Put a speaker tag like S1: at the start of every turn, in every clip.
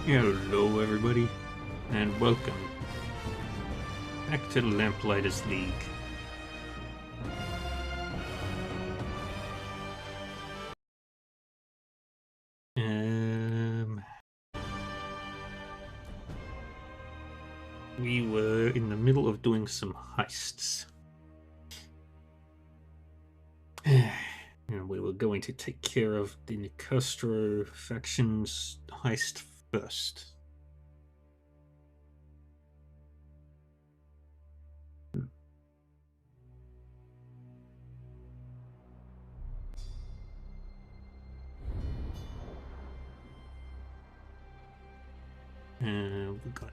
S1: Hello everybody, and welcome back to the Lamplighters League. We were in the middle of doing some heists. And we were going to take care of the Nicastro faction's heist first. We got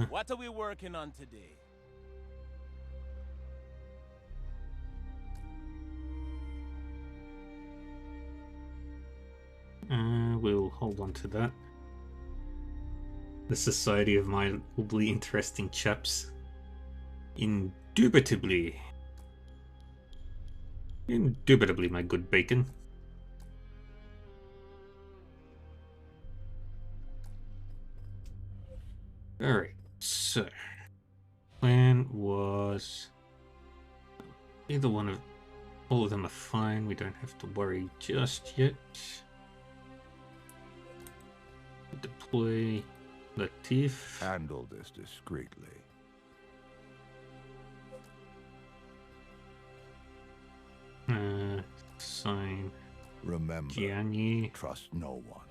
S2: What are we working on today?
S1: we'll hold on to that. The Society of Mildly Interesting Chaps. Indubitably, my good bacon. Alright, so plan was either one of all of them are fine, we don't have to worry just yet. Deploy Latif.
S3: Handle this discreetly.
S1: Sign
S3: Remember,
S1: Gianni.
S3: trust no one.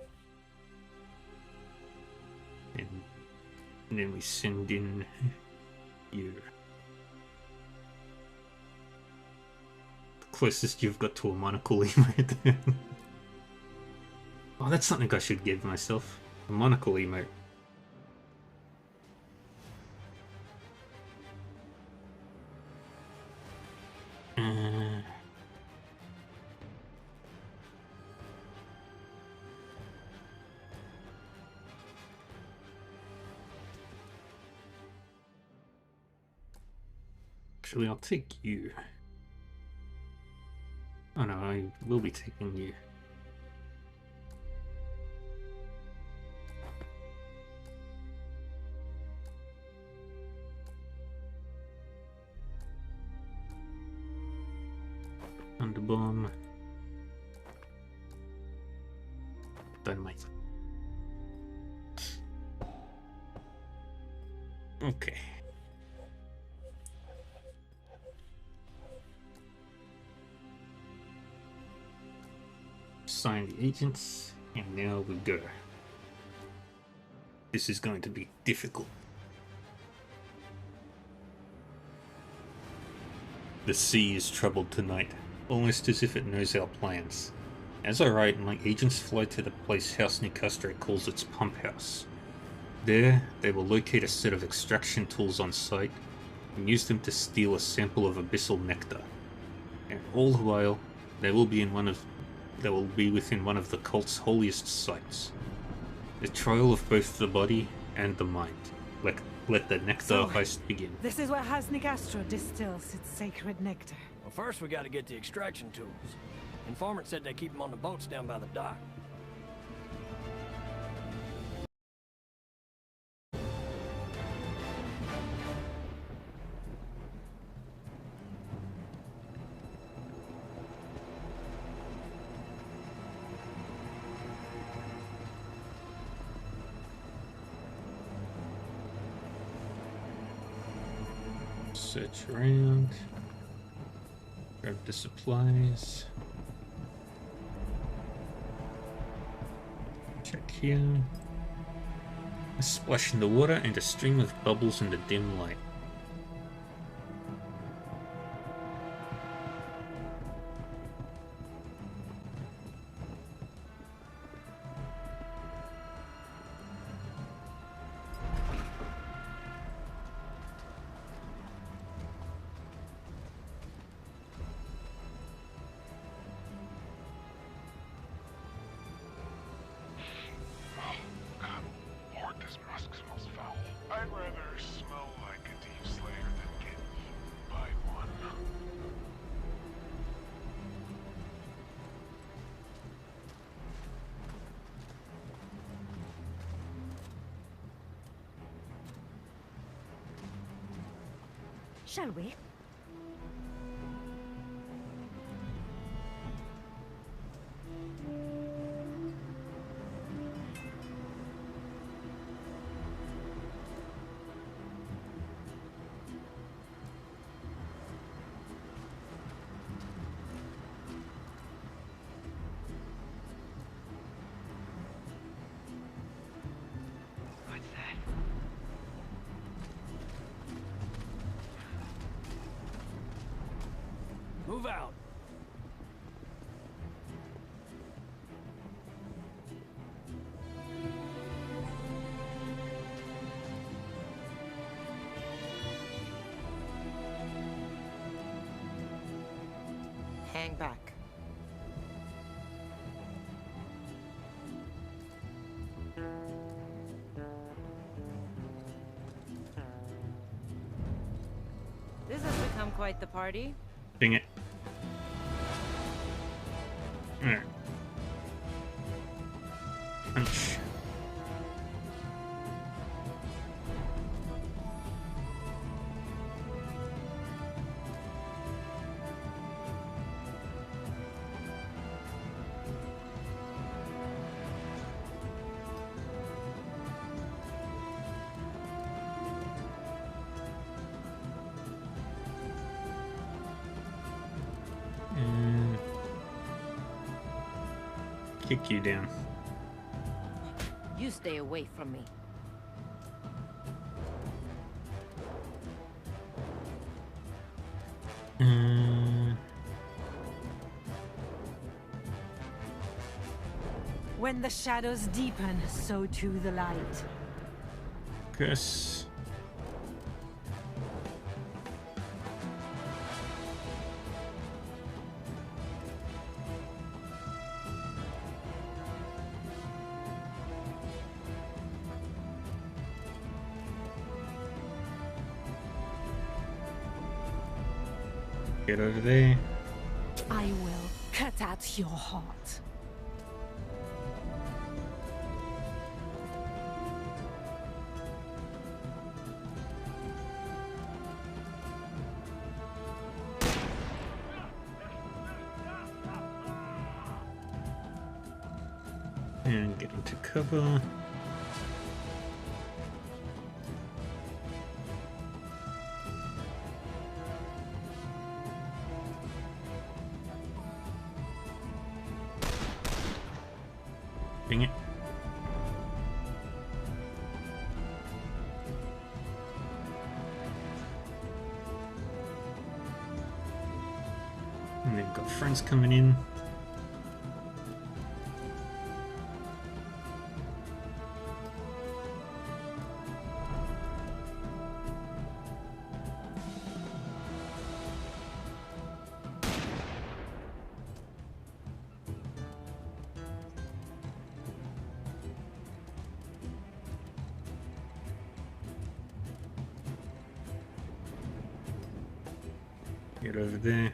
S1: And then we send in you. The closest you've got to a monocle emote. Oh, that's something I should give myself. A monocle emote. Actually, I'll take you. Oh no, I will be taking you. Underbomb. Dynamite. Okay. Sign the agents, and now we go. This is going to be difficult. The sea is troubled tonight, almost as if it knows our plans. As I write, my agents fly to the place House Nicastro calls its pump house. There, they will locate a set of extraction tools on site and use them to steal a sample of abyssal nectar. And all the while, they will be within one of the cult's holiest sites. The trial of both the body and the mind. Let the nectar heist begin.
S4: This is where House Nicastro distills its sacred nectar.
S5: Well, first we gotta get the extraction tools. Informant said they keep them on the boats down by the dock.
S1: Search around. Grab the supplies. Check here. A splash in the water and a stream of bubbles in the dim light.
S6: I'd rather smell like a
S4: Shall we?
S6: What's that?
S5: Move out.
S6: Hang back. This has become quite the party.
S1: Dang it. Alright. Punch. And kick you down.
S6: You stay away from me.
S4: When the shadows deepen, so too the light.
S1: Curse. Get over there.
S4: I will cut out your heart.
S1: And get into cover. Dang it. And they've got friends coming in. Get over there.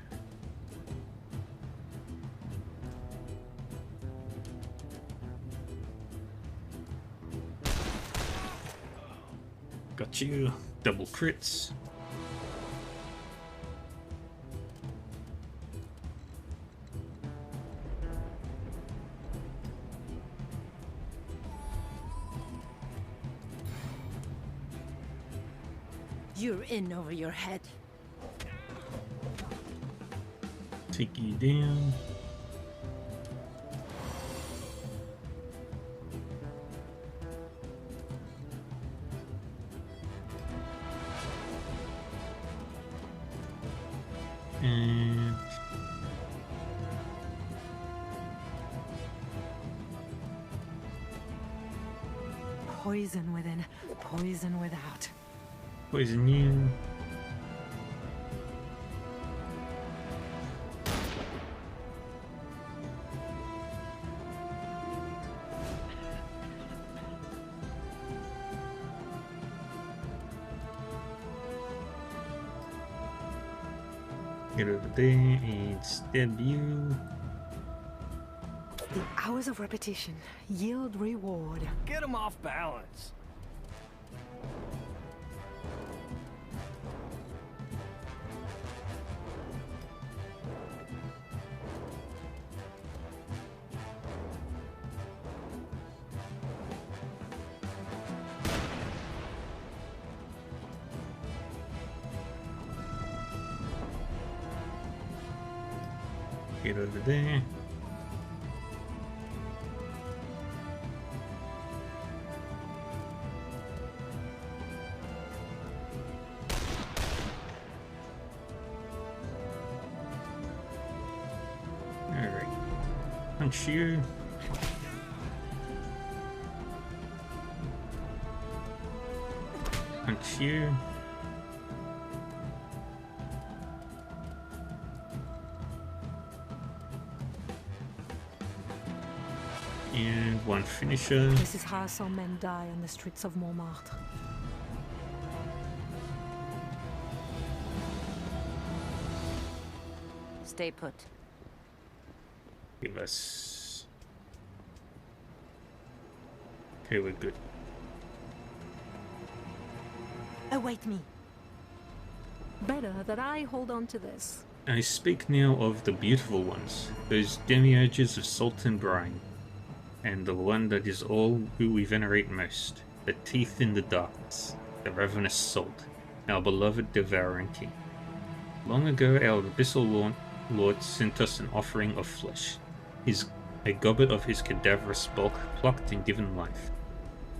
S1: Got you. Double crits.
S6: You're in over your head.
S1: Take you down. And
S4: Poison within, poison without.
S1: poison you. Get over there and stab you.
S4: The hours of repetition yield reward.
S5: Get him off balance.
S1: Get over there. Alright. Punch you. Punch you. And one finisher.
S4: This is how some men die on the streets of Montmartre.
S6: Stay put.
S1: Give us. Okay, we're good.
S4: Await me. Better that I hold on to this.
S1: I speak now of the beautiful ones, those demiurges of salt and brine, and the one that is all who we venerate most, the teeth in the darkness, the ravenous salt, our beloved devouring king. Long ago our abyssal lord sent us an offering of flesh, a goblet of his cadaverous bulk plucked and given life.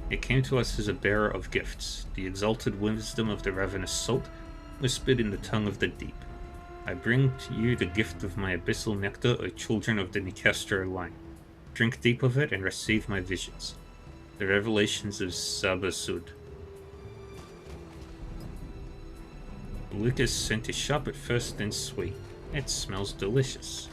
S1: It came to us as a bearer of gifts, the exalted wisdom of the ravenous salt, whispered in the tongue of the deep. I bring to you the gift of my abyssal nectar, O children of the Nicastro line. Drink deep of it and receive my visions, the revelations of Sabasud. The liquor's scent is sharp at first, then sweet. It smells delicious.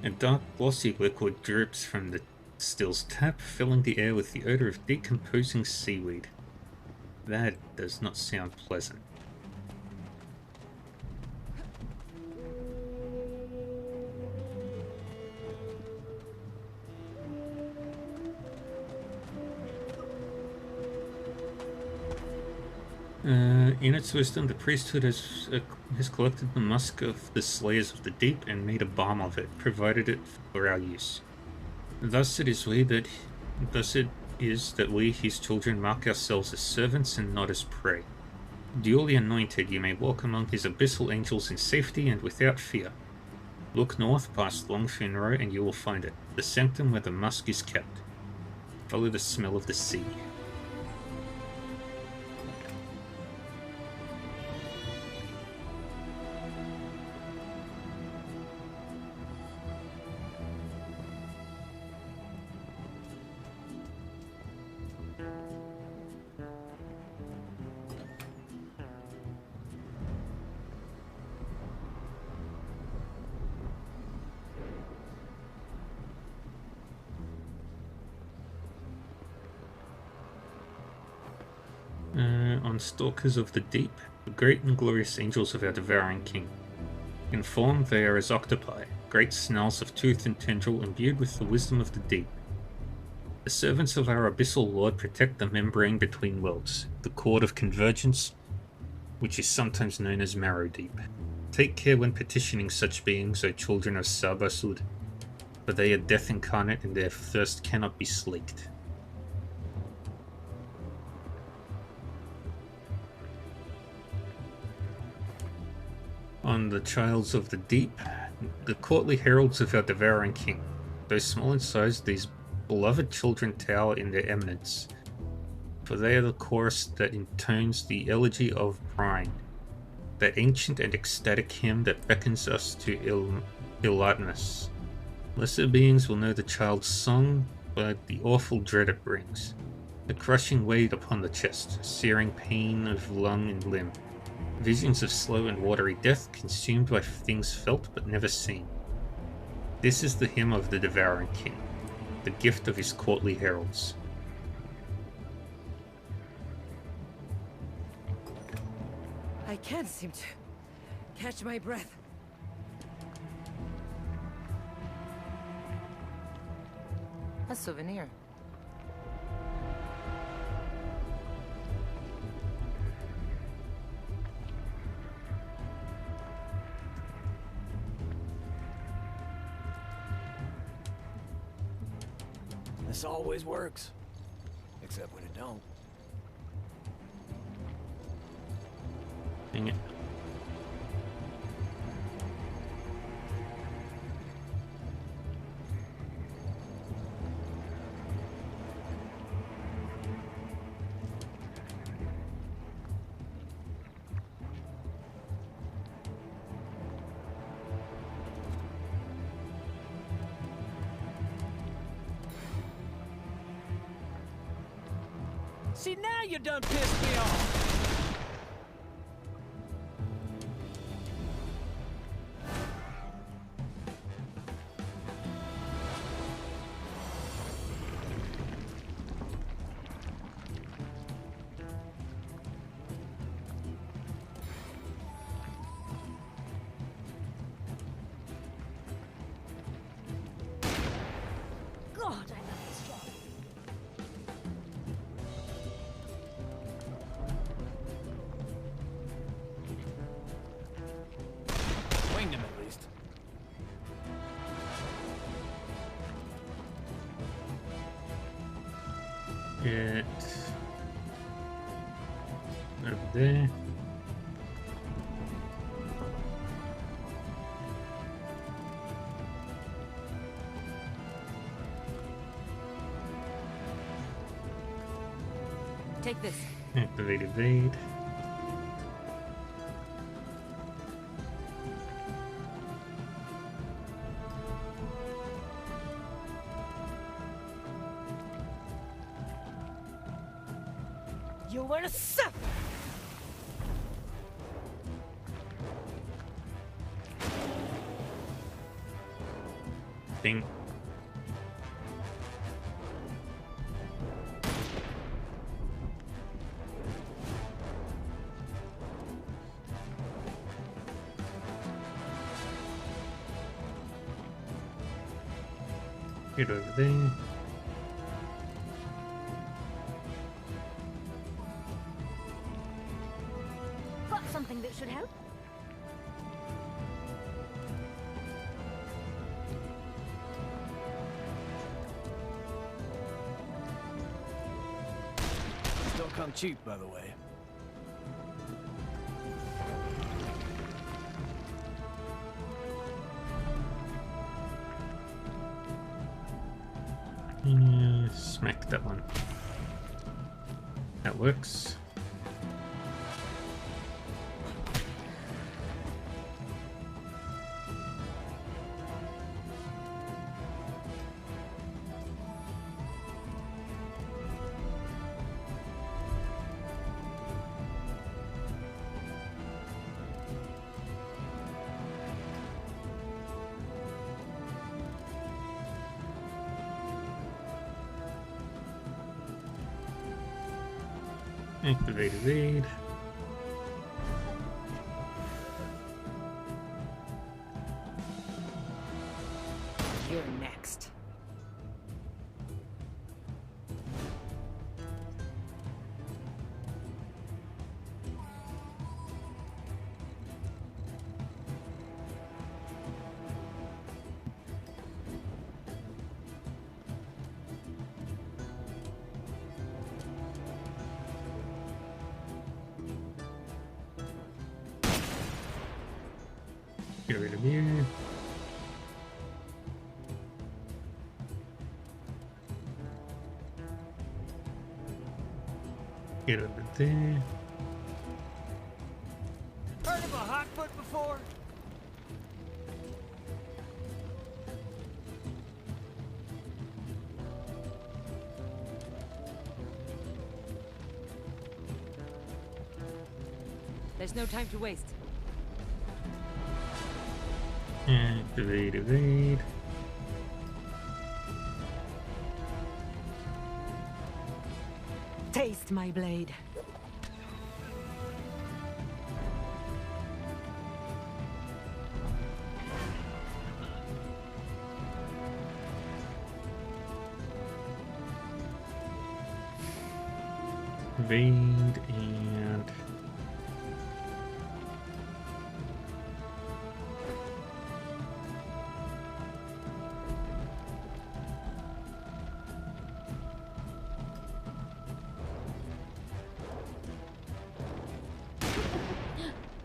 S1: A dark, glossy liquid drips from the still's tap, filling the air with the odor of decomposing seaweed. That does not sound pleasant. In its wisdom, the priesthood has collected the musk of the slayers of the deep and made a balm of it, provided it for our use. Thus it is that we, his children, mark ourselves as servants and not as prey. Duly anointed, you may walk among his abyssal angels in safety and without fear. Look north past Longfin Row and you will find it, the sanctum where the musk is kept. Follow the smell of the sea. On Stalkers of the Deep, the great and glorious angels of our devouring king. In form, they are as octopi, great snarls of tooth and tendril imbued with the wisdom of the deep. The servants of our abyssal lord protect the membrane between worlds, the cord of convergence, which is sometimes known as Marrow Deep. Take care when petitioning such beings, O children of Sabasud, for they are death incarnate and their thirst cannot be slaked. On the Childs of the Deep, the courtly heralds of our devouring king. Though small in size, these beloved children tower in their eminence, for they are the chorus that intones the elegy of brine, that ancient and ecstatic hymn that beckons us to Ilatnus. Lesser beings will know the child's song, but the awful dread it brings, the crushing weight upon the chest, searing pain of lung and limb. Visions of slow and watery death consumed by things felt but never seen. This is the hymn of the devouring king, the gift of his courtly heralds.
S6: I can't seem to catch my breath. A souvenir.
S5: This always works. Except when it don't.
S1: Dang it.
S2: See, now you done pissed me off.
S4: God, I love this job.
S2: Winged him at least.
S1: Get over there.
S6: Take this.
S1: Activate evade.
S6: You will suffer.
S1: Ding. Get over there.
S4: Got something that should help?
S2: Don't come cheap, by the way.
S1: Smack that one. That works. Activate evade.
S6: You're next.
S1: Get rid of you. Get over there.
S2: Heard of a hot foot before?
S6: There's no time to waste.
S1: Activate evade.
S6: Taste my blade.
S1: Evade and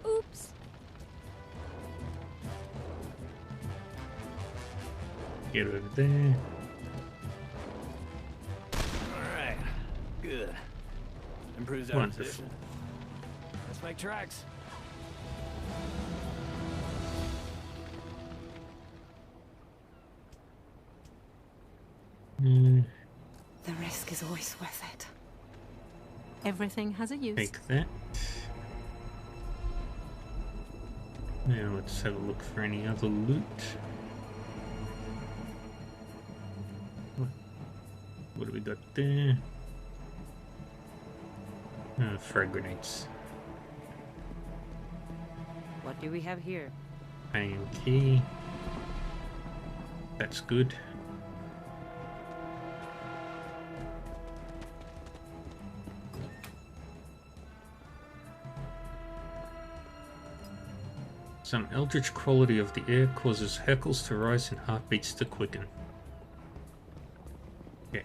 S4: Oops.
S1: get over there.
S2: Alright. Good. Improves our
S1: Wonderful.
S2: position. Let's make tracks.
S6: The risk is always worth it.
S4: Everything has a use.
S1: Take that. Now let's have a look for any other loot. What do we got there? Frag grenades.
S6: What do we have here?
S1: Iron key. That's good. Some eldritch quality of the air causes hackles to rise and heartbeats to quicken. Okay,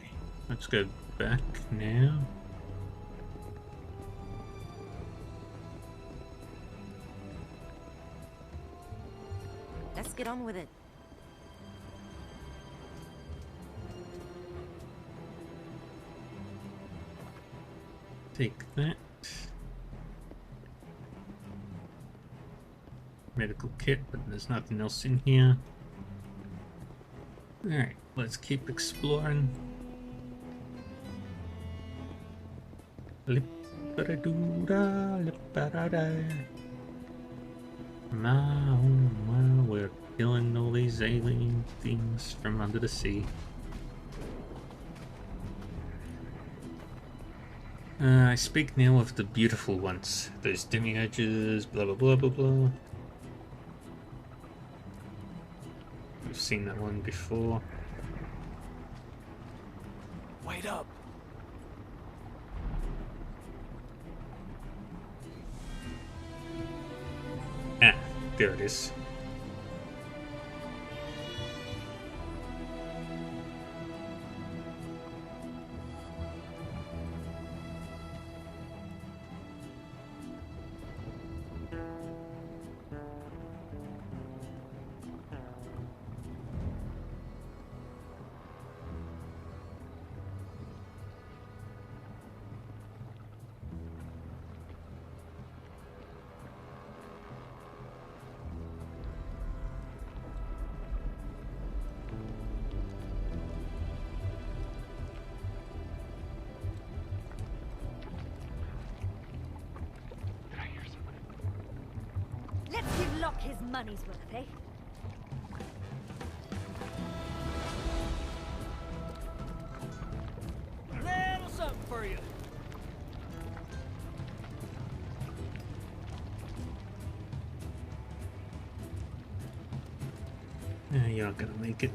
S1: let's go back now.
S6: Let's get on with it.
S1: Take that. Medical kit, but there's nothing else in here. Alright, let's keep exploring. Lip-ba-da-doo-da, lip-ba-da-da. We're killing all these alien things from under the sea. I speak now of the beautiful ones. Those demiurges, blah blah blah blah blah. We've seen that one before.
S2: Wait up.
S1: Ah, there it is.
S7: Let's give Locke his money's worth, eh?
S2: Little something for you.
S1: You're not gonna make it.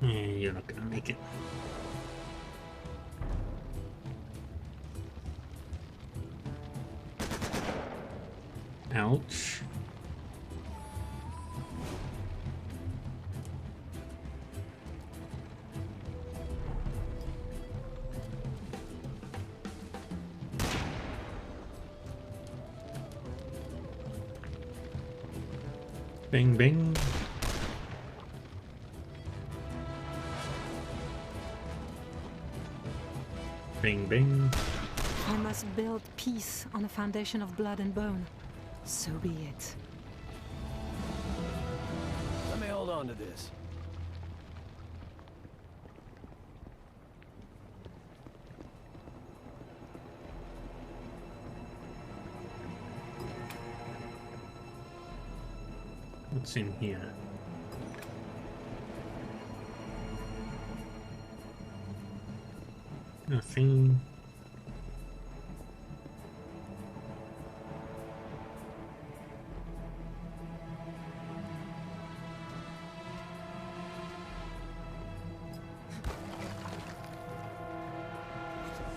S1: You're not gonna make it. Ouch. Bing bing. Bing bing.
S4: I must build peace on a foundation of blood and bone. So be it.
S2: Let me hold on to this.
S1: What's in here? Nothing.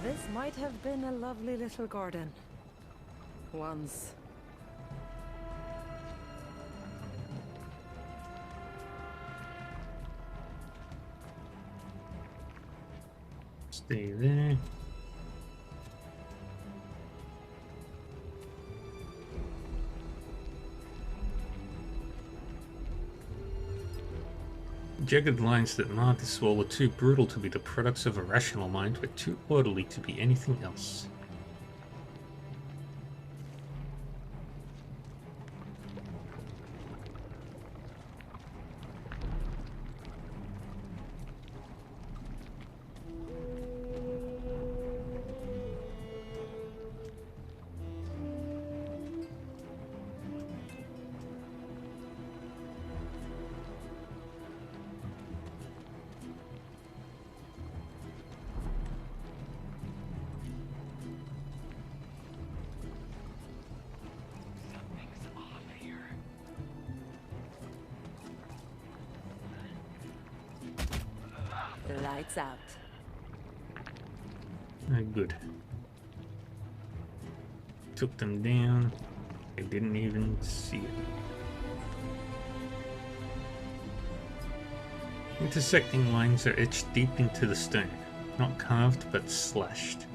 S6: This might have been a lovely little garden. Once.
S1: Stay there. Jagged lines that mar this wall are too brutal to be the products of a rational mind, but too orderly to be anything else.
S6: Lights out.
S1: Good. Took them down. They didn't even see it. Intersecting lines are etched deep into the stone. Not carved, but slashed.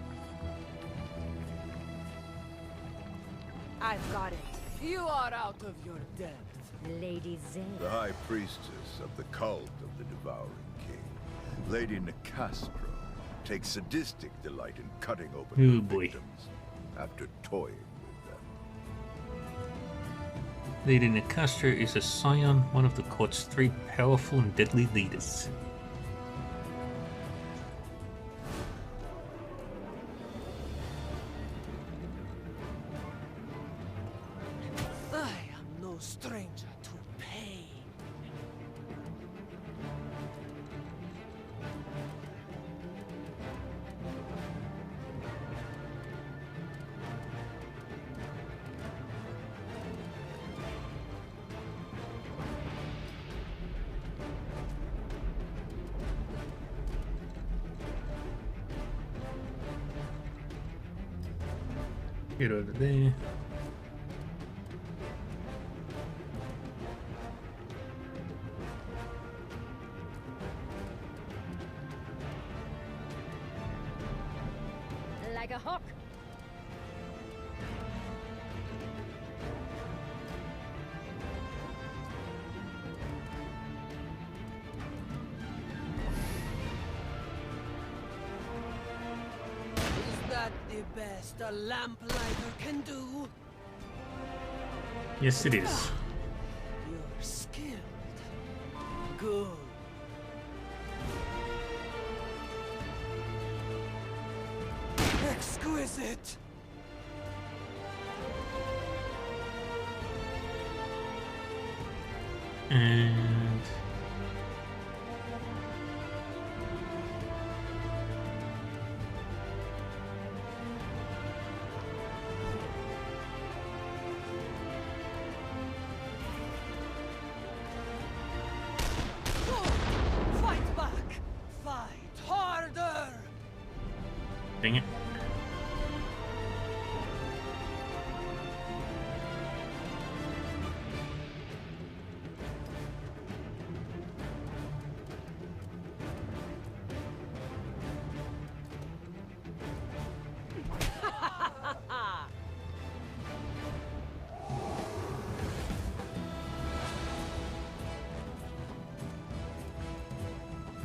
S6: I've got it.
S2: You are out of your depth.
S7: Lady Zane.
S3: The High Priestess of the cult of the Devouring King, Lady Nicastro, takes sadistic delight in cutting open
S1: Oh,
S3: her
S1: boy.
S3: victims after toying with them.
S1: Lady Nicastro is a scion, one of the court's 3 powerful and deadly leaders.
S2: I am no stranger to pain.
S1: Get over there.
S7: Like a hawk.
S2: Is that the best a lamplighter can do?
S1: Yes, it is.
S2: You're skilled. Good. Exquisite.
S1: And
S2: Fight back. Fight harder.
S1: dang it.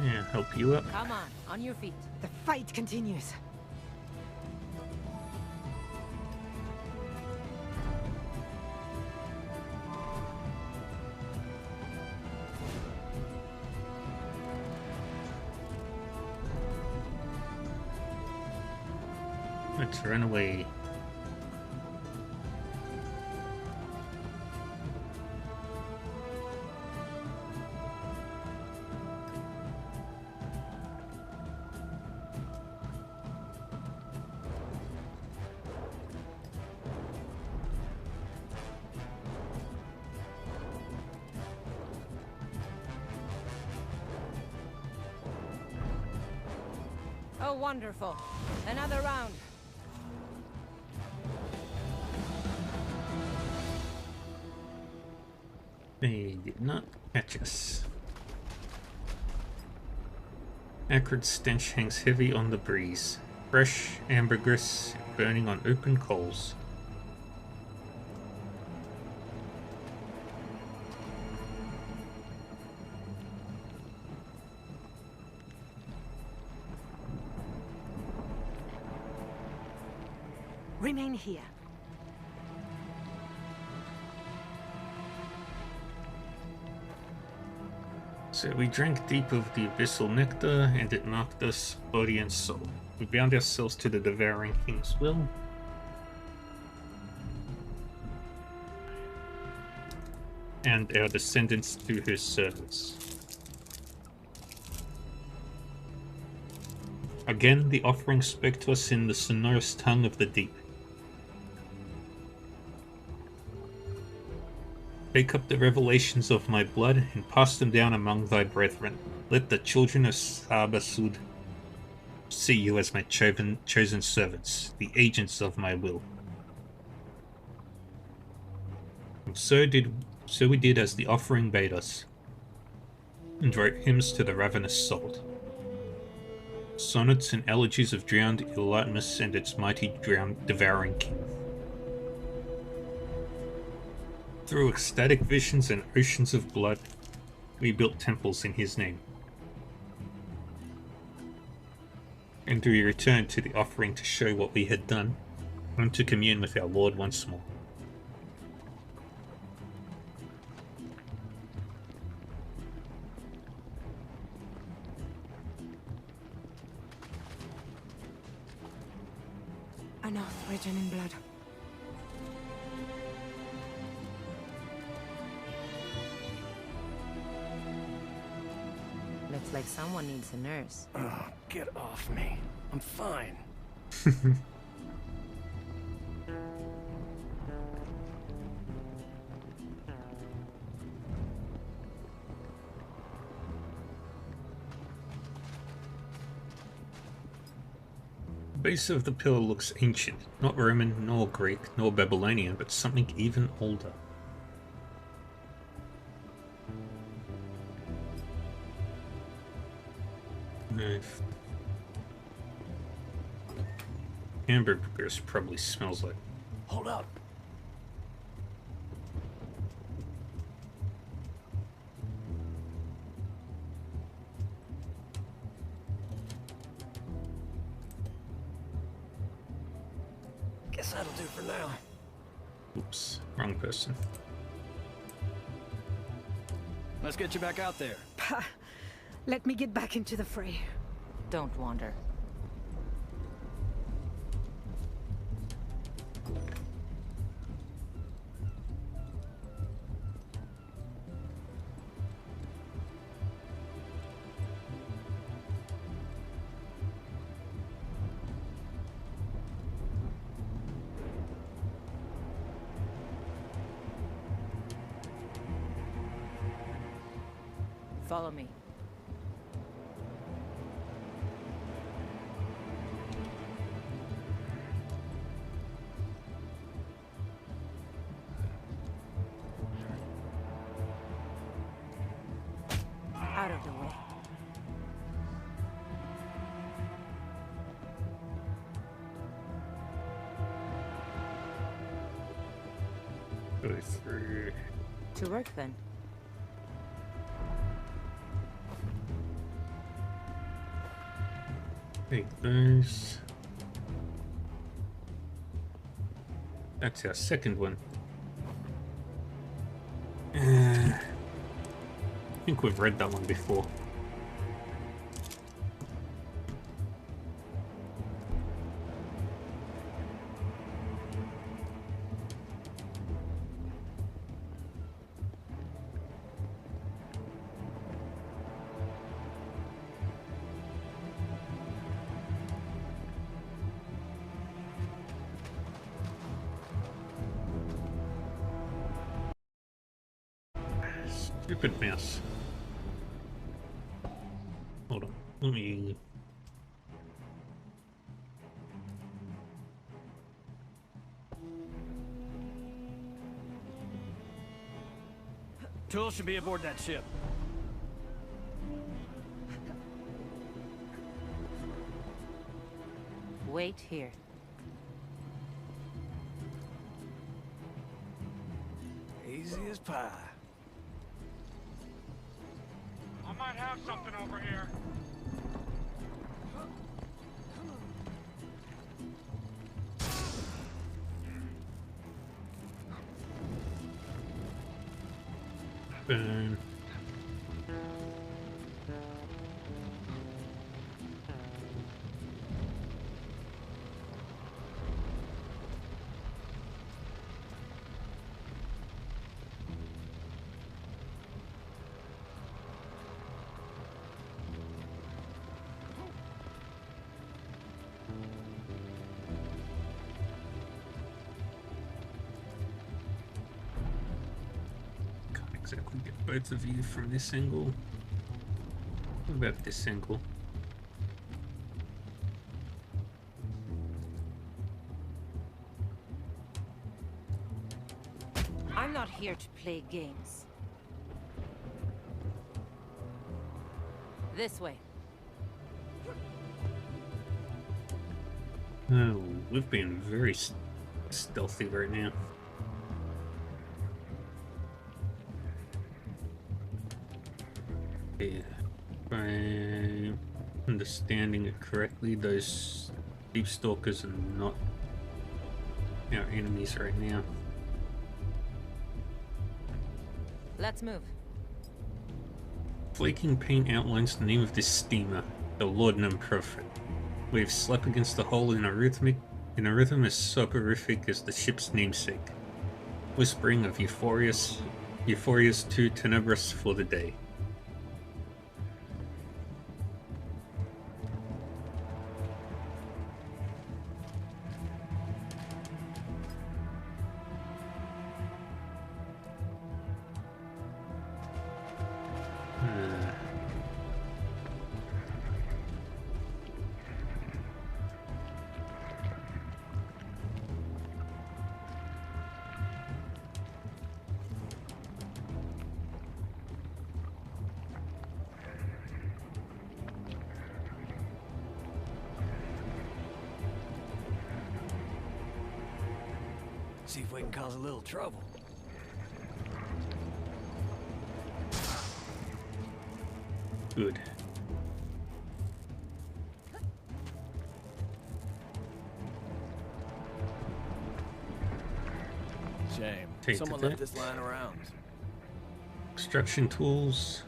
S1: Yeah, help you up.
S6: Come on your feet.
S4: The fight continues.
S1: Let's run away.
S6: Oh, wonderful. Another round.
S1: They did not catch us. Acrid stench hangs heavy on the breeze. Fresh, ambergris, burning on open coals.
S4: Remain here.
S1: So we drank deep of the abyssal nectar, and it knocked us body and soul. We bound ourselves to the devouring king's will. And our descendants to his service. Again, the offering spoke to us in the sonorous tongue of the deep. Take up the revelations of my blood and pass them down among thy brethren. Let the children of Sabasud see you as my chosen servants, the agents of my will. And so we did as the offering bade us, and wrote hymns to the ravenous soul, sonnets and elegies of drowned Illatmus and its mighty devouring king. Through ecstatic visions and oceans of blood, we built temples in his name. And we returned to the offering to show what we had done, and to commune with our Lord once more.
S6: An oath written in blood. Looks like someone needs a nurse.
S5: Oh, get off me. I'm fine.
S1: The base of the pillar looks ancient, not Roman, nor Greek, nor Babylonian, but something even older. Hamburgers probably smells like.
S5: Hold up. Guess that'll do for now.
S1: Oops, wrong person.
S5: Let's get you back out there.
S4: Let me get back into the fray.
S6: Don't wander. Follow me. Out of the way.
S1: Go through.
S6: To work then.
S1: Take those. That's our second one. I think we've read that one before. Stupid mouse. Hold on. Let me.
S5: Tools should be aboard that ship.
S6: Wait here.
S5: Easy as pie.
S8: I might have something over here.
S1: Burn. exactly get both of you from this angle. What about this angle?
S6: I'm not here to play games. This way.
S1: Oh, we've been very stealthy right now. Yeah, if I'm understanding it correctly, those deep stalkers are not our enemies right now.
S6: Let's move.
S1: Flaking paint outlines the name of this steamer, the Laudanum Prophet. Waves slap against the hull in a rhythm as soporific as the ship's namesake, whispering of euphoria's too tenebrous for the day.
S5: See if we can cause a little trouble.
S1: Good.
S5: Shame.
S1: Take
S5: Someone
S1: that.
S5: left this lying around.
S1: Extraction tools.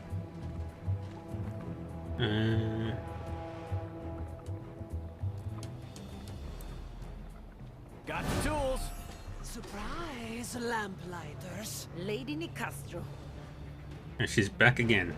S5: Got the tools.
S2: Surprise, Lamplighters.
S6: Lady Nicastro.
S1: And she's back again.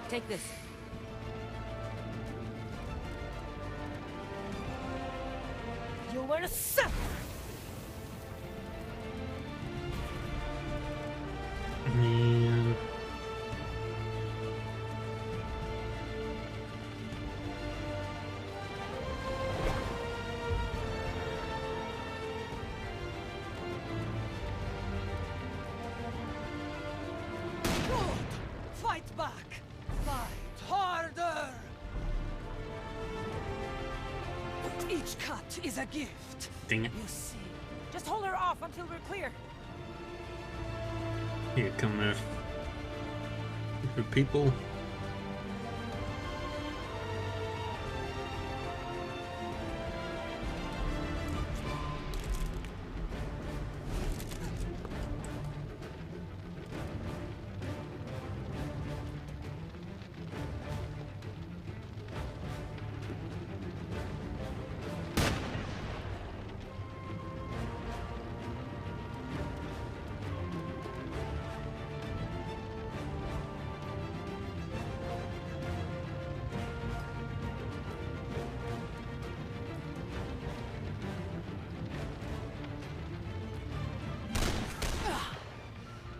S6: Take this. You were a son.
S1: And
S2: Good. Fight back. Fight harder. Each cut is a gift.
S1: dang it.
S2: You see.
S6: Just hold her off until we're clear.
S1: Here come the people.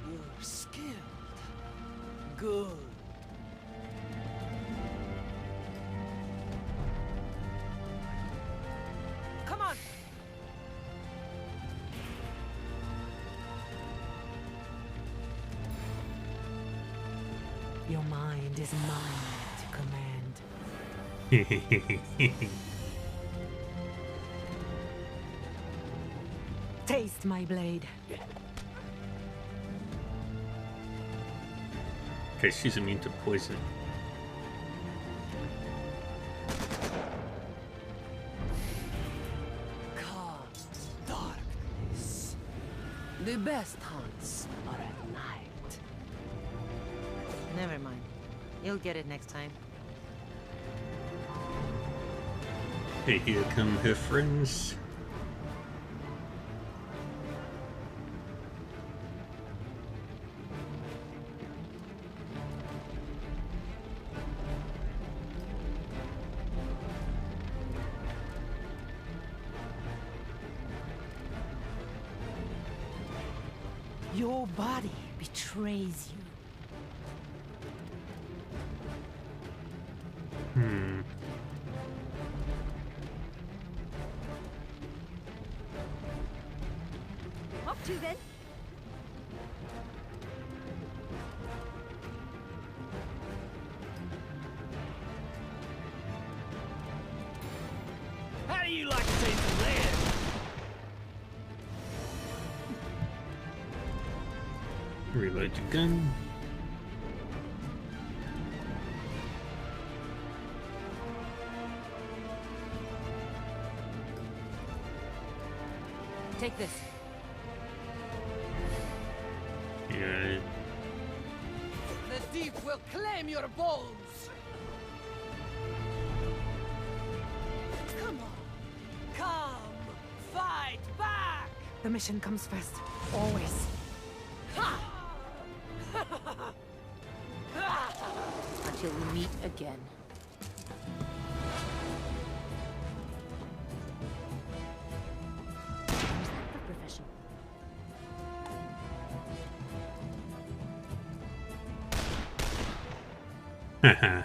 S2: You're skilled. Good.
S6: Come on.
S4: Your mind is mine to command. Taste my blade.
S1: Okay, she's immune to poison.
S2: Calm darkness. The best hunts are at night.
S6: Never mind. You'll get it next time.
S1: Hey, here come her friends.
S4: Your body betrays you.
S7: Up to then.
S5: How do you like to take the land?
S1: Reload your gun.
S6: Take this.
S1: Yeah.
S2: The deep will claim your bones. Come on. Come. Fight back.
S4: The mission comes first. Always.
S6: Until we meet again.
S7: The profession.
S1: Haha.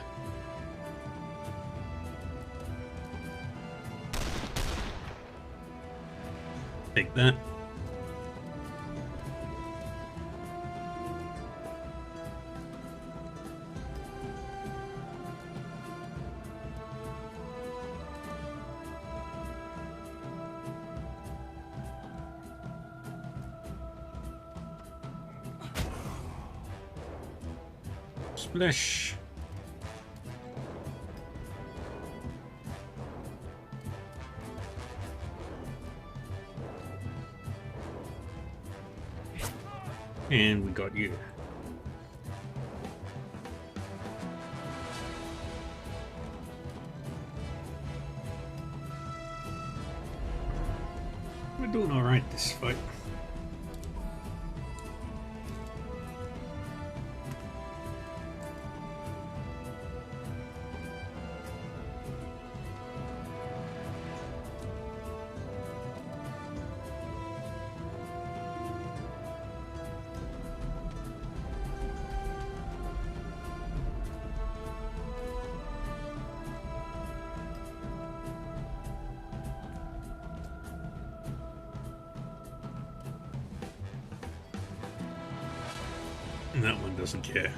S1: Take that. Splash. And we got you. We're doing alright this fight. And that one doesn't care.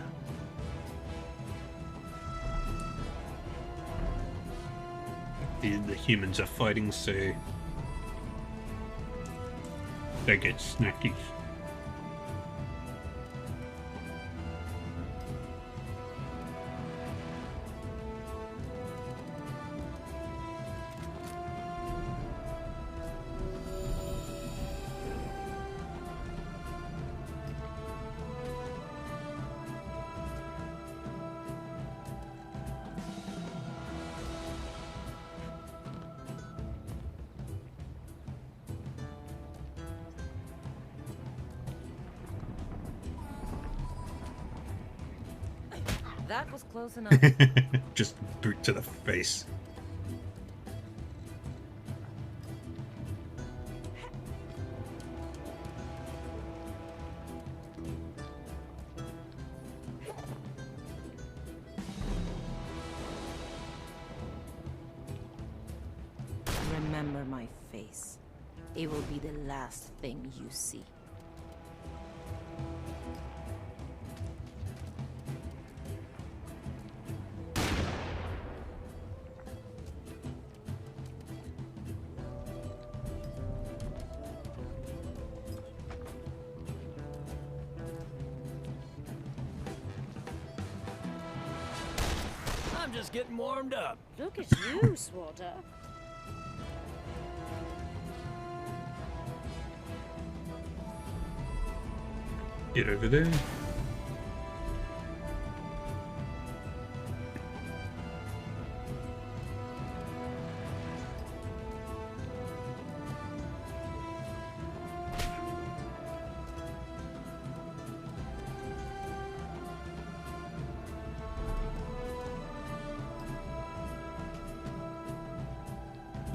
S1: The humans are fighting, so they get snackies.
S6: That was close enough.
S1: Just boot to the face.
S6: Remember my face. It will be the last thing you see.
S5: I'm just getting warmed up.
S7: Look at you, Swatter.
S1: Get over there.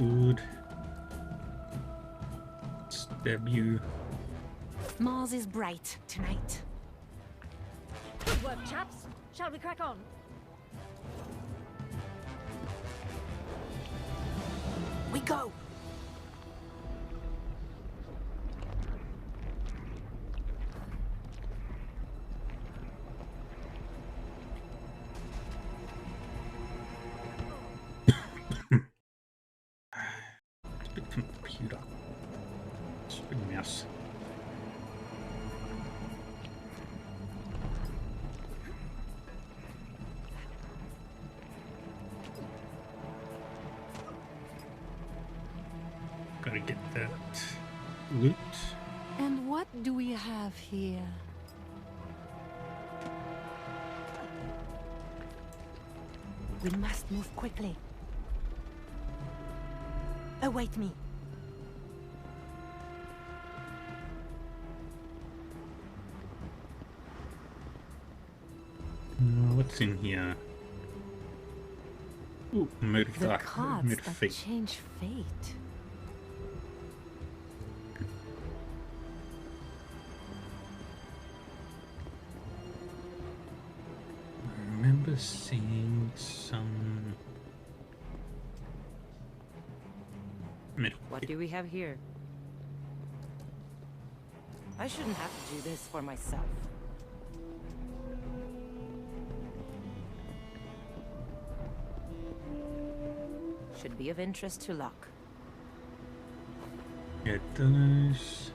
S1: good. Stab you.
S4: Mars is bright tonight.
S7: Good work, chaps. Shall we crack on?
S4: We go!
S1: Stupid computer. Stupid mouse. Gotta get that loot.
S4: And what do we have here? We must move quickly. Await me.
S1: What's in here? Ooh,
S4: The cards that
S1: fate.
S4: change fate.
S1: I remember seeing some metal.
S6: What do we have here? I shouldn't have to do this for myself. Should be of interest to Locke.
S1: Get those.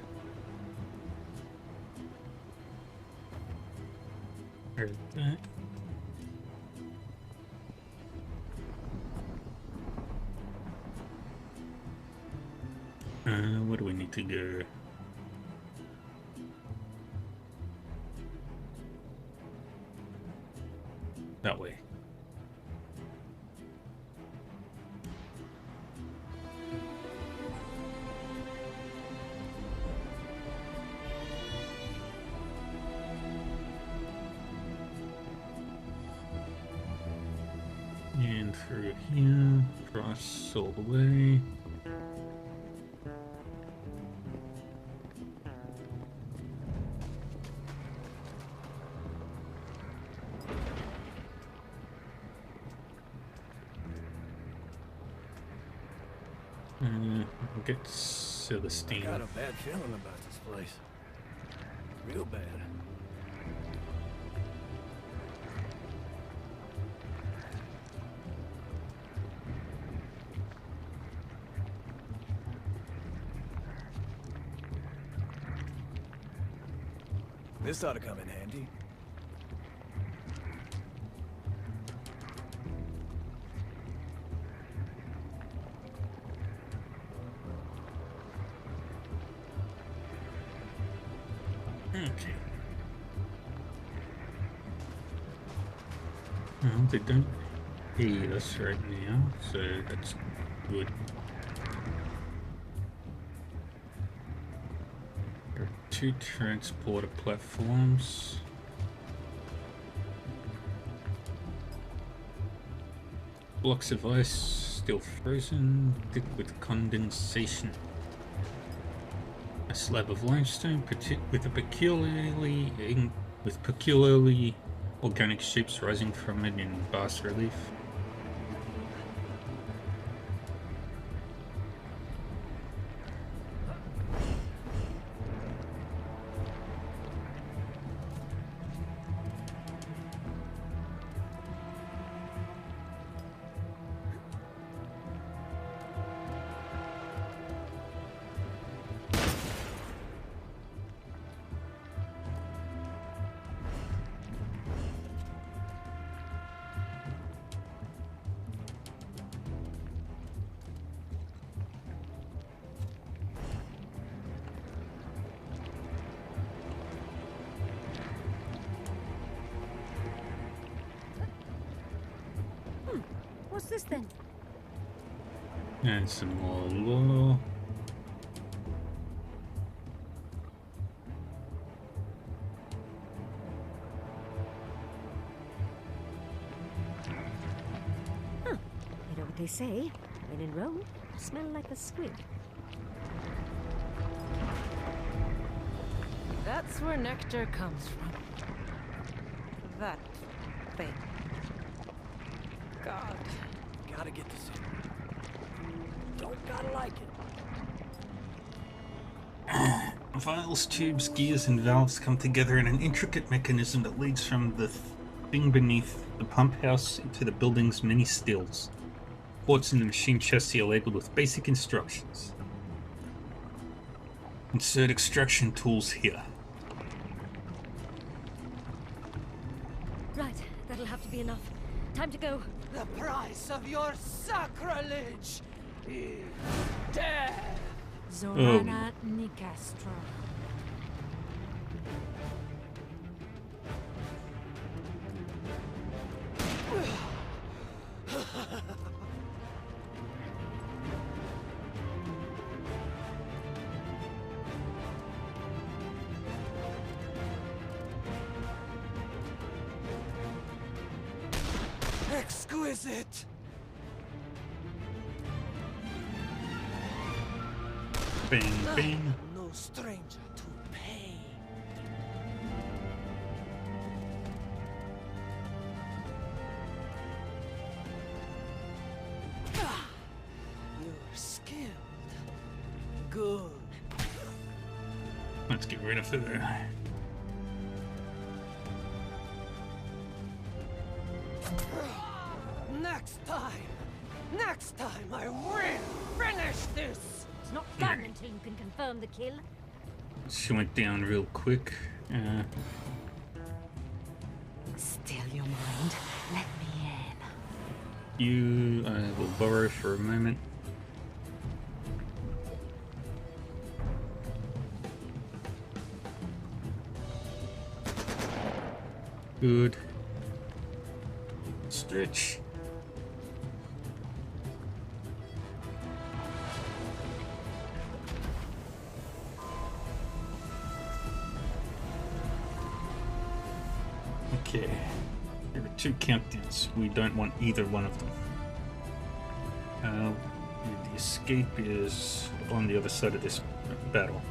S1: There's that. Where do we need to go? That way. And through here, cross all the way. Get Celestine.
S5: Got a bad feeling about this place. Real bad. This ought to come in handy.
S1: Okay. Well, they don't hate us right now, so that's good. There are 2 transporter platforms. Blocks of ice still frozen, thick with condensation. A slab of limestone with peculiarly organic shapes rising from it in bas relief.
S7: What's this then?
S1: And some more lore.
S7: You know what they say?
S4: When in Rome, smell like a squid.
S6: That's where nectar comes from. That thing. God.
S5: Gotta get this in. Don't gotta like it.
S1: Vials, tubes, gears, and valves come together in an intricate mechanism that leads from the thing beneath the pump house into the building's many stills. Ports in the machine chassis are labeled with basic instructions. Insert extraction tools here.
S7: Right, that'll have to be enough. Time to go.
S2: The price of your sacrilege is death.
S4: Zorana Nicastro.
S2: Exquisite.
S1: Bang, bang.
S2: No stranger to pain. You're skilled. Good.
S1: Let's get rid of her.
S2: Next time I will finish this.
S7: It's not done until you can confirm the kill.
S1: She went down real quick.
S4: Still your mind. Let me in.
S1: You will borrow for a moment. Good. Stretch. Okay. There are 2 countdowns. We don't want either one of them. The escape is on the other side of this battle.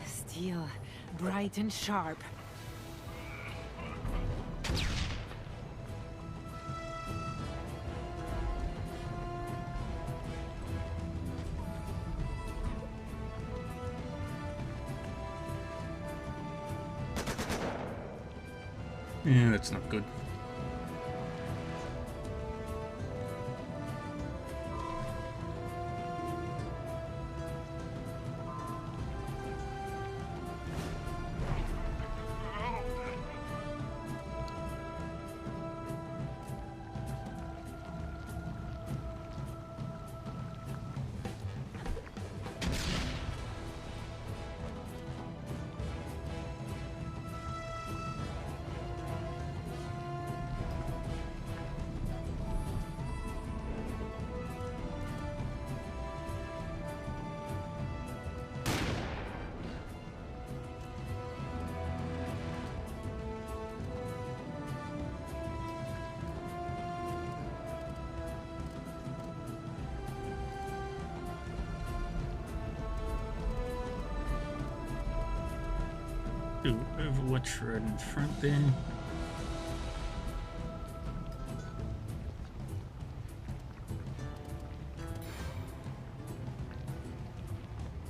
S4: Steel, bright and sharp.
S1: Yeah, that's not good. Do Overwatch right in front there.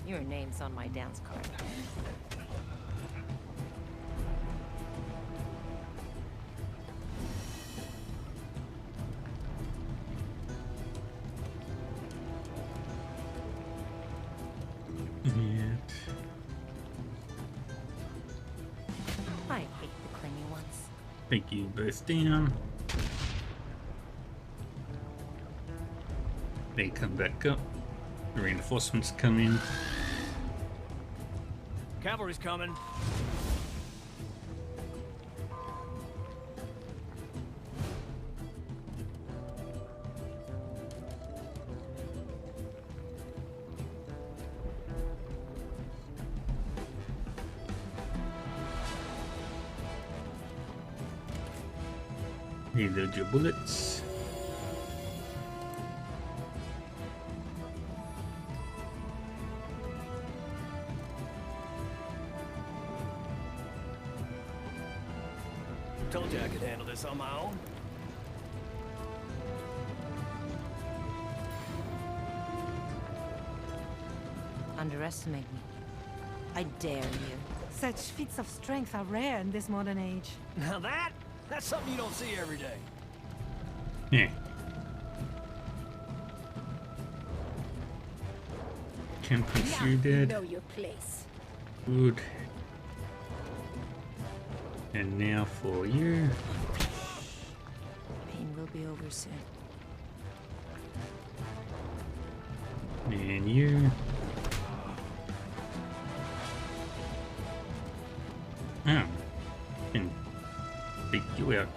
S6: Your name's on my dance card.
S4: I hate the clingy
S1: Take you both down. They come back up. The reinforcements come in.
S5: Cavalry's coming.
S1: Reload your bullets.
S5: Told you I could handle this on my own.
S6: Underestimate me. I dare you.
S4: Such feats of strength are rare in this modern age.
S5: Now that's something you don't see every day.
S1: Yeah. Can push you dead.
S7: Know your place.
S1: Good. And now for you.
S6: Pain will be over soon.
S1: And you. Oh. Can beat you out.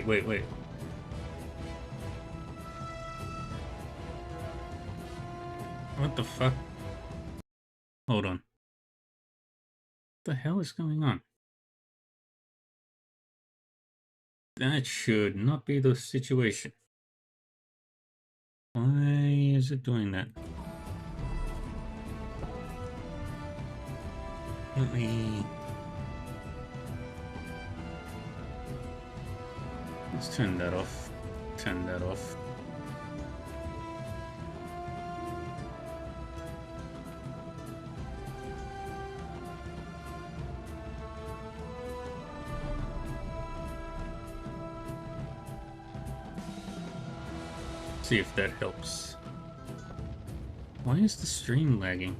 S1: Wait. What the fuck? Hold on. What the hell is going on? That should not be the situation. Why is it doing that? Let me... Let's turn that off. Turn that off. See if that helps. Why is the stream lagging?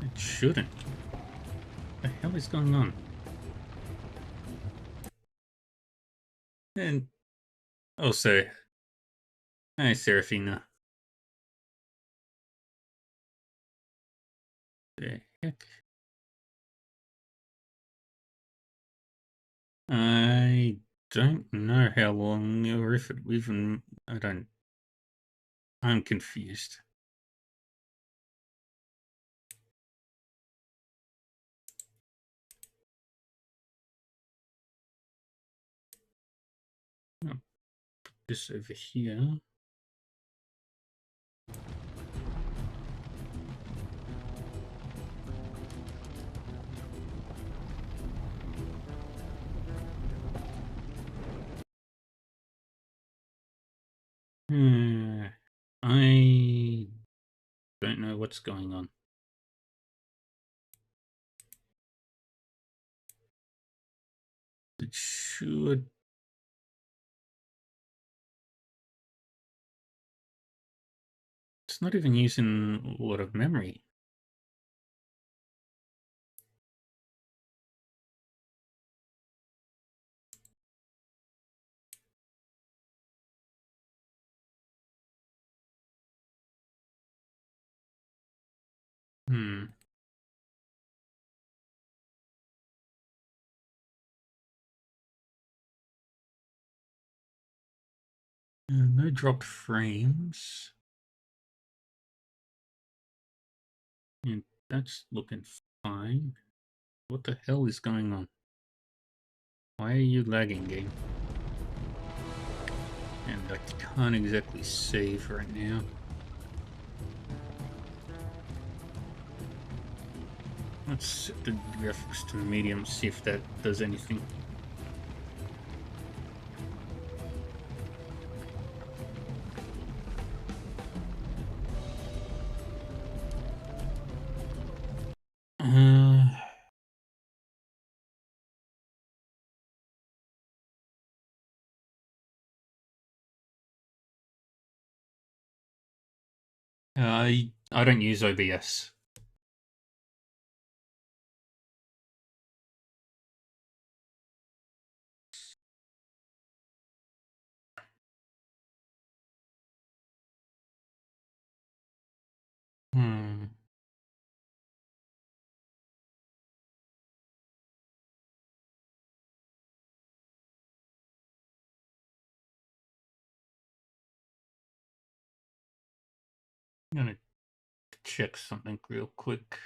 S1: It shouldn't. What the hell is going on? And also, hi Seraphina. The heck? I don't know how long or if it even... I'm confused. I'll put this over here. I don't know what's going on. It should... It's not even using a lot of memory. No dropped frames. And that's looking fine. What the hell is going on? Why are you lagging, game? And I can't exactly save right now. Let's set the graphics to medium, see if that does anything. I don't use OBS. Hmm. I'm gonna check something real quick.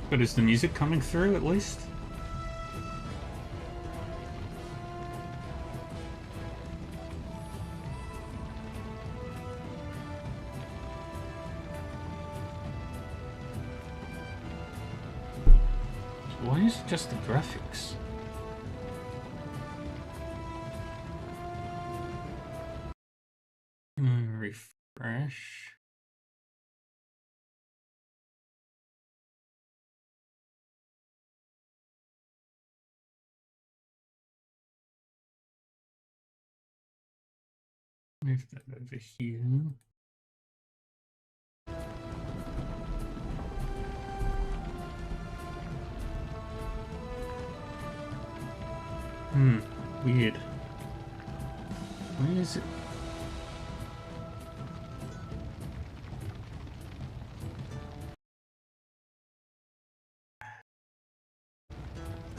S1: But is the music coming through at least? Why is it just the graphics? Refresh. Move that over here. Weird. Where is it?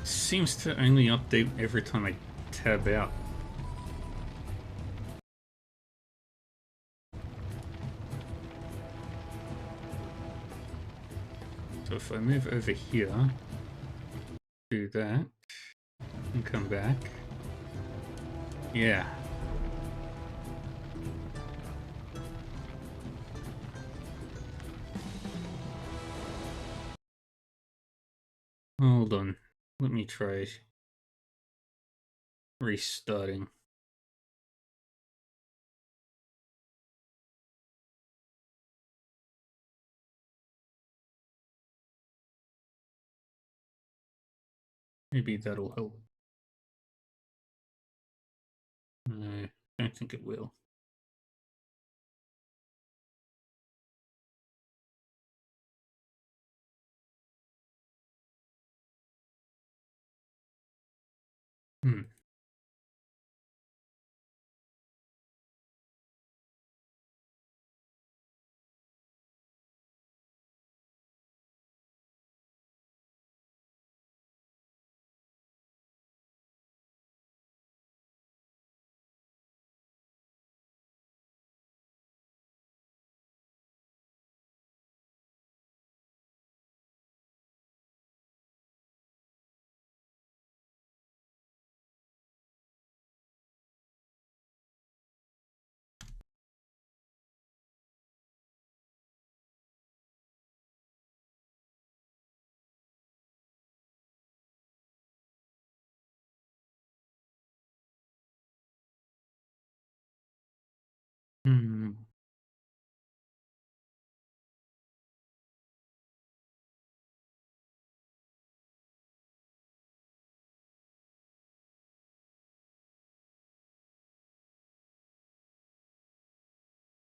S1: Seems to only update every time I tab out. So if I move over here, do that, and come back. Yeah. Hold on. Let me try restarting. Maybe that'll help. No, I don't think it will.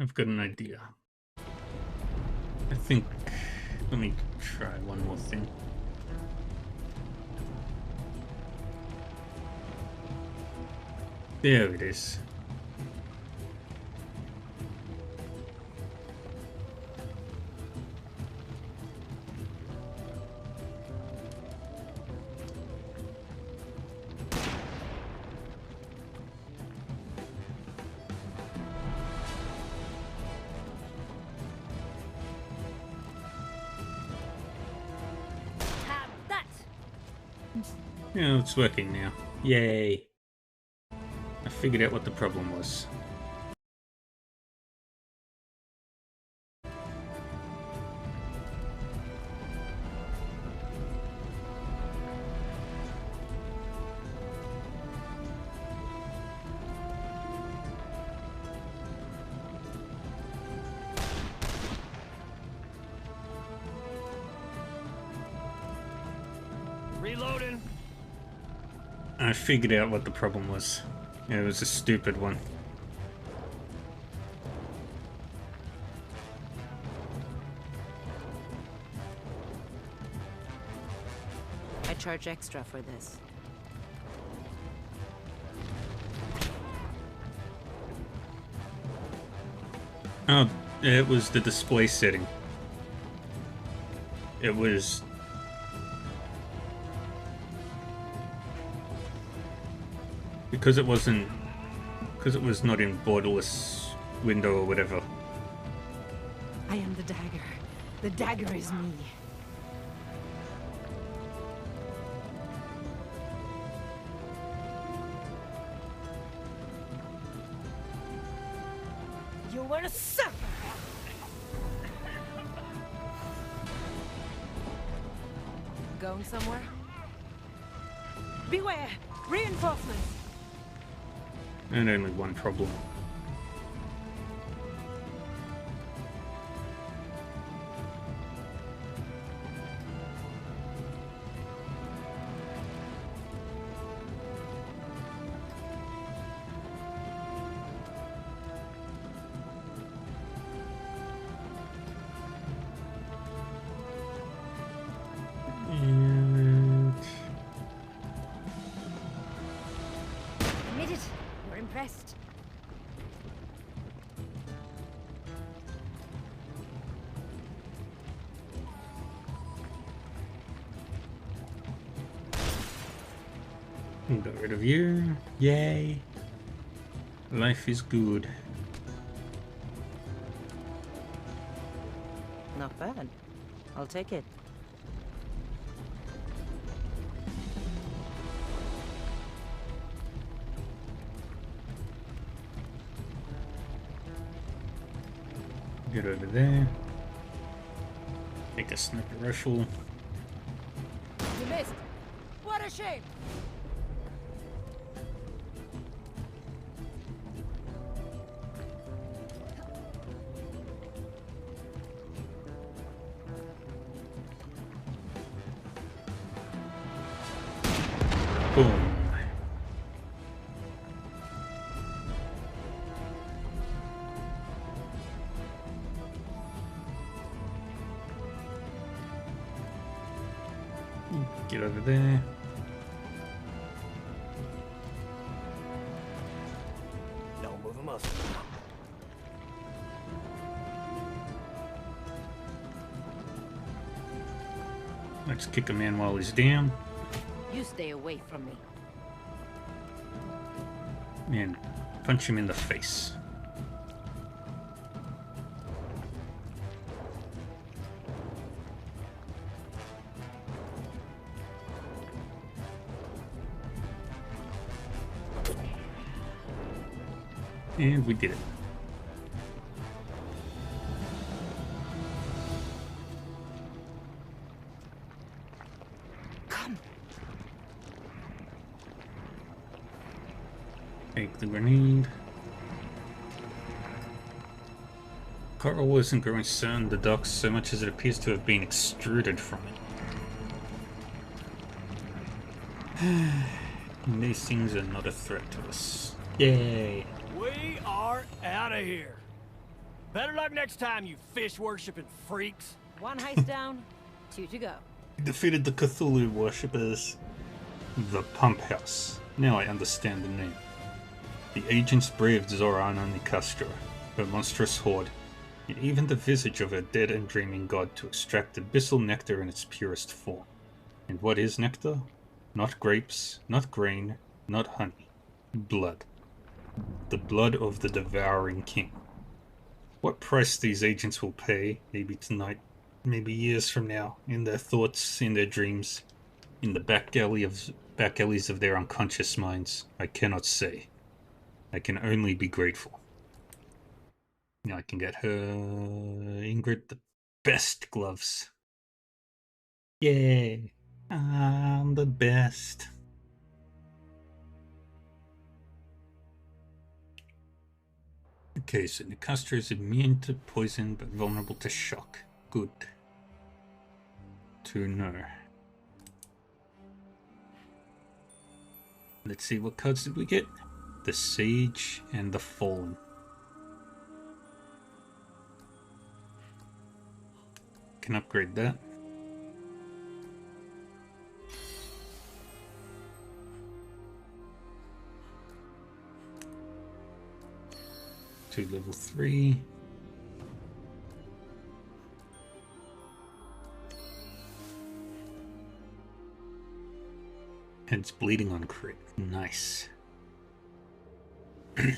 S1: I've got an idea. I think... Let me try one more thing. There it is. Yeah, it's working now. Yay! I figured out what the problem was.
S5: Reloading.
S1: I figured out what the problem was. It was a stupid one.
S6: I charge extra for this.
S1: Oh, it was the display setting. It was... Because it wasn't... Because it was not in borderless window or whatever.
S6: I am the dagger. The dagger is me. You will suffer! Going somewhere? Beware! Reinforcements!
S1: And only one problem. And...
S7: Admit it, you're impressed.
S1: Got rid of you. Yay. Life is good.
S6: Not bad. I'll take it.
S1: Get over there. Take a sniper rifle.
S6: You missed! What a shame!
S1: Boom. Get over there.
S5: Don't move a muscle.
S1: Let's kick a man while he's down.
S6: You stay away from me.
S1: And punch him in the face. And we did it.
S6: Come!
S1: Take the grenade. Coral isn't growing sun in the docks so much as it appears to have been extruded from it. And these things are not a threat to us. Yay!
S5: We are out of here. Better luck next time, you fish-worshipping freaks.
S6: One heist down, 2 to go.
S1: Defeated the Cthulhu worshippers. The Pump House. Now I understand the name. The agents braved Zoran and Nicastro, her monstrous horde, and even the visage of her dead and dreaming god to extract abyssal nectar in its purest form. And what is nectar? Not grapes, not grain, not honey. Blood. The blood of the devouring king. What price these agents will pay, maybe tonight, maybe years from now, in their thoughts, in their dreams, in the back alleys of their unconscious minds, I cannot say. I can only be grateful. Now I can get her, Ingrid, the best gloves. Yay! I'm the best. Okay, so Nicastra is immune to poison but vulnerable to shock. Good to know. Let's see, what cards did we get? The Sage and the Fallen. Can upgrade that. To level 3. And it's bleeding on crit. Nice. And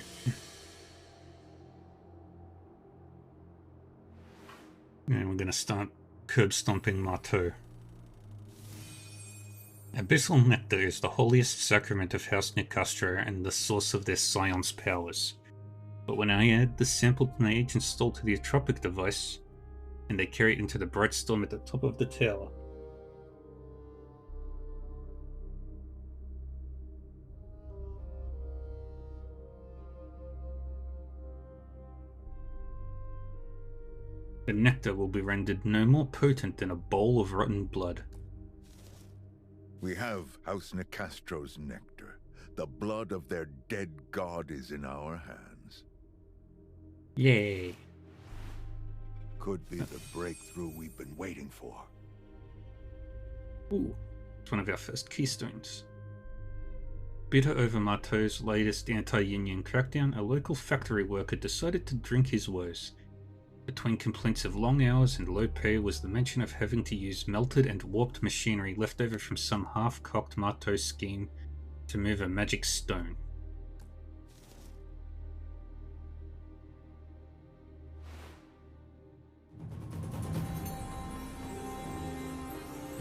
S1: we're going to start curb stomping Marteau. Abyssal Nectar is the holiest sacrament of House Nicastro and the source of their scion's powers. But when I add the sample to my agent stole to the Atropic device, and they carry it into the bright storm at the top of the tower, the nectar will be rendered no more potent than a bowl of rotten blood.
S3: We have House Nicastro's nectar. The blood of their dead god is in our hands.
S1: Yay.
S3: Could be the breakthrough we've been waiting for.
S1: Ooh, it's one of our first keystones. Bitter over Marteau's latest anti-union crackdown, a local factory worker decided to drink his woes. Between complaints of long hours and low pay was the mention of having to use melted and warped machinery left over from some half-cocked Marteau scheme to move a magic stone.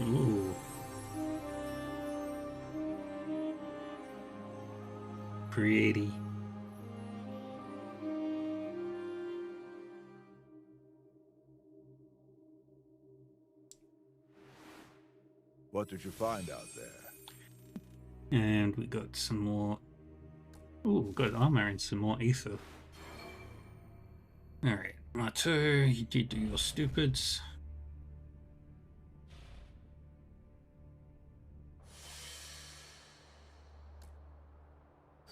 S1: Ooh. Pretty.
S3: What did you find out there?
S1: And we got some more... Ooh, we got armor and some more ether. Alright, Marteau, you did do your stupids.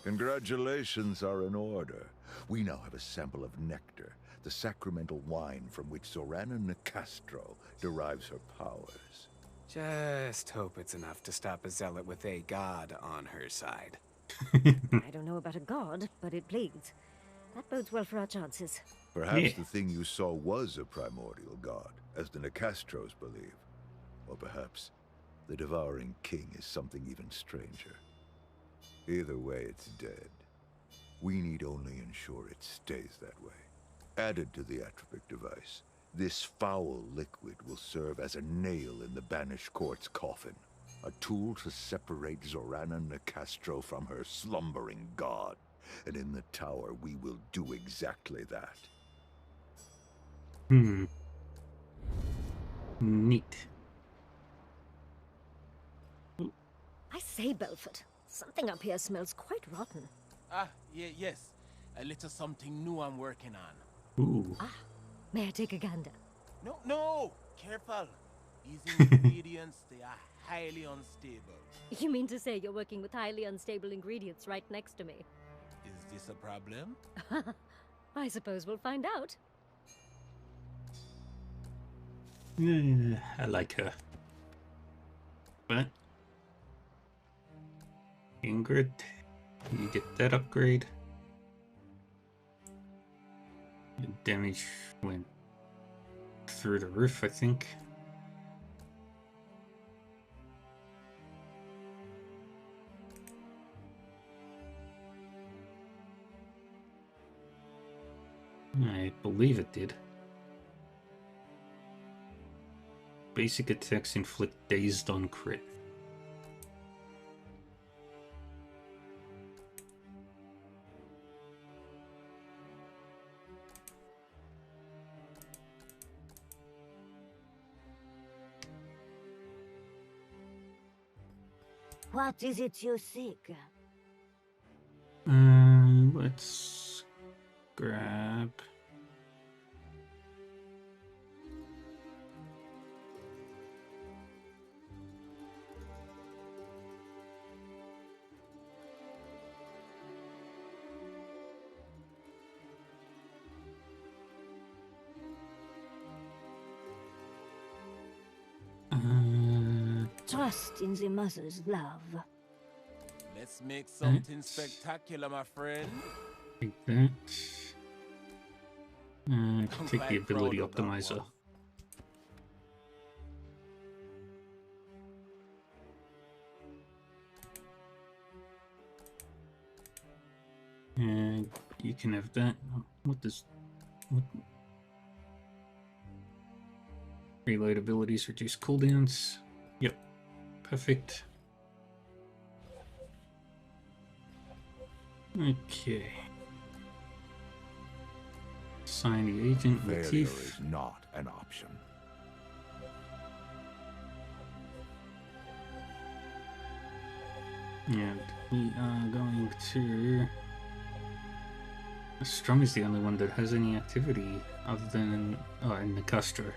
S3: Congratulations are in order. We now have a sample of nectar, the sacramental wine from which Zorana Nicastro derives her powers.
S9: Just hope it's enough to stop a zealot with a god on her side.
S7: I don't know about a god, but it bleeds. That bodes well for our chances.
S3: Perhaps the thing you saw was a primordial god, as the Nicastros believe. Or perhaps the devouring king is something even stranger. Either way, it's dead. We need only ensure it stays that way. Added to the atropic device, this foul liquid will serve as a nail in the banished court's coffin. A tool to separate Zorana Nicastro from her slumbering god. And in the tower, we will do exactly that.
S1: Neat.
S7: I say, Belfort, something up here smells quite rotten.
S10: Yes. A little something new I'm working on.
S1: Ooh.
S7: May I take a gander?
S10: No! Careful. These ingredients, they are highly unstable.
S7: You mean to say you're working with highly unstable ingredients right next to me?
S10: Is this a problem?
S7: I suppose we'll find out.
S1: I like her. But Ingrid, you get that upgrade. The damage went through the roof, I think. I believe it did. Basic attacks inflict dazed on crit.
S7: What is it you seek?
S1: Let's grab.
S7: Trust in the mother's love.
S10: Let's make something spectacular, my friend.
S1: Take that. Take the ability optimizer. And you can have that. What does... What? Reload abilities reduce cooldowns. Yep. Perfect. Okay. Assign the agent
S3: Failure
S1: Latif.
S3: is not an option.
S1: And we are going to... Strum is the only one that has any activity other than... Oh, in Nicastro.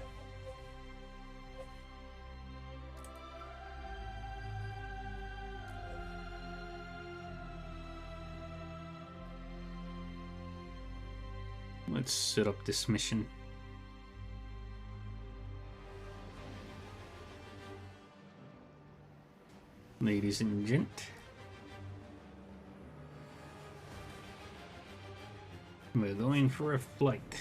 S1: Let's set up this mission. Ladies and gent. We're going for a flight.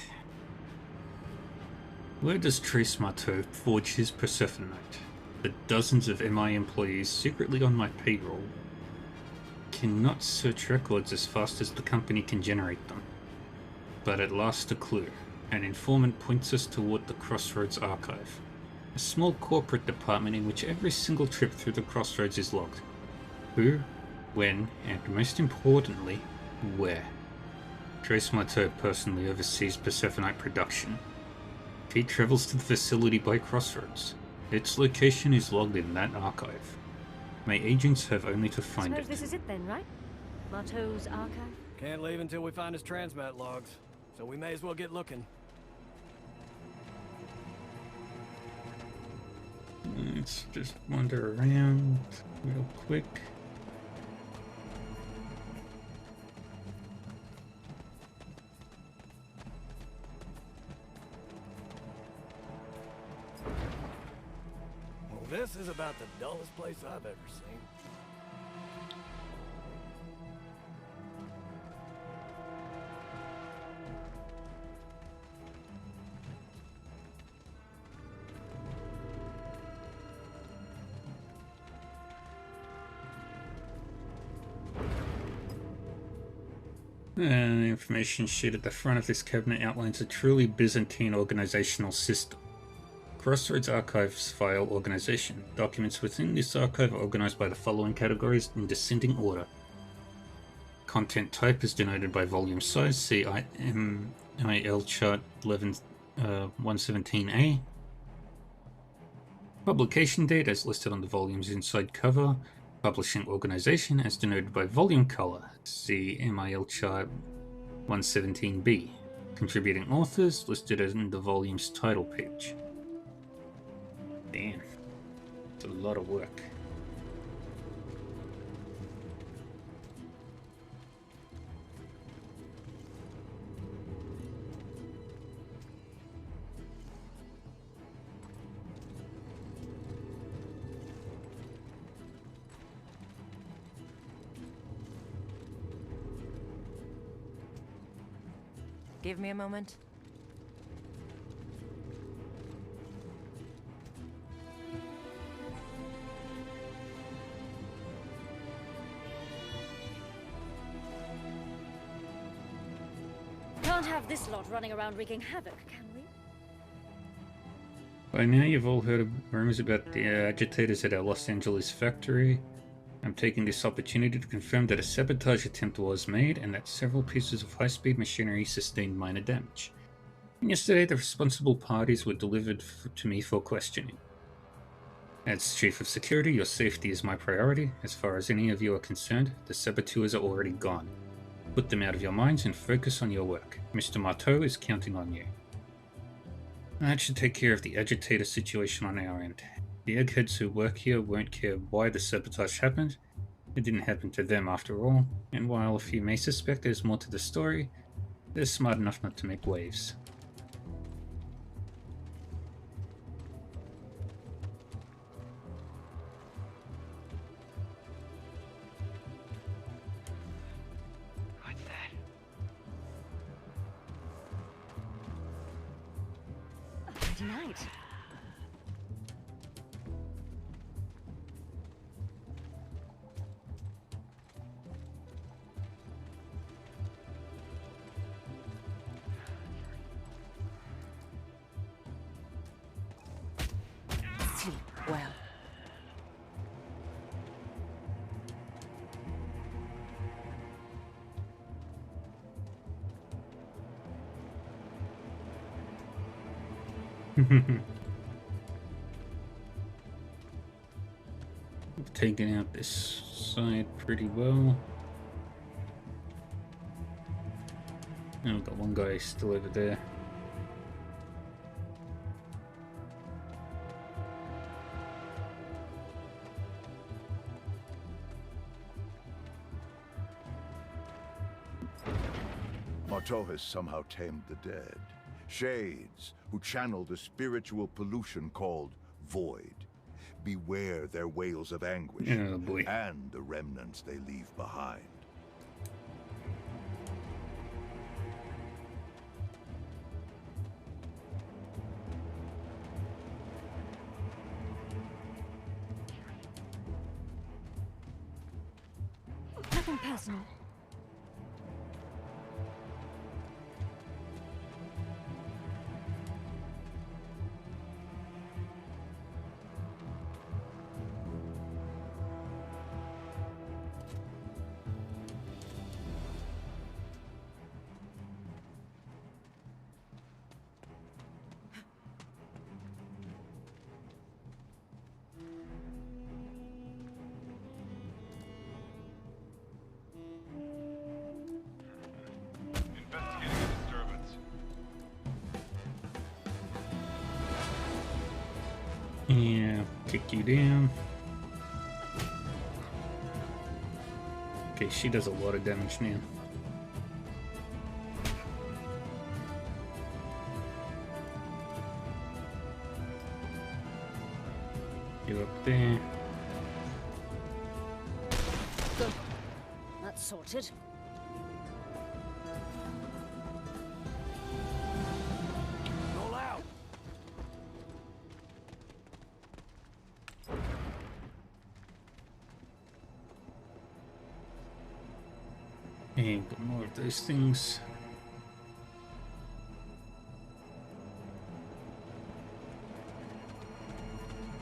S1: Where does Trace Marteau forge his Persephonaut? The dozens of MI employees secretly on my payroll cannot search records as fast as the company can generate them. But at last a clue. An informant points us toward the Crossroads archive. A small corporate department in which every single trip through the Crossroads is logged. Who, when, and most importantly, where. Trace Marteau personally oversees Persephonite production. If he travels to the facility by Crossroads, its location is logged in that archive. My agents have only to find it.
S7: This is it then, right? Marteau's archive?
S5: Can't leave until we find his transmat logs, so we may as well get looking.
S1: Let's just wander around real quick.
S5: Well, this is about the dullest place I've ever seen.
S1: And the information sheet at the front of this cabinet outlines a truly Byzantine organizational system. Crossroads Archives File Organization. Documents within this archive are organized by the following categories in descending order. Content type is denoted by volume size, see MIL chart 117A. Publication date as listed on the volume's inside cover. Publishing organization as denoted by volume color, see MIL chart 117B. Contributing authors listed in the volume's title page. Damn, it's a lot of work.
S6: Give me a moment.
S7: Can't have this lot running around wreaking havoc, can we?
S1: By now you've all heard of rumors about the agitators at our Los Angeles factory. I'm taking this opportunity to confirm that a sabotage attempt was made and that several pieces of high-speed machinery sustained minor damage. And yesterday the responsible parties were delivered to me for questioning. As Chief of Security, your safety is my priority. As far as any of you are concerned, the saboteurs are already gone. Put them out of your minds and focus on your work. Mr. Marteau is counting on you. That should take care of the agitator situation on our end. The eggheads who work here won't care why the sabotage happened. It didn't happen to them after all, and while a few may suspect there's more to the story, they're smart enough not to make waves.
S2: What's that?
S7: Tonight. Sleep well.
S1: We've taken out this side pretty well. And we've got one guy still over there.
S3: Marteau has somehow tamed the dead. Shades, who channel the spiritual pollution called void. Beware their wails of anguish,
S1: Oh boy.
S3: and the remnants they leave behind.
S7: Nothing personal.
S8: Investigating a disturbance.
S1: Yeah, kick you down. Okay, she does a lot of damage now. You up there.
S7: Good. That's sorted.
S5: Roll out.
S1: And got more of those things.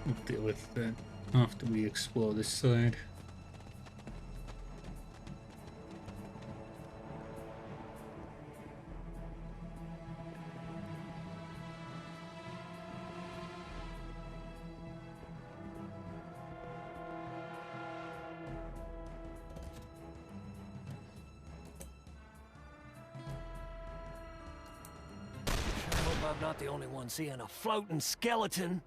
S1: We'll deal with that after we explore this side.
S5: Hope I'm not the only one seeing a floating skeleton.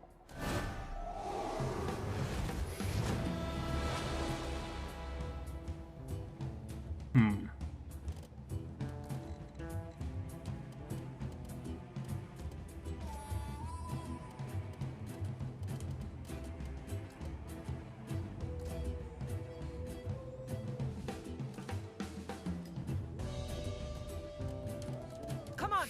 S6: Come on!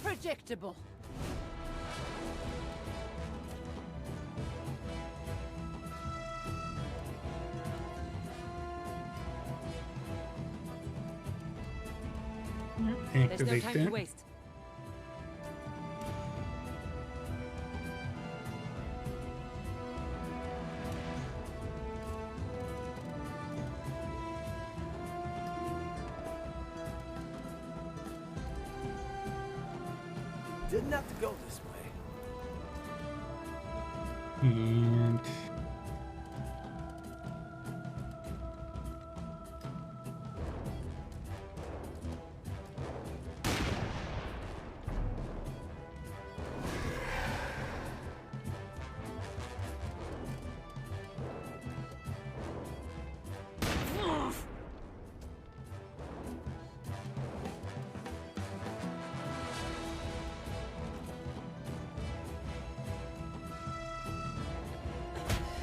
S2: Predictable.
S6: There's no
S1: Activate
S6: time to
S1: that.
S6: waste.
S5: Didn't have to go this way.
S1: And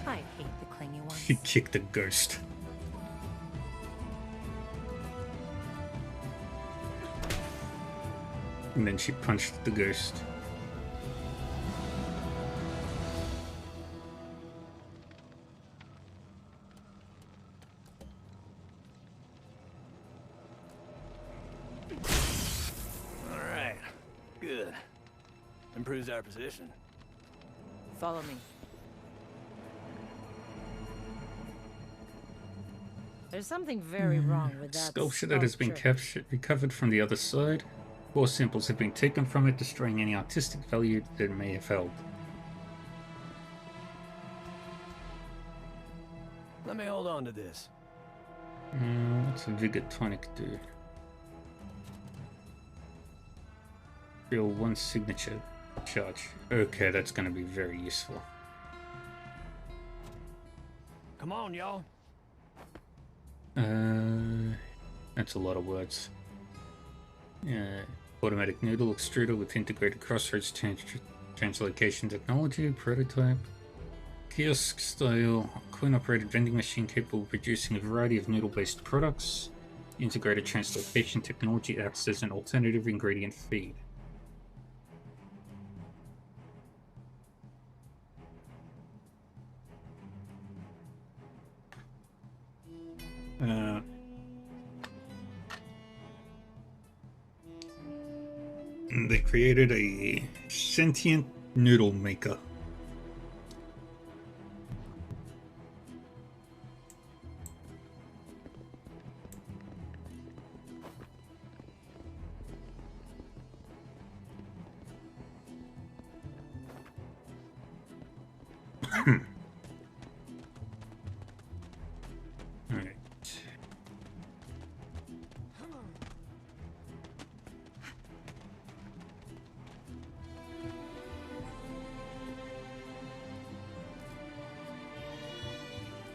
S4: I hate the clingy ones.
S1: he kicked the ghost. And then she punched the ghost.
S5: All right. Good. Improves our position.
S6: Follow me. There's something very wrong with that
S1: Sculpture that has been
S6: sculpture.
S1: recovered from the other side. 4 samples have been taken from it, destroying any artistic value that it may have held.
S5: Let me hold on to this.
S1: What's a Vigor Tonic do? Feel 1 signature charge. Okay, that's going to be very useful.
S5: Come on, y'all.
S1: That's a lot of words. Automatic noodle extruder with integrated crossroads translocation technology, prototype. Kiosk style, coin operated vending machine capable of producing a variety of noodle-based products. Integrated translocation technology acts as an alternative ingredient feed. They created a sentient noodle maker. Alright.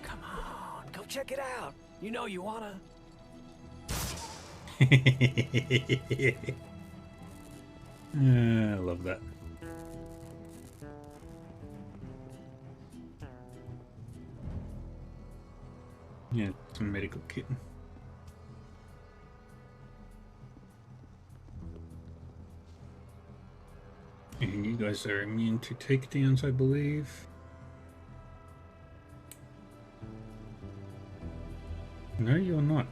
S5: Come on, go check it out. You know you wanna.
S1: I love that. Yeah, it's a medical kit. And you guys are immune to takedowns, I believe. No, you're not.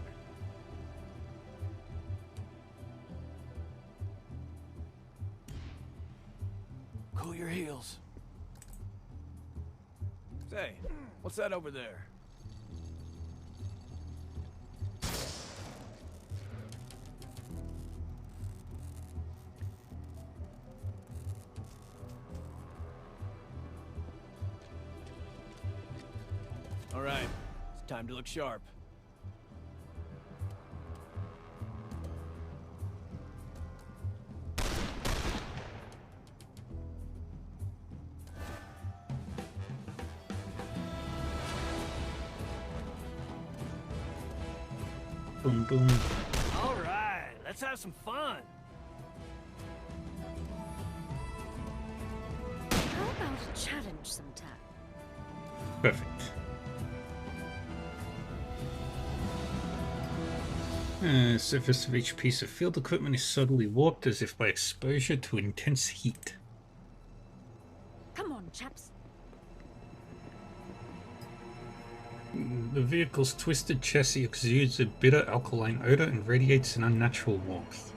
S5: Cool your heels. Say, what's that over there? All right, it's time to look sharp.
S1: Boom, boom.
S5: All right, let's have some fun.
S7: How about a challenge sometime?
S1: Perfect. Surface of each piece of field equipment is subtly warped as if by exposure to intense heat.
S7: Come on, chaps.
S1: The vehicle's twisted chassis exudes a bitter alkaline odor and radiates an unnatural warmth.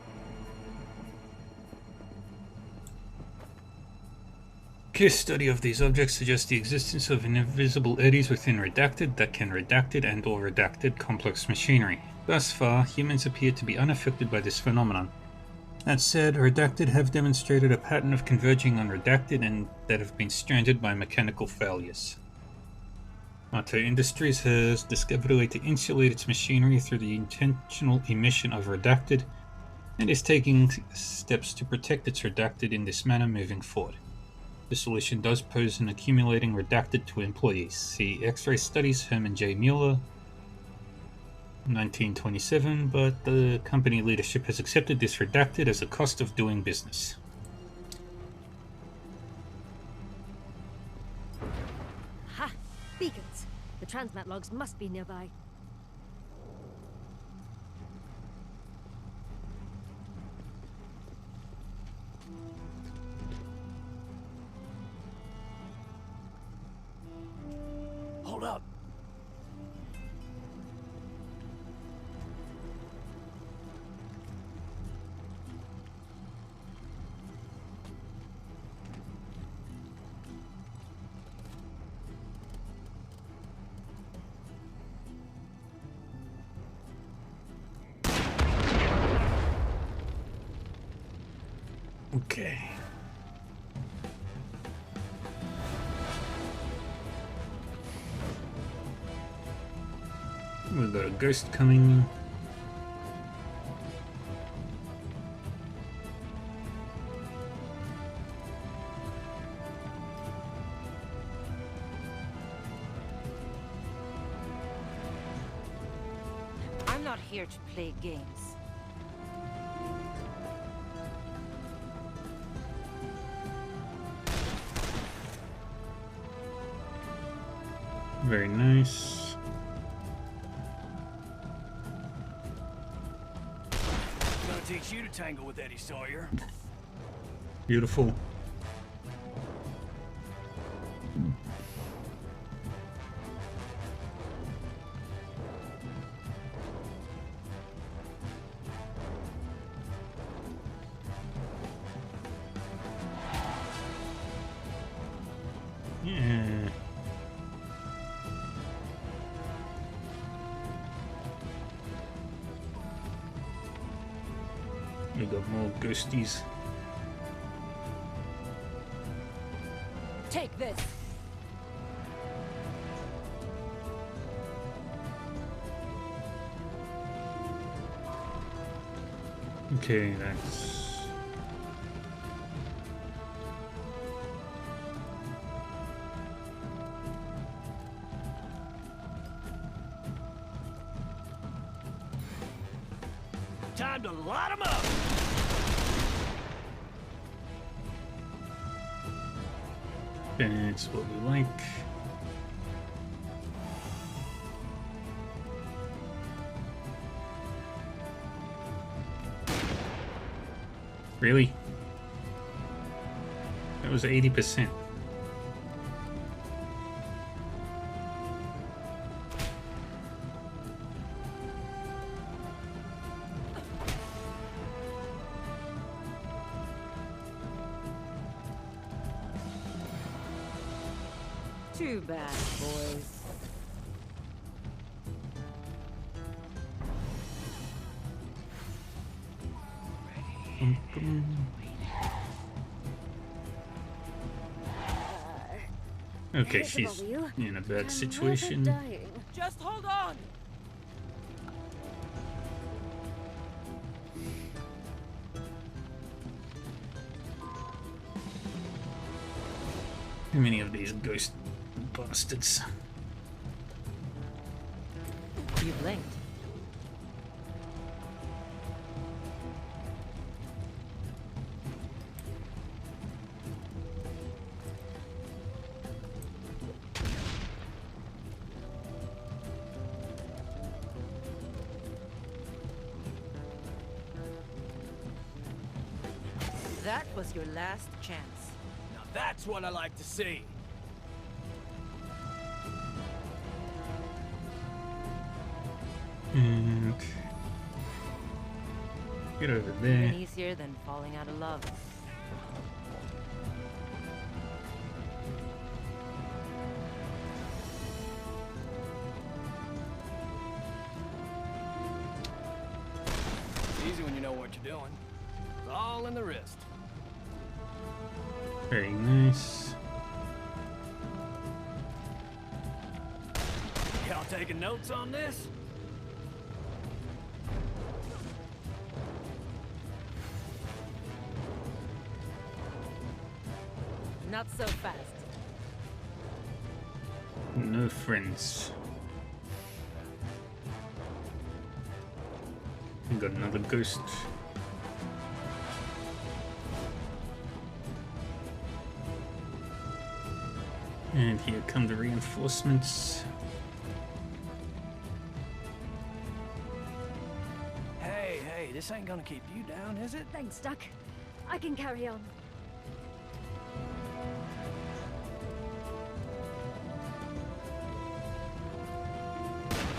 S1: Case study of these objects suggests the existence of invisible eddies within redacted and/or redacted complex machinery. Thus far, humans appear to be unaffected by this phenomenon. That said, Redacted have demonstrated a pattern of converging on Redacted and that have been stranded by mechanical failures. Mate Industries has discovered a way to insulate its machinery through the intentional emission of Redacted and is taking steps to protect its Redacted in this manner moving forward. The solution does pose an accumulating Redacted to employees. See X-ray Studies, Herman J. Mueller, 1927, but the company leadership has accepted this Redacted as a cost of doing business.
S7: Ha! Beacons! The transmat logs must be nearby.
S5: Hold up.
S1: Okay. We've got a ghost coming.
S6: I'm not here to play games.
S1: Very nice.
S5: Gonna teach you to tangle with Eddie Sawyer.
S1: Beautiful. Yeah. We got more ghosties.
S6: Take this.
S1: Okay, that's...
S5: Time to light 'em up.
S1: That's what we like. Really? That was 80%.
S6: Too bad, boys.
S1: Okay, she's in a bad situation.
S2: Just hold on.
S1: Too many of these ghost bastards.
S6: You blinked. That was your last chance.
S5: Now that's what I like to see.
S1: And get over there.
S6: Even easier than falling out of love.
S5: It's easy when you know what you're doing. all in the wrist.
S1: Very nice.
S5: Y'all taking notes on this?
S6: Not so fast.
S1: No friends. We got another ghost. And here come the reinforcements.
S5: Hey, this ain't gonna keep you down, is it?
S7: Thanks, Duck. I can carry on.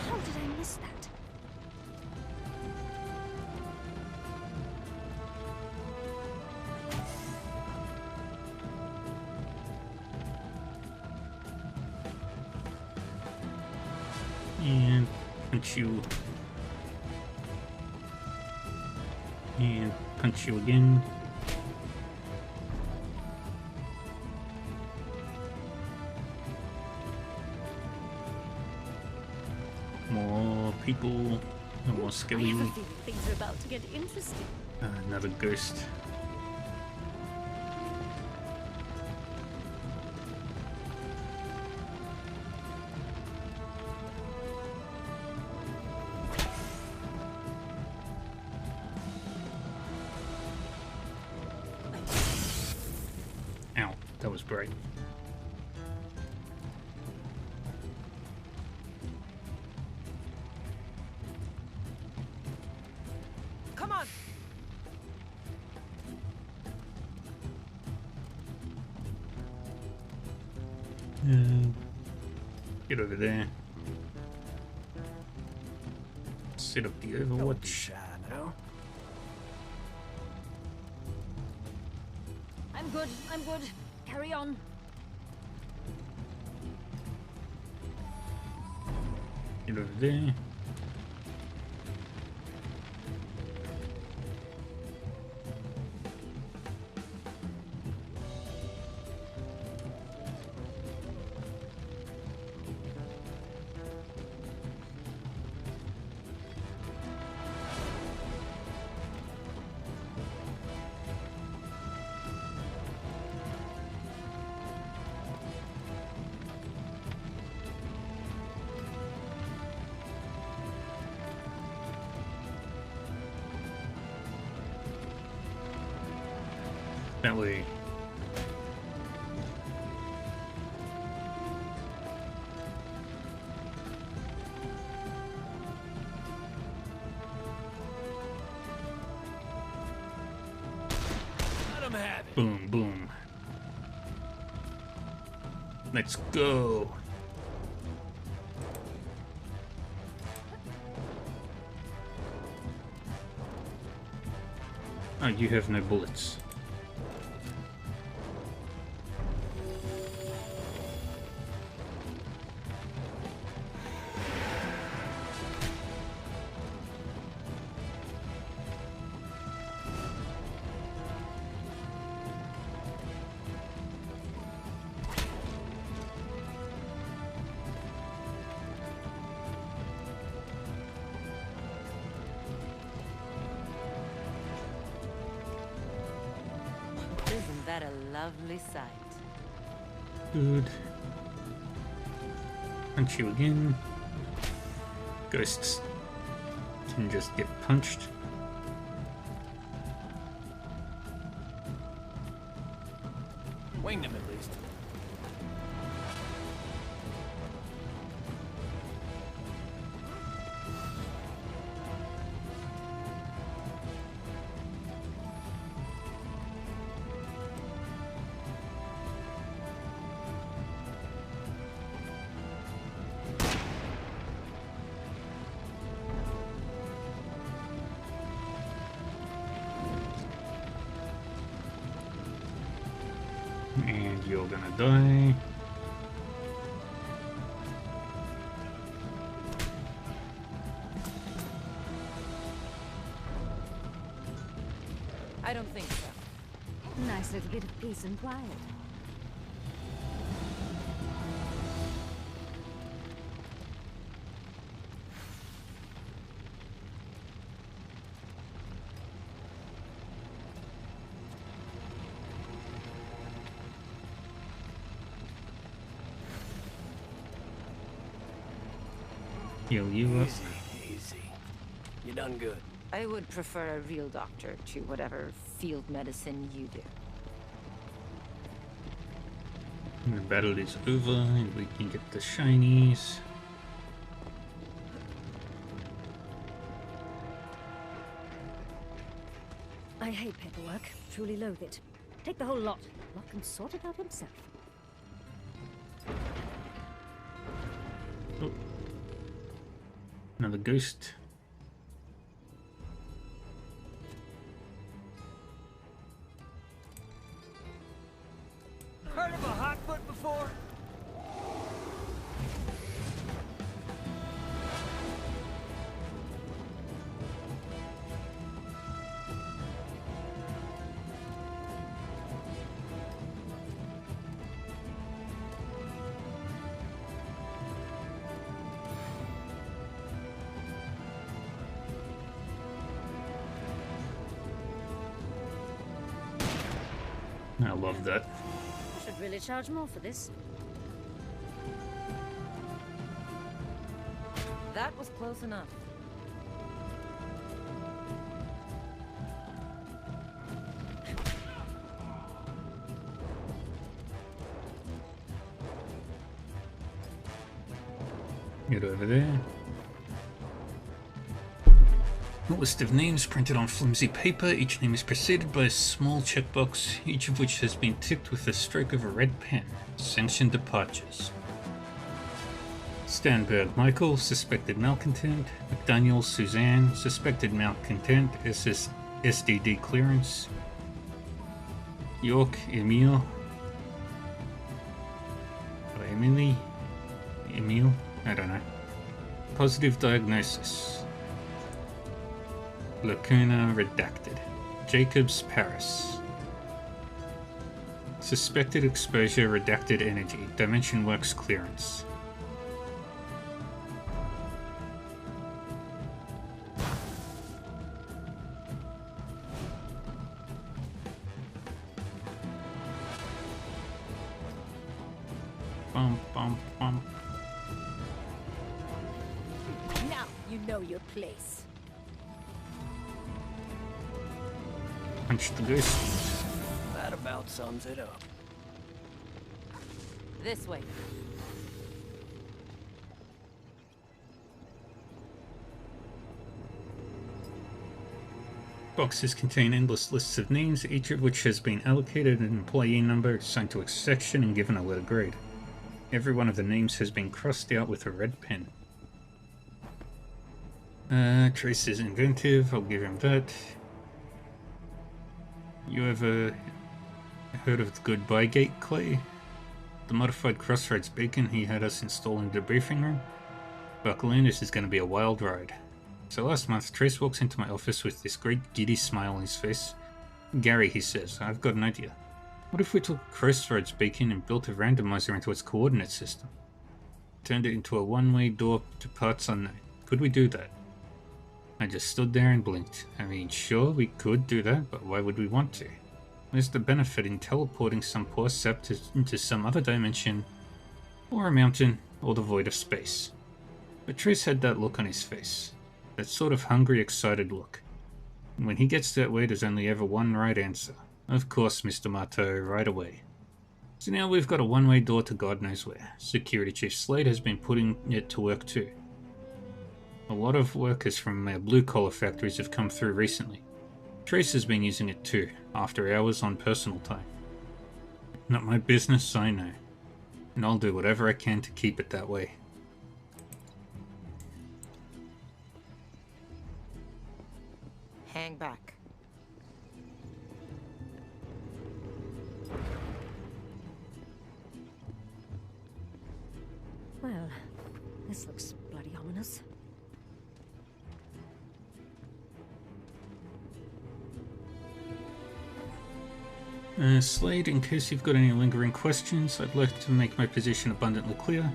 S7: How did I miss that?
S1: And punch you. And punch you again. More people. More
S7: I have a
S1: skelly.
S7: feeling things are about to get interesting.
S1: Another ghost. Ow, that was bright.
S6: Come on!
S1: Get over there. Set up the
S5: Don't be
S1: Overwatch.
S5: shy now.
S7: I'm good, I'm good. Carry on.
S1: Get over there. That way.
S5: Let 'em have it.
S1: Boom, boom. Let's go. Oh, you have no bullets.
S6: Isn't that a lovely sight?
S1: Good. Punch you again. Ghosts can just get punched.
S5: Wing them at least.
S1: And you're gonna die.
S6: I don't think so.
S7: Nice little bit of peace and quiet.
S1: Heal you up.
S5: Easy. You done good.
S6: I would prefer a real doctor to whatever field medicine you do.
S1: The battle is over and we can get the shinies.
S7: I hate paperwork. Truly loathe it. Take the whole lot. Locke can sort it out himself.
S1: Oh. Another ghost.
S5: Heard of a hotfoot before?
S1: I love that.
S7: Should really charge more for this.
S6: That was close enough.
S1: Get over there. A list of names printed on flimsy paper. Each name is preceded by a small checkbox, each of which has been ticked with a stroke of a red pen. Sanctioned departures. Stanberg Michael, suspected malcontent. McDaniel Suzanne, suspected malcontent, SDD clearance. York Emile. Or Emile? I don't know. Positive diagnosis. Lacuna redacted. Jacobs Paris. Suspected exposure redacted energy. Dimension Works clearance. Bum bum bum.
S7: Now you know your place.
S1: Punch the ghost.
S5: That about sums it up.
S6: This way.
S1: Boxes contain endless lists of names, each of which has been allocated an employee number, assigned to a section, and given a letter grade. Every one of the names has been crossed out with a red pen. Trace is inventive, I'll give him that. You ever heard of the Goodbye Gate, Clay? The modified Crossroads beacon he had us install in the briefing room? Buckle in, this is going to be a wild ride. So last month, Trace walks into my office with this great giddy smile on his face. Gary, he says, I've got an idea. What if we took a Crossroads beacon and built a randomizer into its coordinate system? Turned it into a one-way door to parts unknown. Could we do that? I just stood there and blinked. I mean, sure, we could do that, but why would we want to? Where's the benefit in teleporting some poor sept into some other dimension, or a mountain, or the void of space? But Trace had that look on his face. That sort of hungry, excited look. And when he gets that way, there's only ever one right answer. Of course, Mr. Marteau, right away. So now we've got a one-way door to God knows where. Security Chief Slade has been putting it to work too. A lot of workers from blue-collar factories have come through recently. Trace has been using it too, after hours on personal time. Not my business, I know. And I'll do whatever I can to keep it that way.
S6: Hang back.
S7: Well, this looks bloody ominous.
S1: Slade, in case you've got any lingering questions, I'd like to make my position abundantly clear.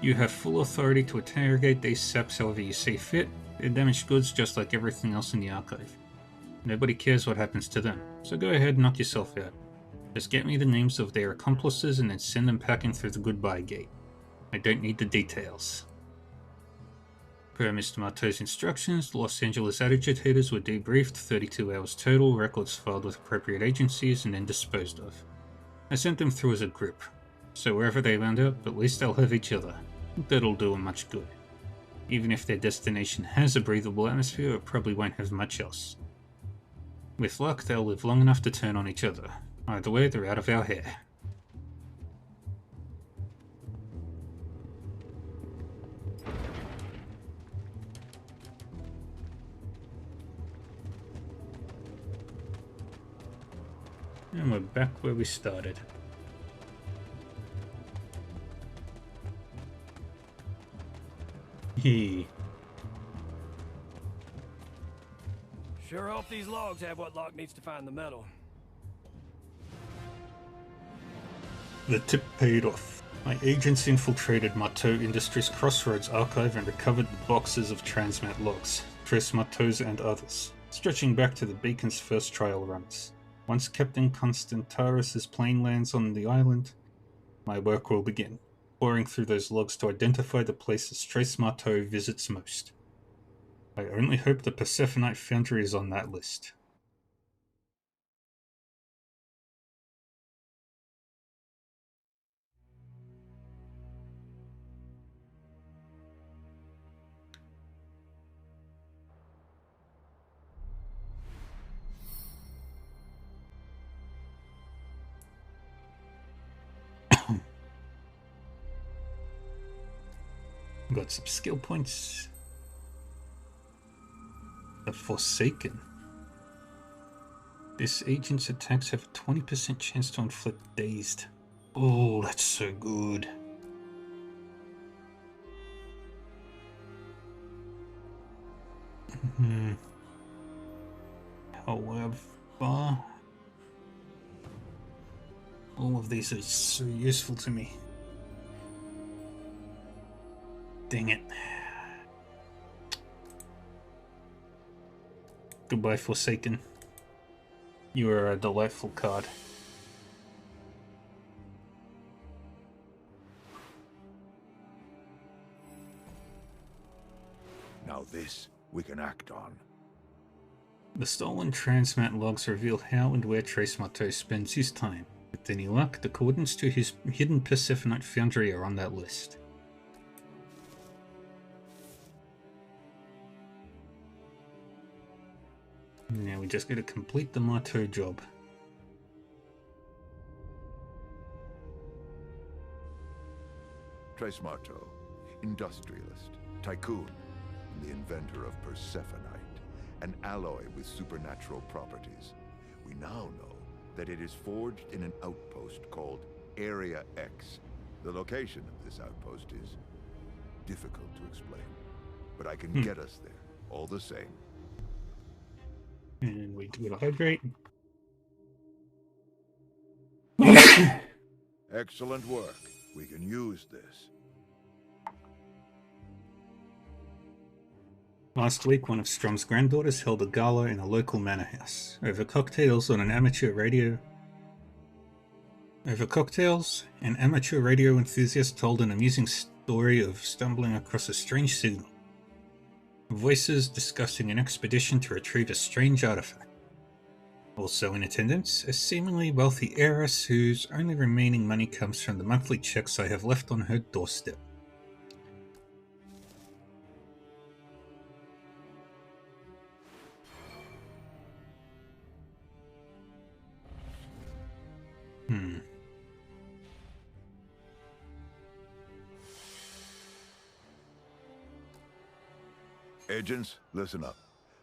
S1: You have full authority to interrogate these saps however you see fit. They're damaged goods just like everything else in the archive. Nobody cares what happens to them, so go ahead and knock yourself out. Just get me the names of their accomplices and then send them packing through the goodbye gate. I don't need the details. Per Mr. Marteau's instructions, the Los Angeles agitators were debriefed, 32 hours total, records filed with appropriate agencies, and then disposed of. I sent them through as a group, so wherever they land up, at least they'll have each other. That'll do them much good. Even if their destination has a breathable atmosphere, it probably won't have much else. With luck, they'll live long enough to turn on each other. Either way, they're out of our hair. And we're back where we started.
S5: Sure hope these logs have what Locke needs to find the metal.
S1: The tip paid off. My agents infiltrated Marteau Industries' Crossroads archive and recovered the boxes of transmat logs, Tres Marteau's and others, stretching back to the Beacon's first trial runs. Once Captain Constantaris' plane lands on the island, my work will begin, pouring through those logs to identify the places Tres Marteau visits most. I only hope the Persephoneite Foundry is on that list. Got some skill points. The Forsaken. This agent's attacks have a 20% chance to inflict dazed. Oh, that's so good. However, all of these are so useful to me. Dang it. Goodbye, Forsaken. You are a delightful card.
S3: Now this we can act on.
S1: The stolen transmat logs reveal how and where Tres Marteau spends his time. With any luck, the coordinates to his hidden Persephoneite Foundry are on that list. Now we just gotta complete the Marteau job.
S3: Tres Marteau, industrialist, tycoon, and the inventor of Persephoneite, an alloy with supernatural properties. We now know that it is forged in an outpost called Area X. The location of this outpost is difficult to explain, but I can get us there, all the same.
S1: And we do a hydrate.
S3: Excellent work. We can use this.
S1: Last week, one of Strom's granddaughters held a gala in a local manor house. Over cocktails, an amateur radio enthusiast told an amusing story of stumbling across a strange signal. Voices discussing an expedition to retrieve a strange artifact. Also in attendance, a seemingly wealthy heiress whose only remaining money comes from the monthly checks I have left on her doorstep.
S3: Agents, listen up.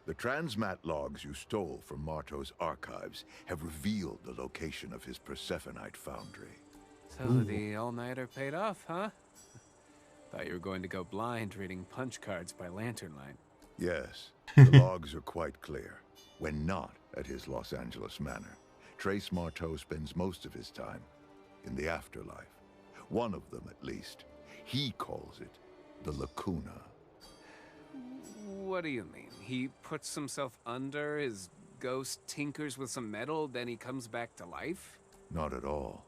S3: The transmat logs you stole from Marteau's archives have revealed the location of his Persephoneite foundry.
S9: So the all-nighter paid off, huh? Thought you were going to go blind reading punch cards by lantern light.
S3: Yes, the logs are quite clear. When not at his Los Angeles manor, Trace Marteau spends most of his time in the afterlife. One of them, at least. He calls it the Lacuna.
S9: What do you mean? He puts himself under, his ghost tinkers with some metal, then he comes back to life?
S3: Not at all.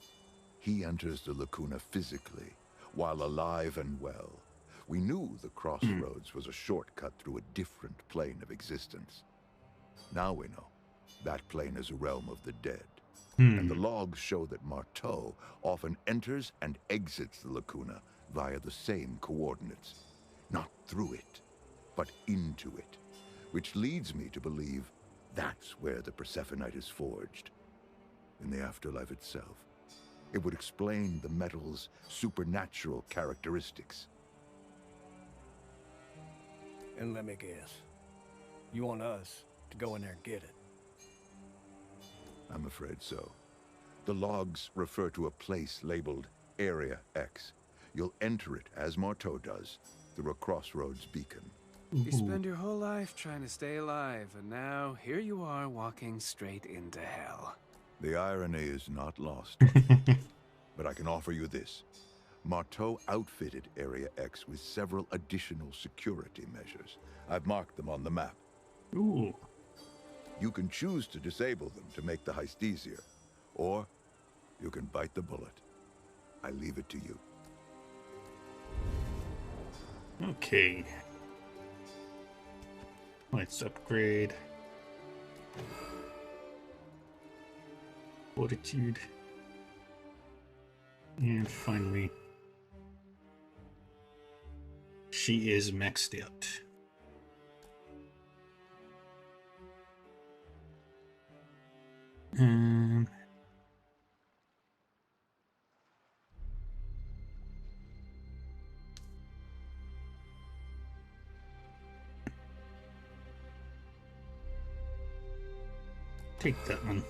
S3: He enters the Lacuna physically, while alive and well. We knew the crossroads was a shortcut through a different plane of existence. Now we know that plane is a realm of the dead. And the logs show that Marteau often enters and exits the Lacuna via the same coordinates. Not through it, but into it. Which leads me to believe that's where the Persephonite is forged. In the afterlife itself. It would explain the metal's supernatural characteristics.
S5: And let me guess. You want us to go in there and get it?
S3: I'm afraid so. The logs refer to a place labeled Area X. You'll enter it, as Marteau does, through a crossroads beacon.
S9: You spend your whole life trying to stay alive, and now here you are walking straight into hell.
S3: The irony is not lost. But I can offer you this. Marteau outfitted Area X with several additional security measures. I've marked them on the map.
S1: Ooh.
S3: You can choose to disable them to make the heist easier, or you can bite the bullet. I leave it to you.
S1: Okay. Let's upgrade. Fortitude. And finally, she is maxed out. Take that one.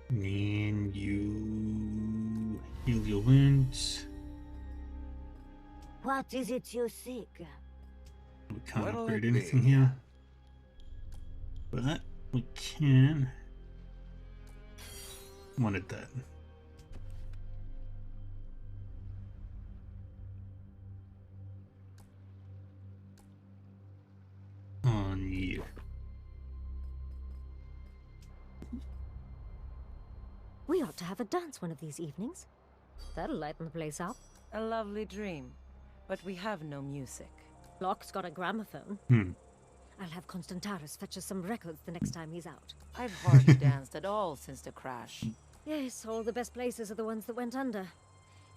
S1: And you heal your wounds.
S7: What is it you seek?
S1: We can't
S9: What'll
S1: upgrade
S9: it be?
S1: anything here. But we can. Wanted that. On you.
S7: We ought to have a dance one of these evenings. That'll lighten the place up.
S6: A lovely dream. But we have no music.
S7: Locke's got a gramophone. I'll have Constantaris fetch us some records the next time he's out.
S6: I've hardly danced at all since the crash.
S7: Yes, all the best places are the ones that went under.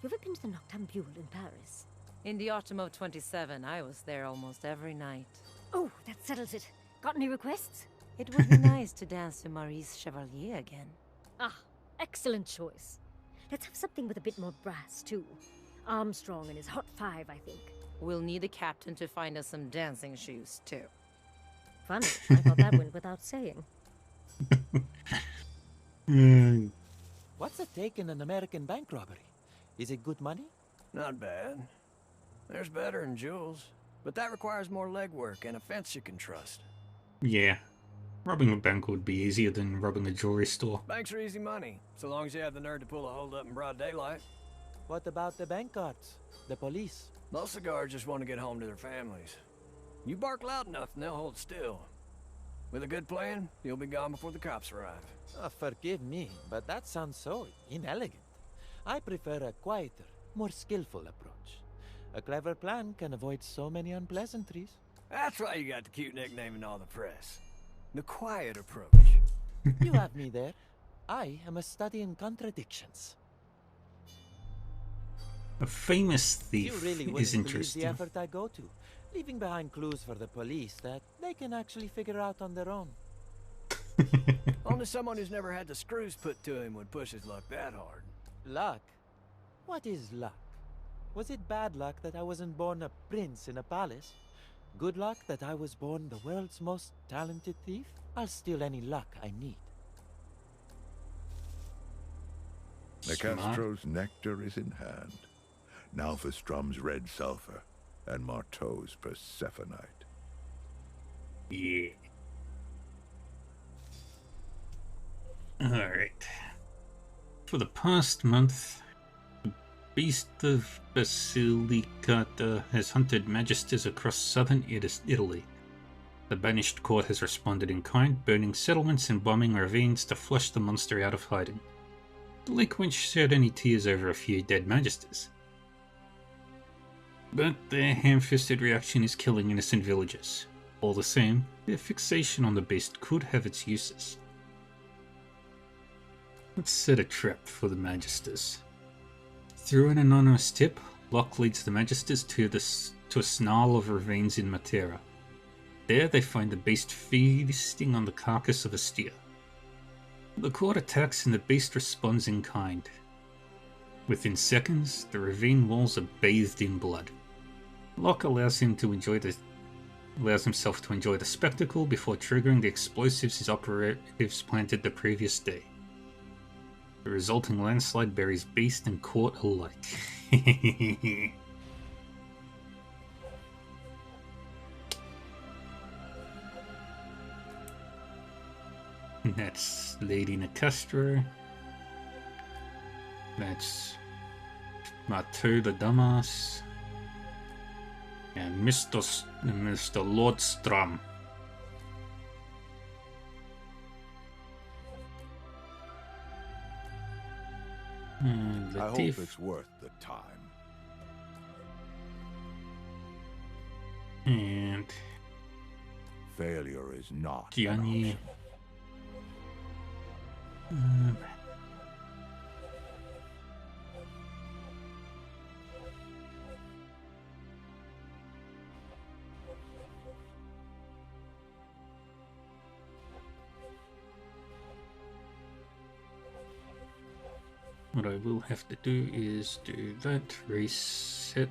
S7: You ever been to the Noctambule in Paris?
S6: In the autumn of 27, I was there almost every night.
S7: Oh, that settles it. Got any requests?
S6: It would be nice to dance to Maurice Chevalier again.
S7: Ah, excellent choice. Let's have something with a bit more brass, too. Armstrong and his Hot Five, I think.
S6: We'll need a captain to find us some dancing shoes, too.
S7: Funny, I thought that went without saying.
S11: What's the take in an American bank robbery? Is it good money?
S5: Not bad. There's better than jewels, but that requires more legwork and a fence you can trust.
S1: Yeah. Robbing a bank would be easier than robbing a jewelry store.
S5: Banks are easy money, so long as you have the nerve to pull a hold up in broad daylight.
S11: What about the bank guards? The police?
S5: Most of the guards just want to get home to their families. You bark loud enough and they'll hold still. With a good plan, you'll be gone before the cops arrive.
S11: Forgive me, but that sounds so inelegant. I prefer a quieter, more skillful approach. A clever plan can avoid so many unpleasantries.
S5: That's why you got the cute nickname in all the press. The quiet approach.
S11: You have me there. I am a study in contradictions.
S1: A famous thief
S11: You really
S1: is
S11: wouldn't believe
S1: interesting.
S11: the effort I go to, leaving behind clues for the police that they can actually figure out on their own.
S5: Only someone who's never had the screws put to him would push his luck that hard.
S11: Luck? What is luck? Was it bad luck that I wasn't born a prince in a palace? Good luck that I was born the world's most talented thief? I'll steal any luck I need.
S3: Nicastro's nectar is in hand. Nalfastrum's red sulfur, and Marteau's Persephonaite.
S1: Yeah. Alright. For the past month, the Beast of Basilicata has hunted magisters across southern Italy. The banished court has responded in kind, burning settlements and bombing ravines to flush the monster out of hiding. The Lake won't shed any tears over a few dead magisters. But their ham-fisted reaction is killing innocent villagers. All the same, their fixation on the beast could have its uses. Let's set a trap for the magisters. Through an anonymous tip, Locke leads the magisters to a snarl of ravines in Matera. There they find the beast feasting on the carcass of a steer. The court attacks and the beast responds in kind. Within seconds, the ravine walls are bathed in blood. Locke allows himself to enjoy the spectacle before triggering the explosives his operatives planted the previous day. The resulting landslide buries beast and court alike. That's Lady Nicastro. That's Marteau the Dumbass. And Mr. Lordstrom.
S3: I hope it's worth the time.
S1: And
S3: failure is not
S1: Gianni. What I will have to do is do that, reset.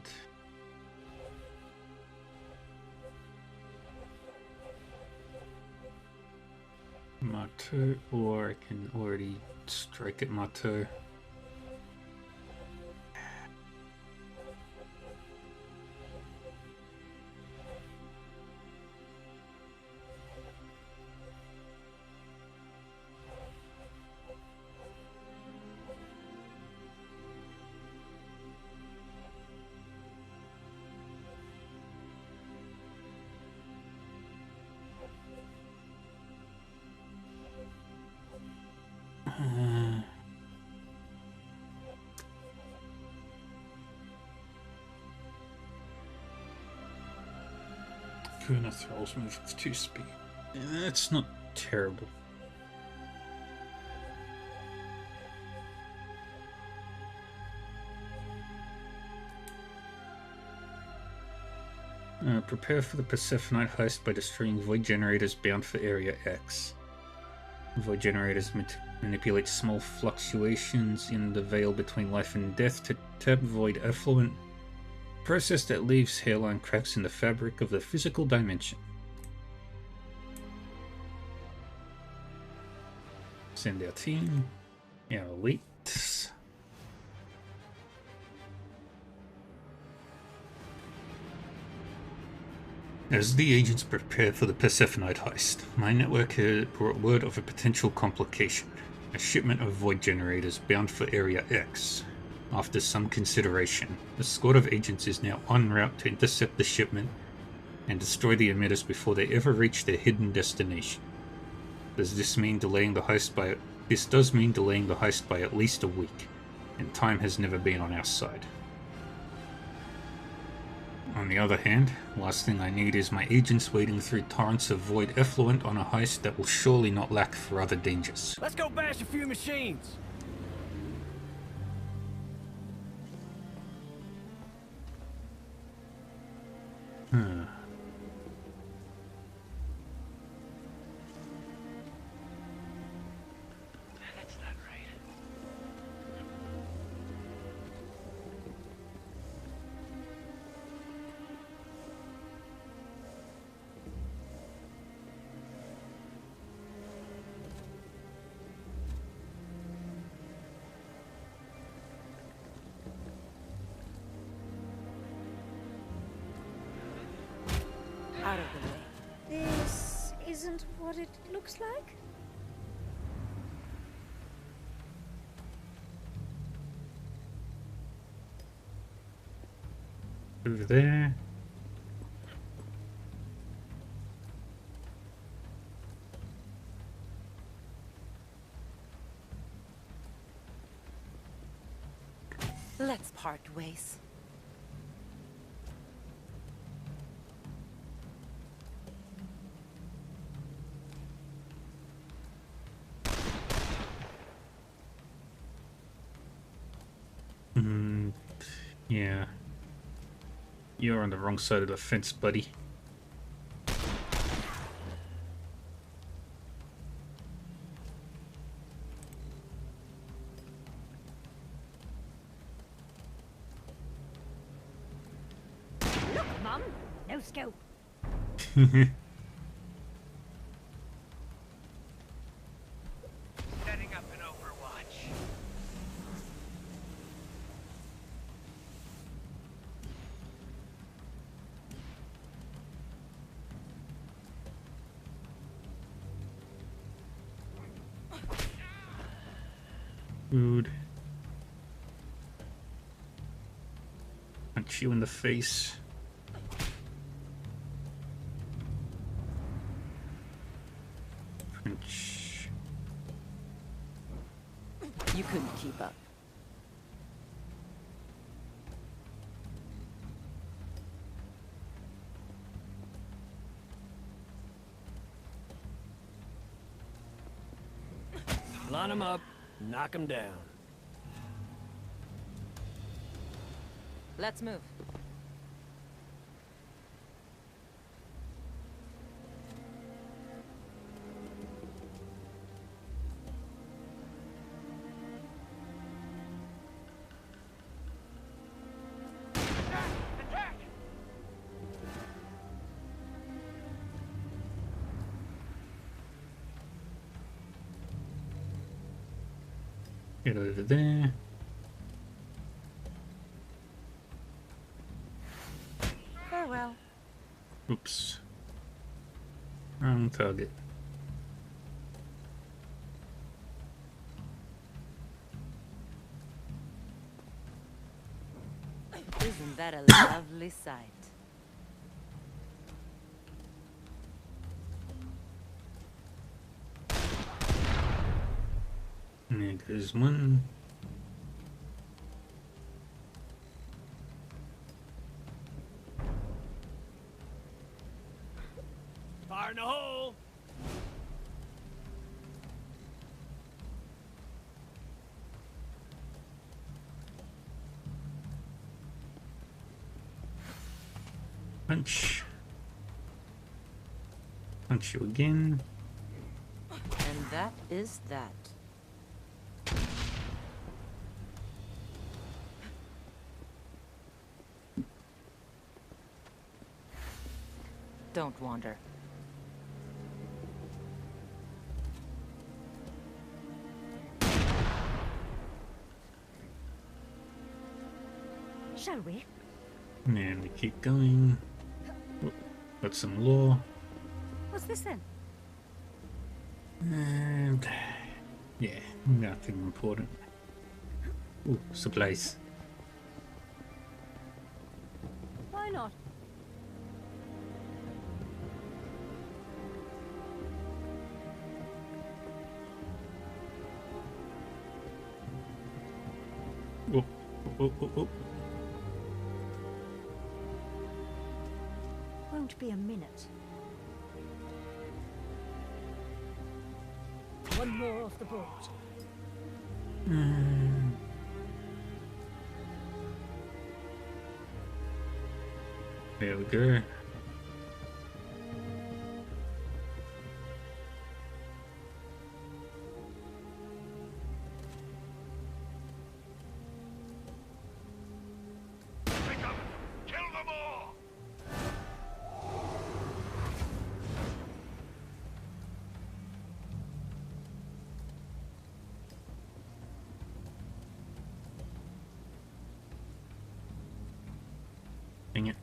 S1: Marteau, or I can already strike at Marteau. Kuna throws move with 2 speed. That's not terrible. Prepare for the Persephonite heist by destroying void generators bound for Area X. Void generators manipulate small fluctuations in the veil between life and death to tap void effluent, process that leaves hairline cracks in the fabric of the physical dimension. Send our team, our elites. As the agents prepare for the Persephonite heist, my network had brought word of a potential complication. A shipment of void generators bound for Area X. After some consideration, the squad of agents is now en route to intercept the shipment and destroy the emitters before they ever reach their hidden destination. This does mean delaying the heist by at least a week, and time has never been on our side. On the other hand, last thing I need is my agents wading through torrents of void effluent on a heist that will surely not lack for other dangers.
S5: Let's go bash a few machines!
S10: That's not right.
S6: Out of the way.
S7: This isn't what it looks like?
S1: Over there.
S6: Let's part ways.
S1: Yeah. You're on the wrong side of the fence, buddy.
S7: Look, Mum! No scope.
S2: Setting up an overwatch.
S1: Rude. Punch you in the face. Punch.
S6: You couldn't keep up.
S5: Line them up, knock them down.
S6: Let's move.
S1: Get over there.
S6: Farewell.
S1: Oops. Wrong target.
S6: Isn't that a lovely sight?
S1: And there goes one.
S5: Fire in the hole!
S1: Punch. Punch you again.
S6: And that is that. Don't wander.
S7: Shall we?
S1: And we keep going. Oh, got some law.
S7: What's this then?
S1: And yeah, nothing important. Ooh, supplies.
S7: Why not?
S1: Oh, oh, oh, oh.
S7: Won't be a minute. One more off the board.
S1: There we go.
S8: Kill them all!
S1: Dang it.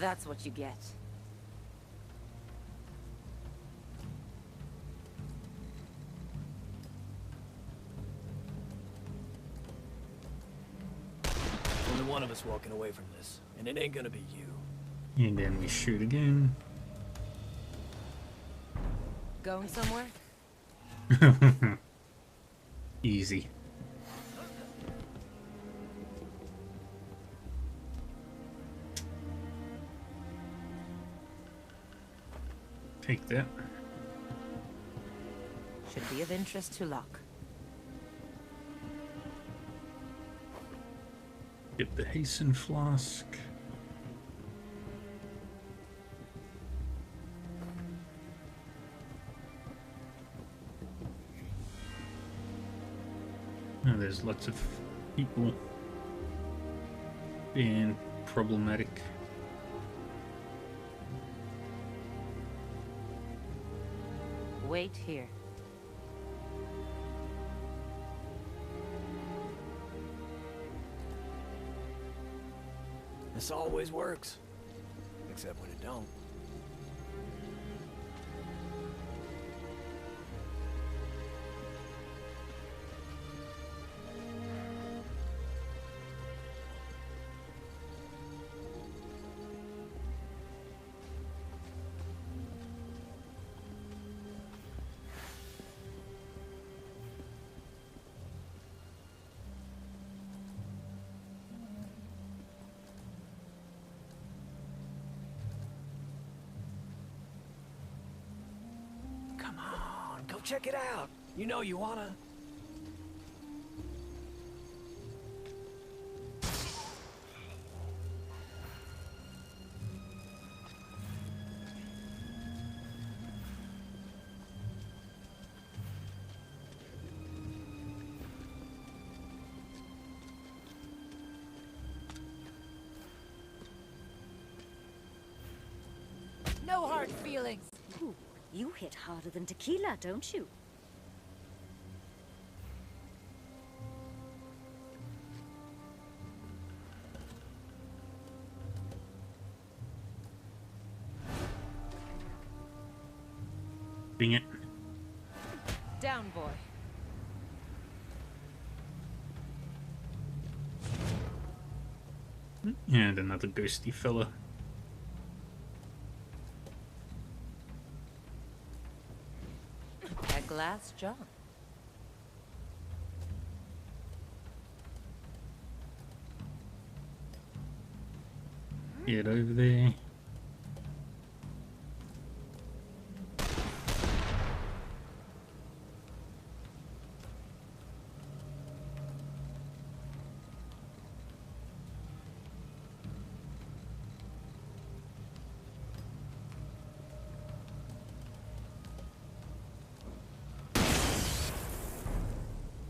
S6: That's what you get.
S5: Only one of us walking away from this, and it ain't gonna be you.
S1: And then we shoot again.
S6: Going somewhere?
S1: Easy. Take that.
S6: Should be of interest to Locke.
S1: Get the hasten flask. Oh, there's lots of people being problematic.
S6: Wait here.
S5: This always works. Except when it don't. Come on, go check it out. You know you wanna.
S6: No hard feelings.
S7: Ooh, you hit harder than tequila, don't you?
S1: Ding it.
S6: Down, boy.
S1: And another ghosty fella.
S6: A glass jar.
S1: Get over there.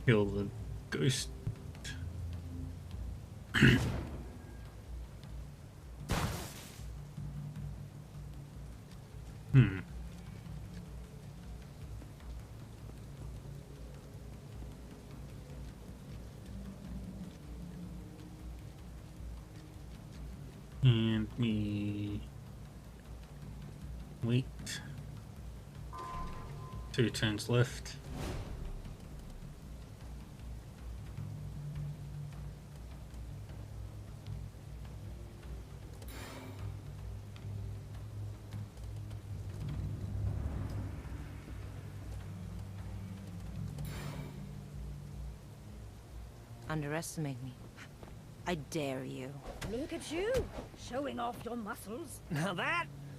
S1: Kill the ghost. And me wait. 2 turns left.
S6: Underestimate me. I dare you.
S7: Look at you, showing off your muscles.
S5: Now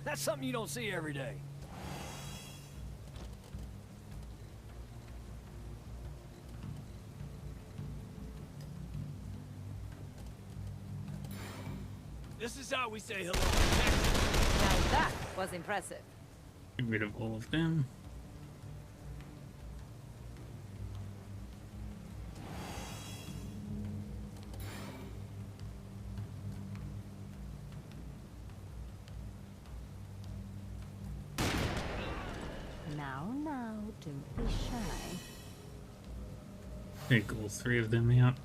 S5: that's something you don't see every day.
S10: This is how we say hello.
S6: Now that was impressive.
S1: Get rid of all of them.
S7: Now, don't be shy.
S1: Take all 3 of them out.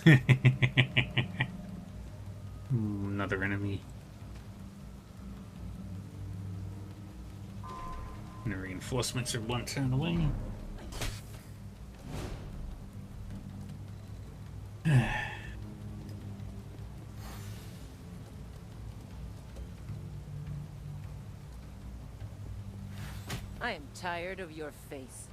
S1: Ooh, another enemy. And the reinforcements are one turn away.
S6: I am tired of your face.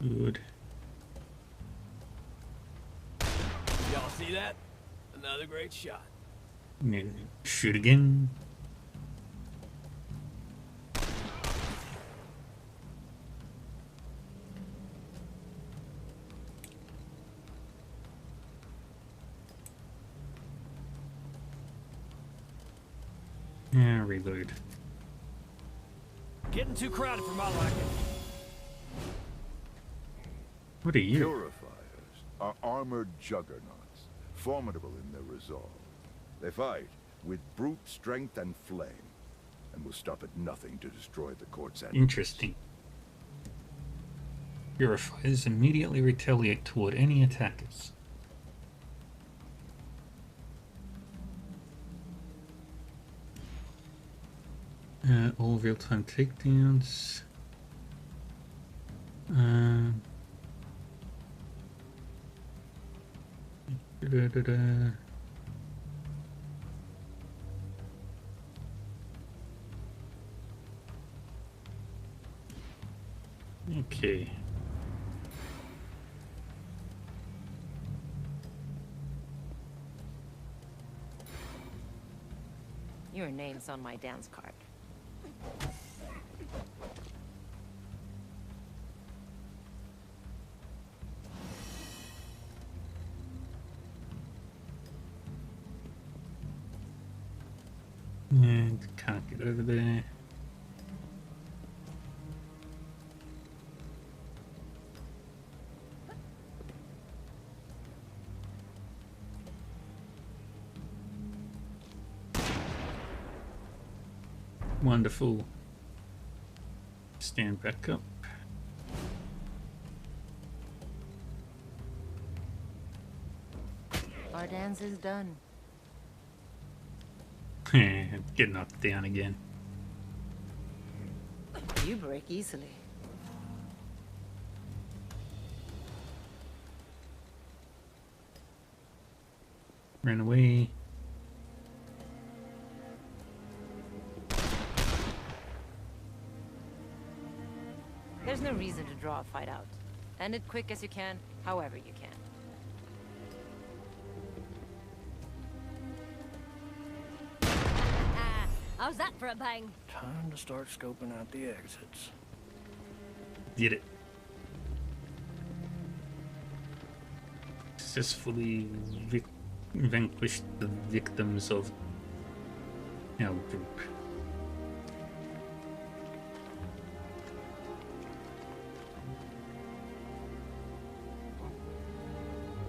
S1: Good.
S5: Y'all see that? Another great shot.
S1: And then shoot again. Yeah, reload.
S5: Getting too crowded for my liking.
S1: What are you?
S3: Purifiers are armored juggernauts, formidable in their resolve. They fight with brute strength and flame, and will stop at nothing to destroy the court's enemies.
S1: Interesting. Purifiers immediately retaliate toward any attackers. All real-time takedowns. Da-da-da-da. Okay.
S6: Your name's on my dance card.
S1: And can't get over there. Wonderful. Stand back up.
S6: Our dance is done.
S1: Get knocked down again.
S6: You break easily.
S1: Ran away.
S6: There's no reason to draw a fight out. End it quick as you can, however you can.
S7: Ah, how's that for a bang?
S5: Time to start scoping out the exits.
S1: Did it. Successfully vanquished the victims of our group.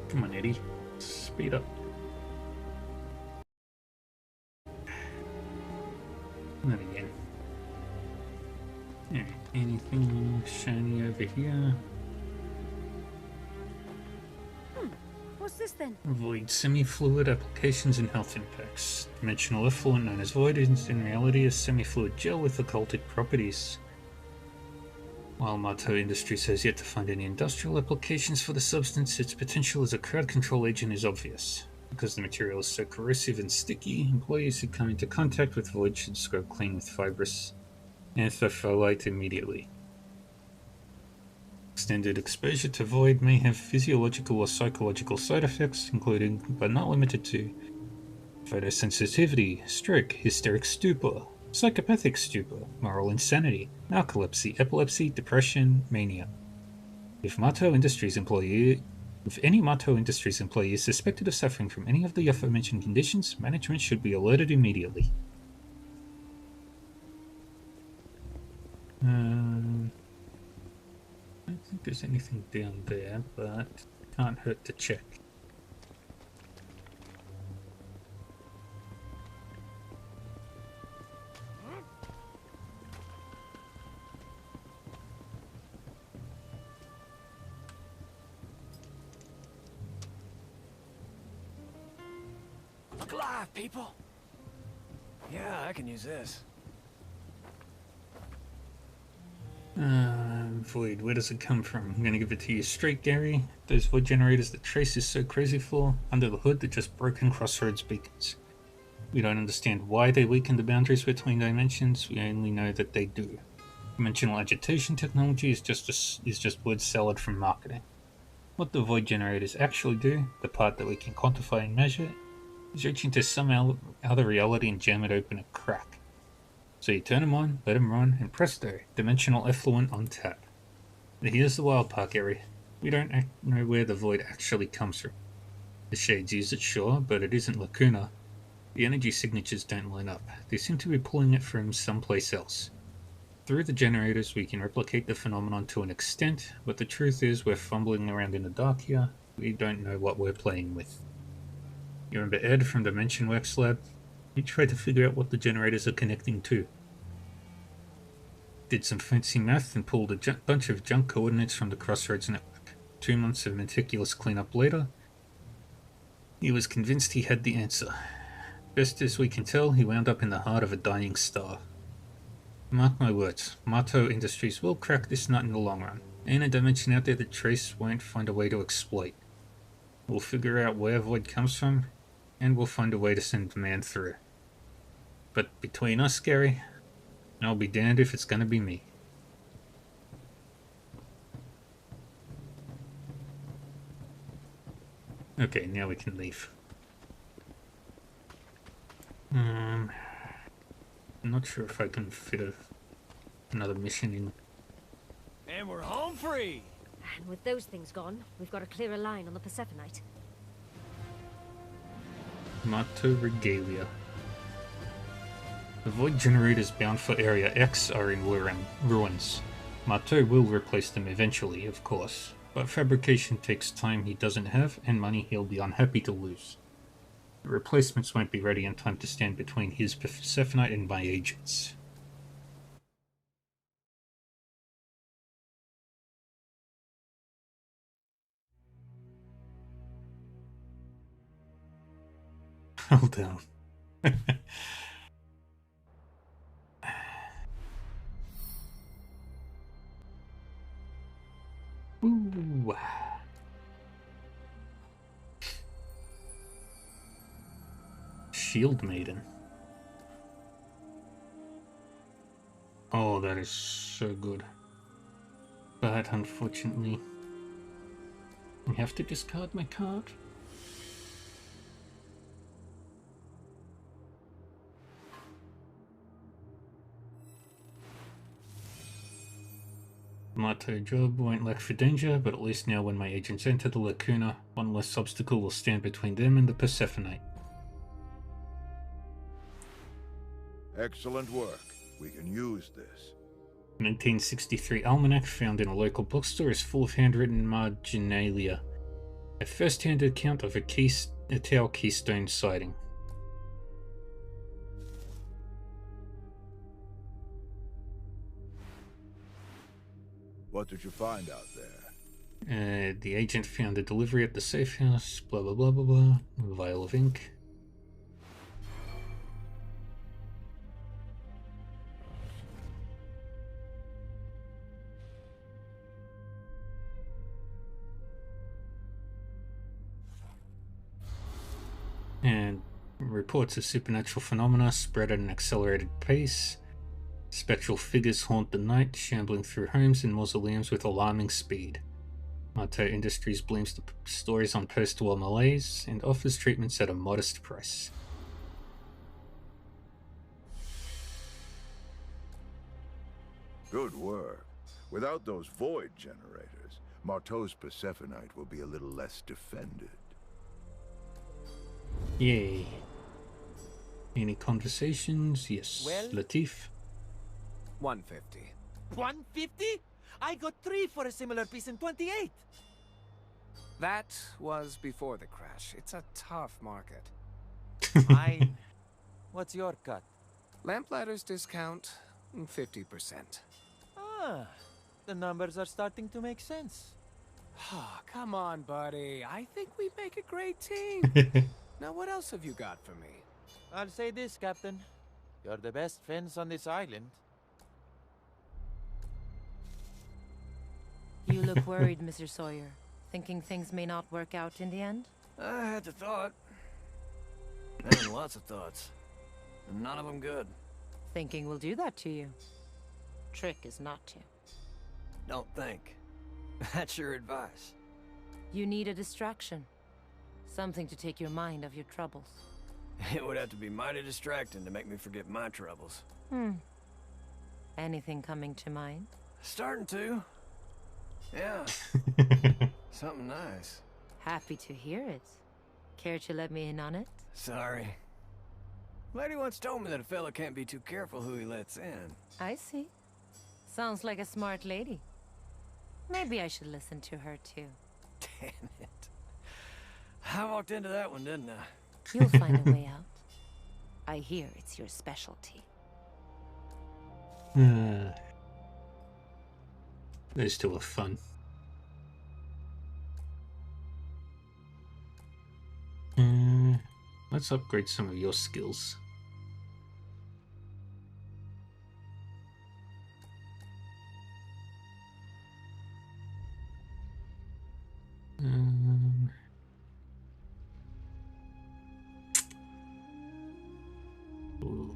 S1: Come on, Eddie. Speed up. Not again. Alright, anything shiny over here?
S7: What's this then?
S1: Void semi-fluid applications and health impacts. Dimensional effluent known as void is in reality a semi-fluid gel with occulted properties. While Mato Industries has yet to find any industrial applications for the substance, its potential as a crowd control agent is obvious. Because the material is so corrosive and sticky, employees who come into contact with void should scrub clean with fibrous anthophyllite immediately. Extended exposure to void may have physiological or psychological side effects, including, but not limited to, photosensitivity, stroke, hysteric stupor, psychopathic stupor, moral insanity, narcolepsy, epilepsy, depression, mania. If any Mato Industries employee is suspected of suffering from any of the aforementioned conditions, management should be alerted immediately. I don't think there's anything down there, but can't hurt to check.
S5: alive, people. Yeah, I can use this.
S1: Void, where does it come from? I'm gonna give it to you straight, Gary. Those void generators that Trace is so crazy for, under the hood, they're just broken crossroads beacons. We don't understand why they weaken the boundaries between dimensions, we only know that they do. Dimensional agitation technology is just word salad from marketing. What the void generators actually do, the part that we can quantify and measure, is reach into some other reality and jam it open a crack. So you turn them on, let them run, and presto, dimensional effluent on tap. But here's the wild part, Gary. We don't know where the void actually comes from. The Shades use it, sure, but it isn't Lacuna. The energy signatures don't line up. They seem to be pulling it from someplace else. Through the generators, we can replicate the phenomenon to an extent, but the truth is we're fumbling around in the dark here. We don't know what we're playing with. You remember Ed from Dimension Works Lab? He tried to figure out what the generators are connecting to. Did some fancy math and pulled a bunch of junk coordinates from the Crossroads network. 2 months of meticulous cleanup later, he was convinced he had the answer. Best as we can tell, he wound up in the heart of a dying star. Mark my words, Marteau Industries will crack this nut in the long run. Ain't a dimension out there that Trace won't find a way to exploit. We'll figure out where Void comes from, and we'll find a way to send the man through. But between us, Gary, I'll be damned if it's gonna be me. Okay, now we can leave. I'm not sure if I can fit another mission in.
S5: And we're home free!
S7: And with those things gone, we've got to clear a line on the Persephonite.
S1: Marteau Regalia. The void generators bound for Area X are in ruins. Marteau will replace them eventually, of course, but fabrication takes time he doesn't have and money he'll be unhappy to lose. The replacements won't be ready in time to stand between his Persephonite and my agents. Hold down. Ooh. Shield Maiden. Oh, that is so good. But unfortunately, I have to discard my card. Marteau job won't lack for danger, but at least now when my agents enter the Lacuna, one less obstacle will stand between them and the Persephonite.
S3: Excellent work. We can use this.
S1: 1963 almanac found in a local bookstore is full of handwritten marginalia. A first-hand account of a Tau Keystone sighting.
S3: What did you find out there?
S1: The agent found a delivery at the safe house, blah blah blah blah blah, a vial of ink. And reports of supernatural phenomena spread at an accelerated pace. Spectral figures haunt the night, shambling through homes and mausoleums with alarming speed. Marteau Industries blames the stories on post-war malaise and offers treatments at a modest price.
S3: Good work. Without those void generators, Marteau's Persephonite will be a little less defended.
S1: Yay. Any conversations? Yes.
S11: Well?
S1: Latif?
S9: 150.
S11: 150? I got 3 for a similar piece in 28.
S9: That was before the crash. It's a tough market.
S11: Fine. What's your cut?
S9: Lamplighters discount 50%.
S11: Ah, the numbers are starting to make sense.
S9: Oh, come on, buddy. I think we make a great team. Now, what else have you got for me?
S11: I'll say this, Captain. You're the best fence on this island.
S6: You look worried, Mr. Sawyer. Thinking things may not work out in the end?
S5: I had the thought. And lots of thoughts. And none of them good.
S6: Thinking will do that to you. Trick is not to.
S5: Don't think. That's your advice.
S6: You need a distraction. Something to take your mind off your troubles.
S5: It would have to be mighty distracting to make me forget my troubles.
S6: Anything coming to mind?
S5: Starting to. Yeah. Something nice.
S6: Happy to hear it. Care to let me in on it?
S5: Sorry. Lady once told me that a fella can't be too careful who he lets in.
S6: I see. Sounds like a smart lady. Maybe I should listen to her too.
S5: Damn it. I walked into that one, didn't I?
S6: You'll find a way out. I hear it's your specialty.
S1: Those two are fun. Let's upgrade some of your skills. Ooh.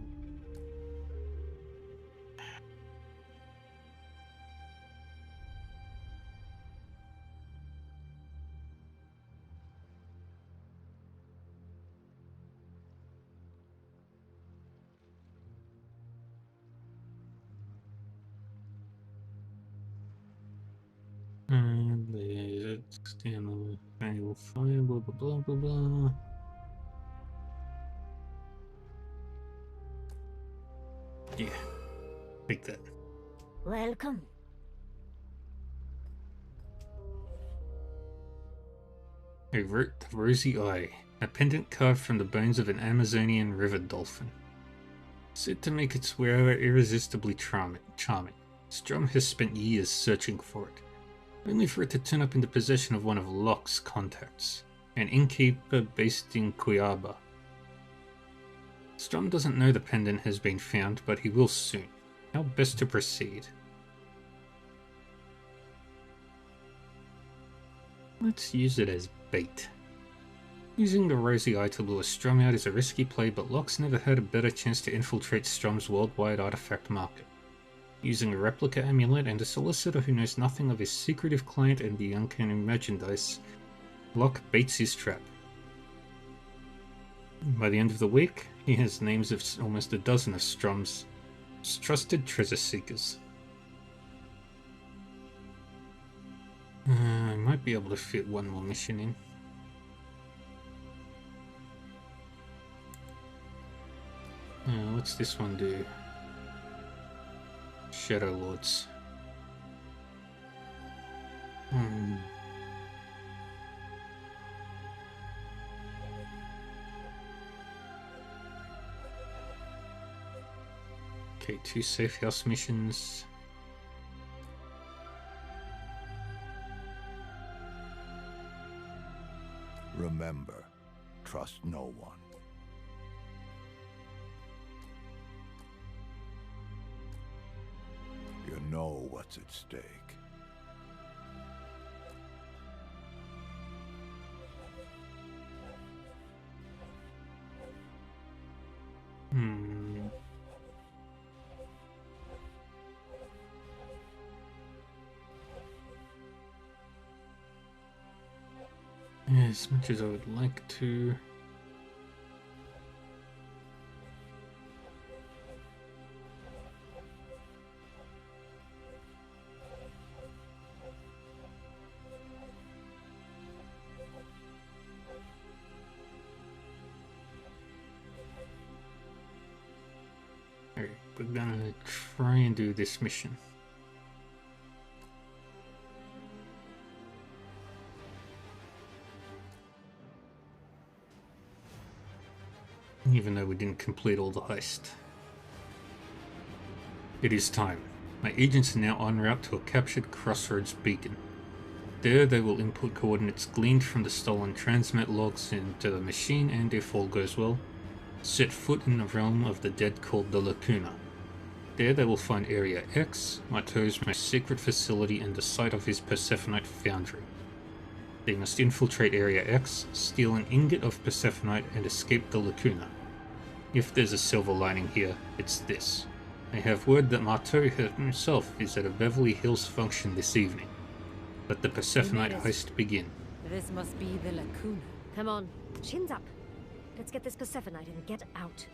S1: And the external manual fire, blah blah blah blah blah. Yeah, take that.
S7: Welcome.
S1: A rosy eye, a pendant carved from the bones of an Amazonian river dolphin. Said to make its wearer irresistibly charming. Strum has spent years searching for it, only for it to turn up in the possession of one of Locke's contacts, an innkeeper based in Cuiaba. Strum doesn't know the pendant has been found, but he will soon. How best to proceed? Let's use it as bait. Using the rosy eye to lure Strum out is a risky play, but Locke's never had a better chance to infiltrate Strum's worldwide artifact market. Using a replica amulet and a solicitor who knows nothing of his secretive client and the uncanny merchandise, Locke baits his trap. By the end of the week, he has names of almost a dozen of Strum's trusted treasure seekers. I might be able to fit one more mission in. What's this one do? Shadow Lords. Okay, 2 safe house missions.
S3: Remember, trust no one. You know what's at stake.
S1: As much as I would like to. Alright, we're gonna try and do this mission. Even though we didn't complete all the heist. It is time. My agents are now en route to a captured Crossroads beacon. There they will input coordinates gleaned from the stolen transmit logs into the machine, and if all goes well, set foot in the realm of the dead called the Lacuna. There they will find Area X, Marteau's most secret facility and the site of his Persephonite foundry. They must infiltrate Area X, steal an ingot of Persephonite, and escape the Lacuna. If there's a silver lining here, it's this. I have word that Marteau himself is at a Beverly Hills function this evening. Let the Persephonite heist begin.
S6: This must be the Lacuna.
S7: Come on, chins up. Let's get this Persephonite and get out.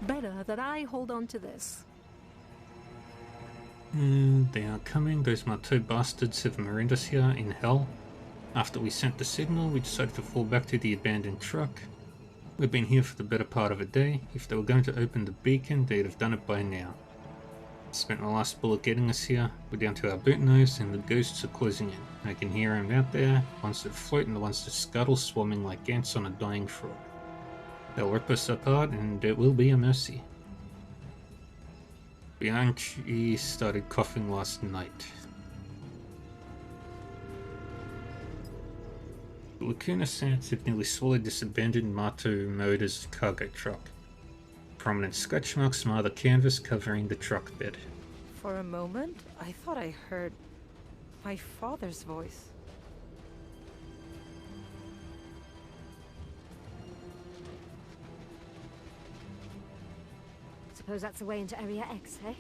S4: Better that I hold on to this.
S1: They are coming. Those Marteau bastards have marooned us here in hell. After we sent the signal, we decided to fall back to the abandoned truck. We've been here for the better part of a day. If they were going to open the beacon, they'd have done it by now. Spent my last bullet getting us here. We're down to our boot nose and the ghosts are closing in. I can hear them out there, the ones that float and the ones that scuttle, swarming like ants on a dying frog. They'll rip us apart and it will be a mercy. Bianchi started coughing last night. The Lacuna Sands have nearly swallowed this abandoned Marteau Motors cargo truck. Prominent scratch marks mar the canvas covering the truck bed.
S6: For a moment, I thought I heard my father's voice.
S7: Suppose that's the way into Area X, eh?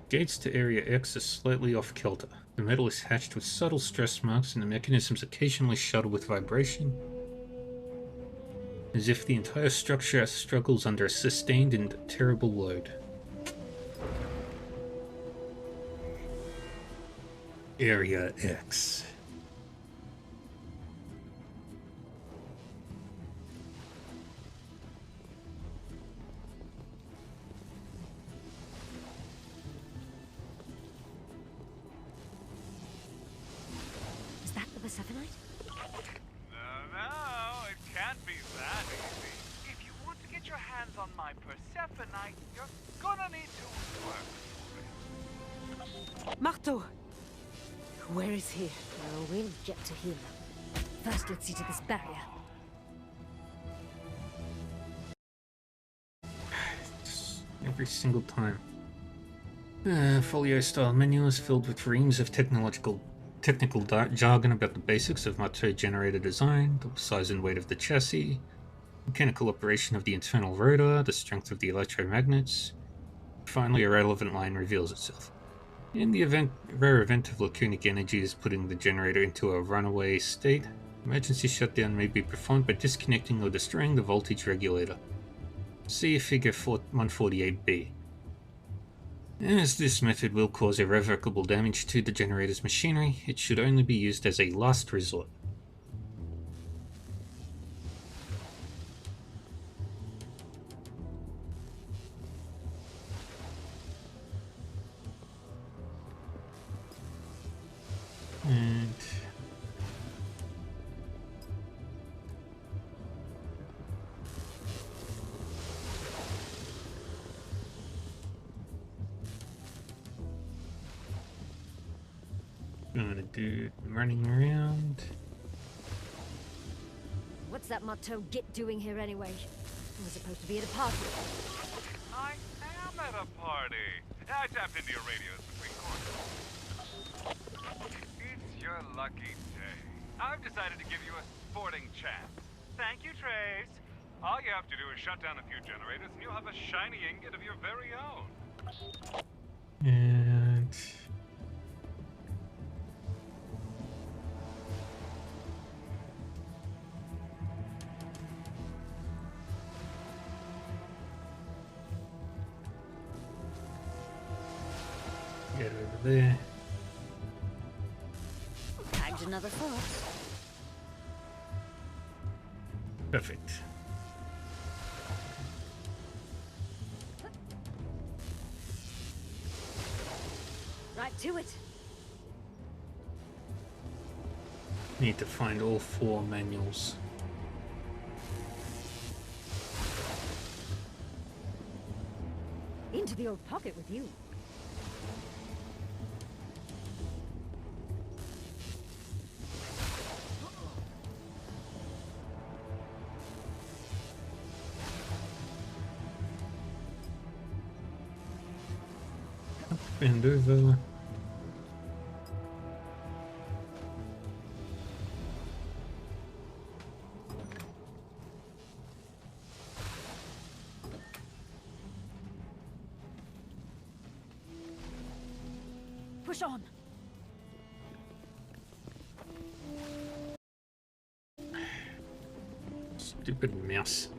S1: Gates to Area X are slightly off kilter. The metal is hatched with subtle stress marks and the mechanisms occasionally shudder with vibration, as if the entire structure struggles under a sustained and terrible load. Area X.
S7: Is that the Persephonite?
S8: No, it can't be that easy. If you want to get your hands on my Persephonite, you're gonna need to work for it.
S6: Marteau! Where is he?
S7: Oh, we'll get to him. First, let's see to this barrier.
S1: Every single time. Folio-style menu is filled with reams of technical jargon about the basics of Marteau generator design, the size and weight of the chassis, mechanical operation of the internal rotor, the strength of the electromagnets. Finally, a relevant line reveals itself. In the rare event of lacunic energies putting the generator into a runaway state, emergency shutdown may be performed by disconnecting or destroying the voltage regulator. See figure 148B. As this method will cause irrevocable damage to the generator's machinery, it should only be used as a last resort. And gonna do running around.
S7: What's that Marteau git doing here anyway? We're supposed to be at a party.
S8: I am at a party. I tapped into your radios between corners. It's your lucky day. I've decided to give you a sporting chance. Thank you, Trace. All you have to do is shut down a few generators and you'll have a shiny ingot of your very own.
S1: And get over there.
S7: Tagged another thought.
S1: Perfect.
S7: Right to it.
S1: Need to find all 4 manuals.
S7: Into the old pocket with you.
S1: And over.
S7: Push on.
S1: Stupid mouse.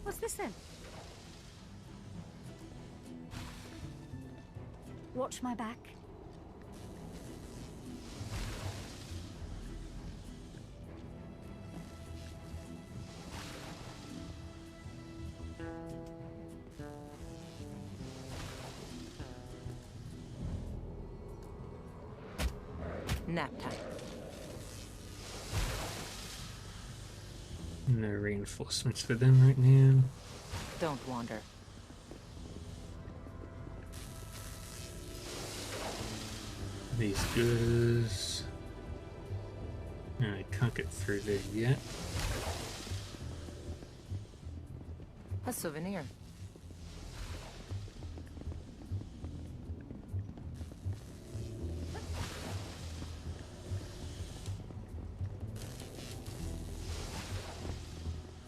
S7: What's this then? Watch my back.
S6: Nap time.
S1: No reinforcements for them right now.
S6: Don't wander.
S1: These guys. No, I can't get through there yet.
S6: A souvenir.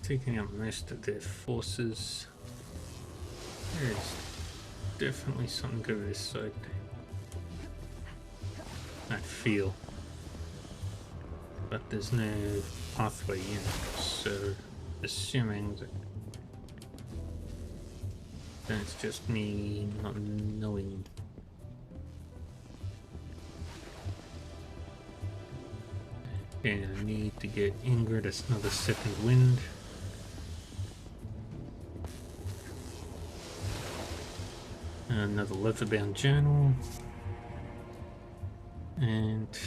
S1: Taking out most of their forces. There's definitely something over this side. I feel. But there's no pathway in, so assuming that that's just me not knowing. And I need to get Ingrid as another second wind. Another leather-bound journal. And
S8: This,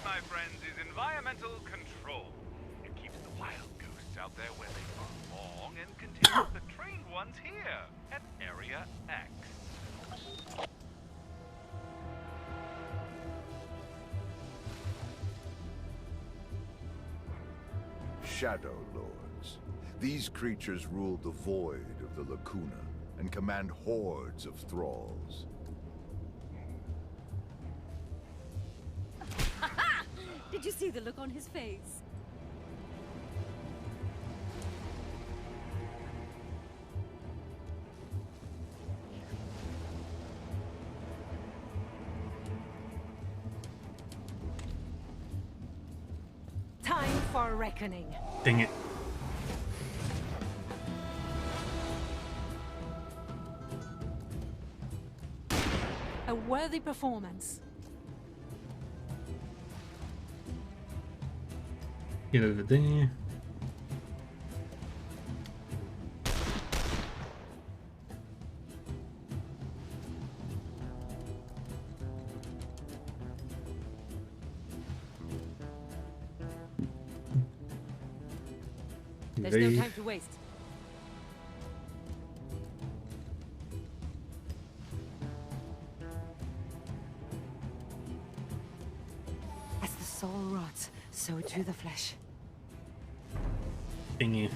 S8: my friends, is environmental control. It keeps the wild ghosts out there where they belong and continues the trained ones here at Area X.
S3: Shadow Lords. These creatures rule the void of the Lacuna and command hordes of thralls.
S7: Did you see the look on his face?
S4: Time for reckoning.
S1: dang it.
S4: A worthy performance.
S1: Get over there.
S6: There's no time to waste. As the soul rots, so do the flesh.
S1: Thingy.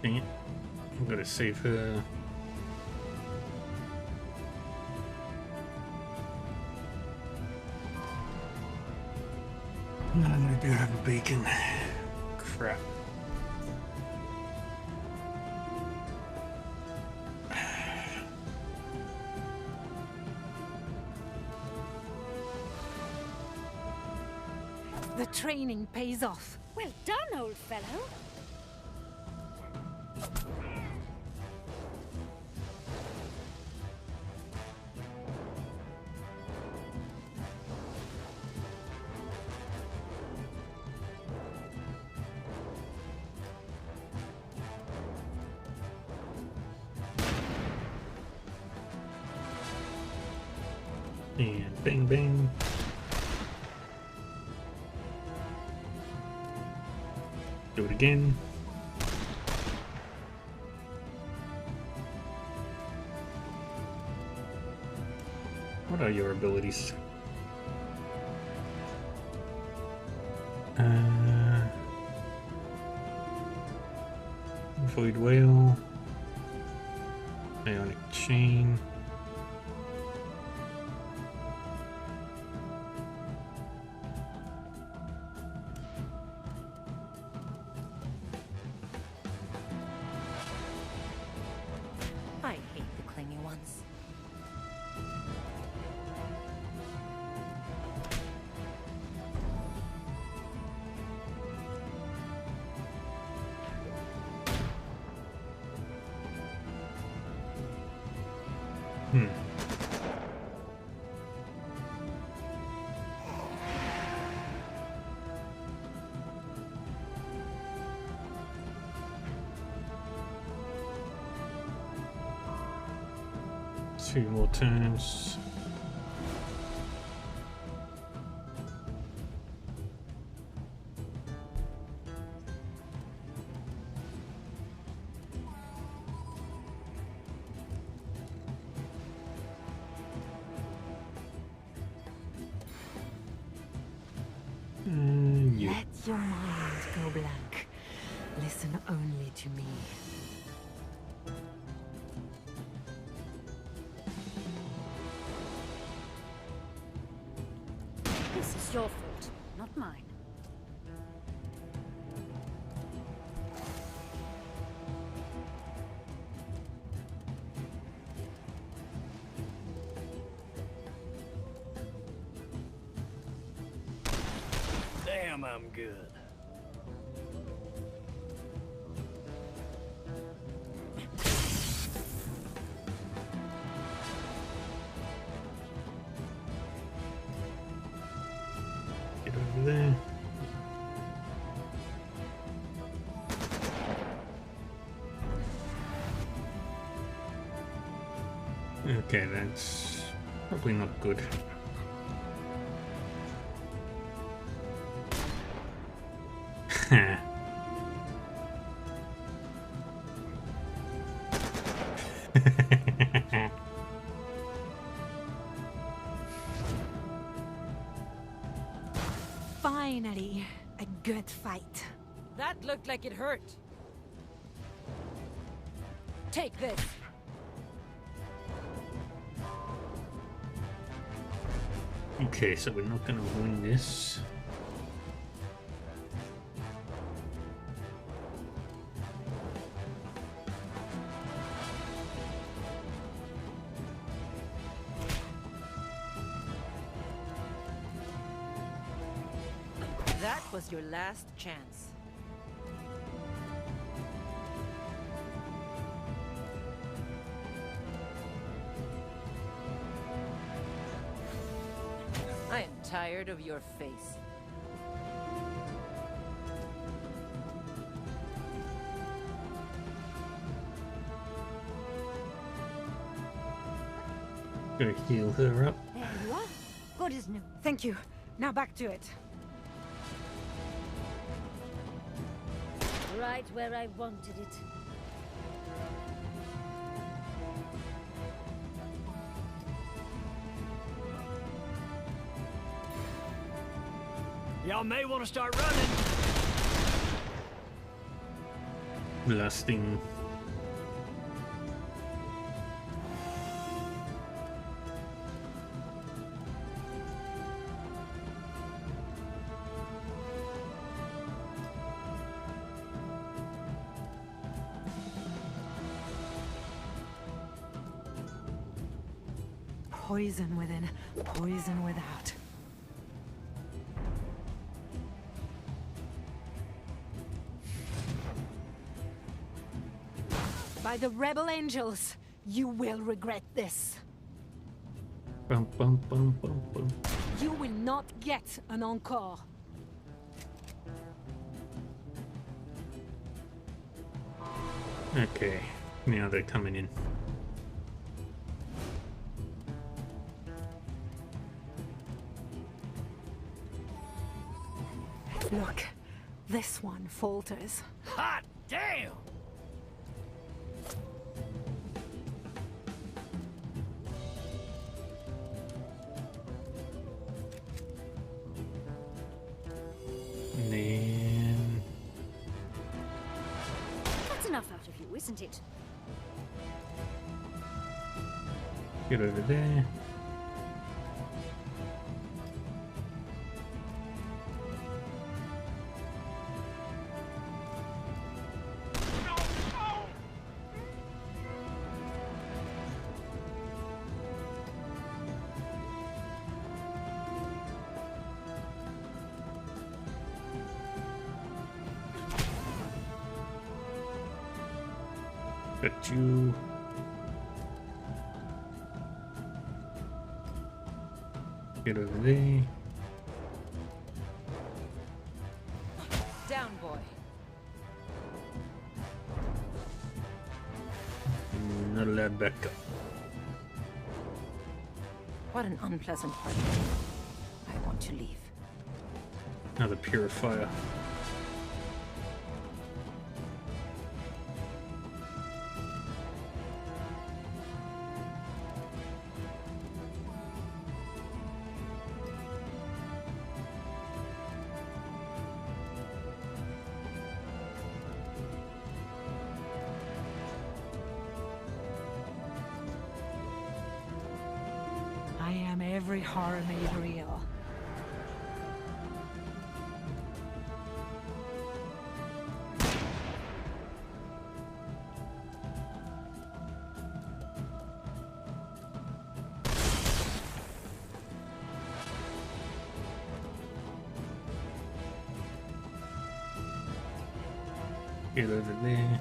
S1: Dang it. I'm gonna save her. I do have a beacon. Crap.
S4: The training pays off.
S7: Well done, old fellow.
S1: And bang bang. Do it again. What are your abilities? Void Whale. Ionic Chain.
S6: I hate the clingy ones.
S1: Two more turns. You.
S4: Let your mind go blank. Listen only to me.
S7: This is your fault, not mine.
S5: Damn, I'm good.
S1: Get over there. Okay, that's probably not good.
S4: Finally, a good fight.
S6: That looked like it hurt. Take this.
S1: Okay, so we're not gonna win this.
S6: That was your last chance. I am tired of your face.
S1: Gonna heal her up.
S7: There you are. Good as new.
S4: Thank you. Now back to it.
S7: Right where I wanted it.
S5: Y'all may want to start running.
S1: Blasting.
S4: Poison within, poison without. By the rebel angels, you will regret this.
S1: Bum, bum, bum, bum, bum.
S4: You will not get an encore.
S1: Okay, now they're coming in.
S4: Look, this one falters.
S5: Hot damn!
S1: And then...
S7: That's enough out of you, isn't it?
S1: Get over there. Got you. Get over there.
S6: Down, boy.
S1: Not allowed back up.
S6: What an unpleasant party. I want to leave.
S1: Another purifier.
S4: I am every horror made real.
S1: Get over there.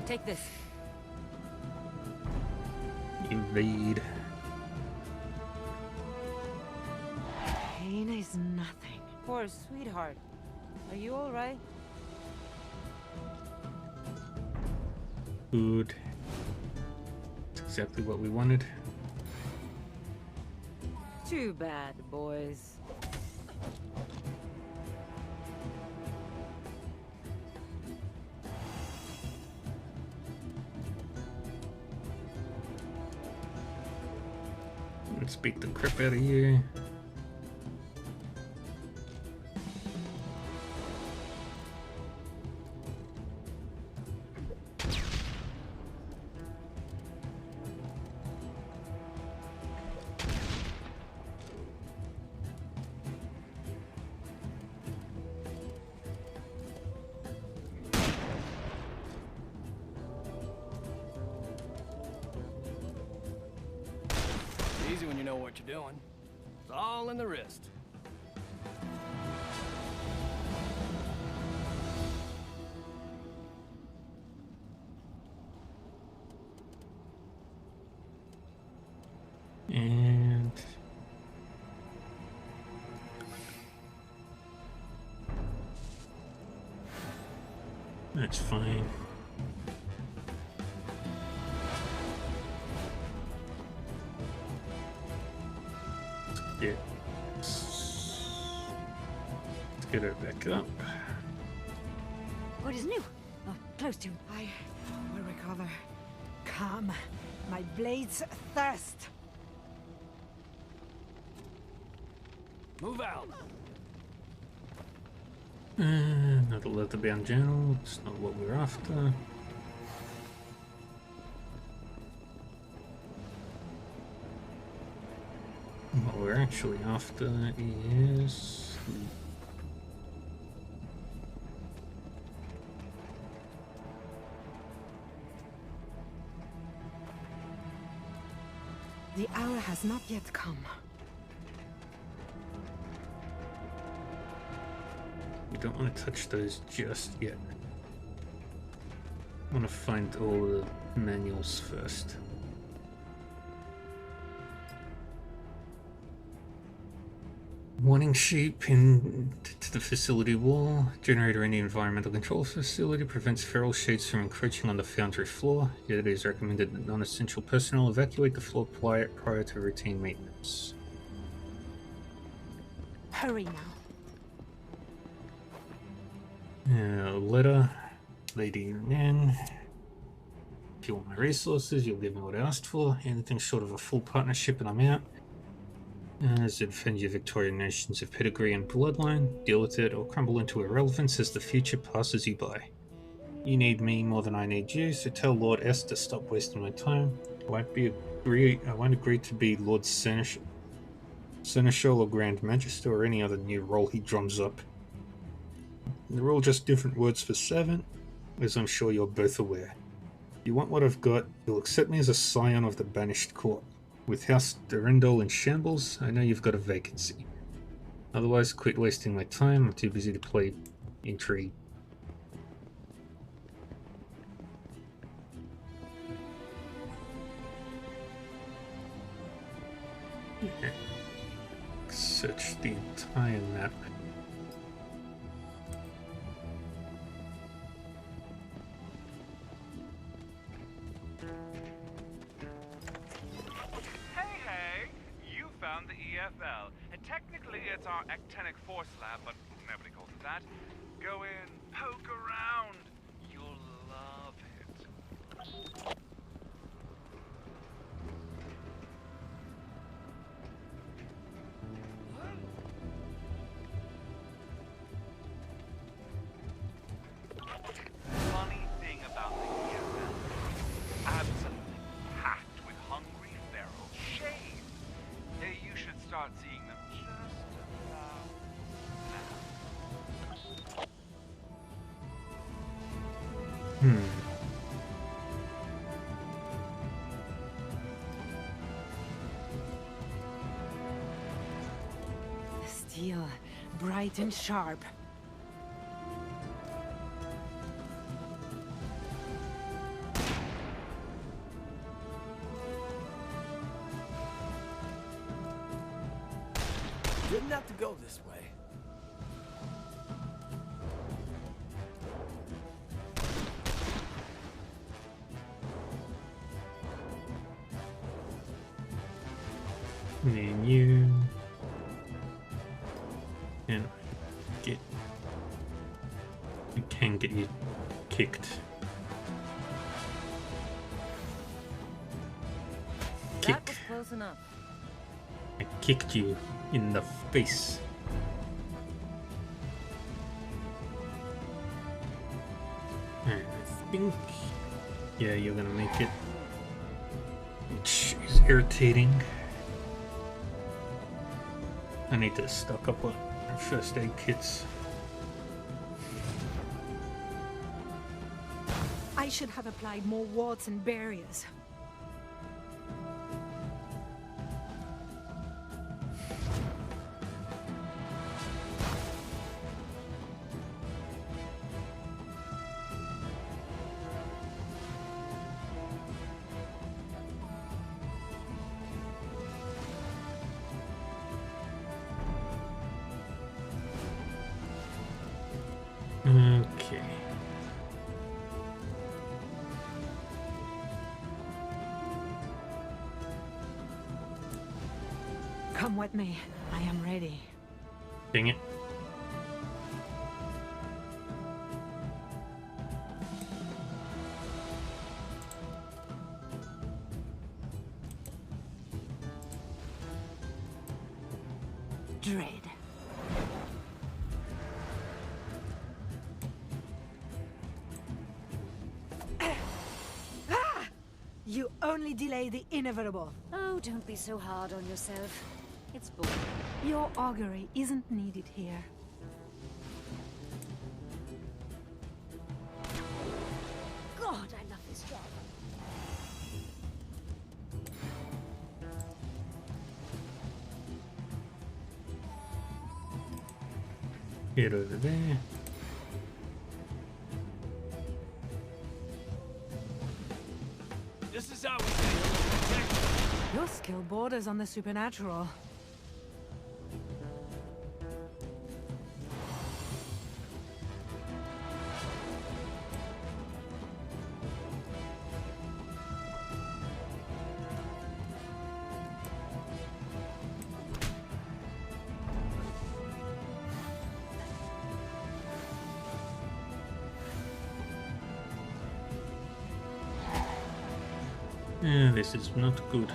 S6: Take this.
S1: Invade.
S6: Pain is nothing. Poor sweetheart. Are you alright?
S1: Food. That's exactly what we wanted.
S6: Too bad, boys.
S1: Let's beat the crap out of you.
S5: Easy when you know what you're doing. It's all in the wrist.
S1: And that's fine. Yeah. Let's get her back up.
S7: What is new? Oh, close to.
S4: I will recover. Come, my blades thirst.
S5: Move out.
S1: Another leather-bound journal. It's not what we're after. What we're actually after is...
S4: The hour has not yet come.
S1: We don't want to touch those just yet. I want to find all the manuals first. Warning sheep pinned to the facility wall. Generator in the environmental control facility prevents feral shades from encroaching on the foundry floor. Yet it is recommended that non-essential personnel evacuate the floor prior to routine maintenance.
S4: Hurry now.
S1: Letter. Lady Nan. If you want my resources, you'll give me what I asked for. Anything short of a full partnership and I'm out. As it defends your Victorian nations of pedigree and bloodline, deal with it or crumble into irrelevance as the future passes you by. You need me more than I need you, so tell Lord S to stop wasting my time. I won't agree to be Lord Seneschal or Grand Magister or any other new role he drums up. They're all just different words for servant, as I'm sure you're both aware. If you want what I've got, you'll accept me as a scion of the banished court. With House Durendal in shambles, I know you've got a vacancy. Otherwise, quit wasting my time. I'm too busy to play intrigue. Yeah. Search the entire map.
S8: EFL. And technically it's our actinic force lab, but nobody calls it that. Go in, poke around. You'll love it. Funny thing about the EFL, absolutely packed with hungry feral shades. You should start seeing them just about now.
S4: Steel, bright and sharp.
S5: Didn't have to go this way.
S1: Menu. And you can get you kicked.
S6: That was close enough.
S1: I kicked you in the face. And I think, yeah, you're gonna make it, which is irritating. I need to stock up on first aid kits.
S4: I should have applied more wards and barriers.
S1: Okay.
S4: Come with me. I am ready.
S1: Dang it.
S4: Dread. You only delay the inevitable.
S7: Oh, don't be so hard on yourself. It's boring.
S4: Your augury isn't needed here.
S7: God, I love this job.
S1: Head over there.
S5: This is how we say
S4: Your skill borders on the supernatural.
S1: Yeah, this is not good.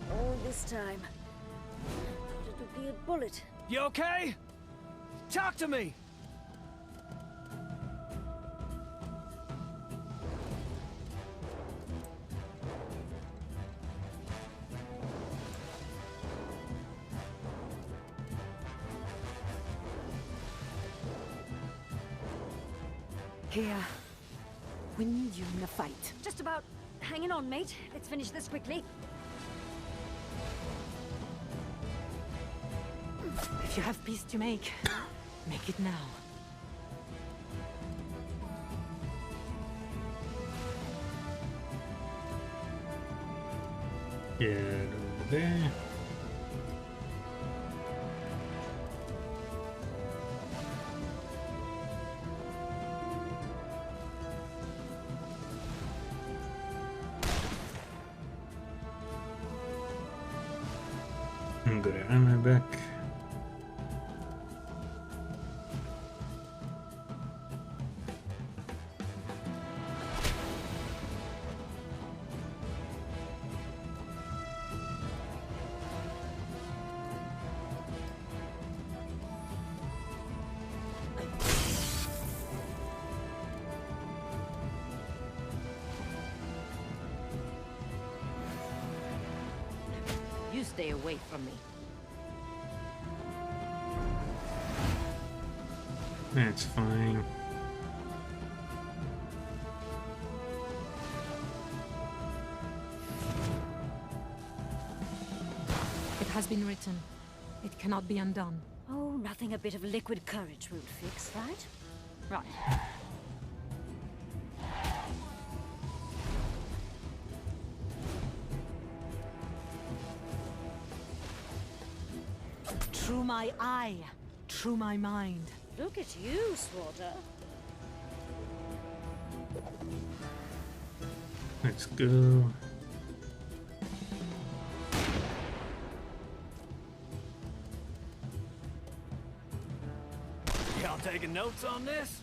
S7: All this time. Thought it would be a bullet.
S5: You okay? Talk to me!
S4: Here. We need you in the fight.
S7: Just about hanging on, mate. Let's finish this quickly.
S4: If you have peace to make, make it now.
S1: Head over there. Got an ammo back.
S6: You stay away from me.
S1: That's fine.
S4: It has been written. It cannot be undone.
S7: Oh, nothing a bit of liquid courage won't fix, right?
S4: Right. Through my eye, through my mind.
S7: Look at you, Swatter.
S1: Let's go.
S5: Y'all taking notes on this?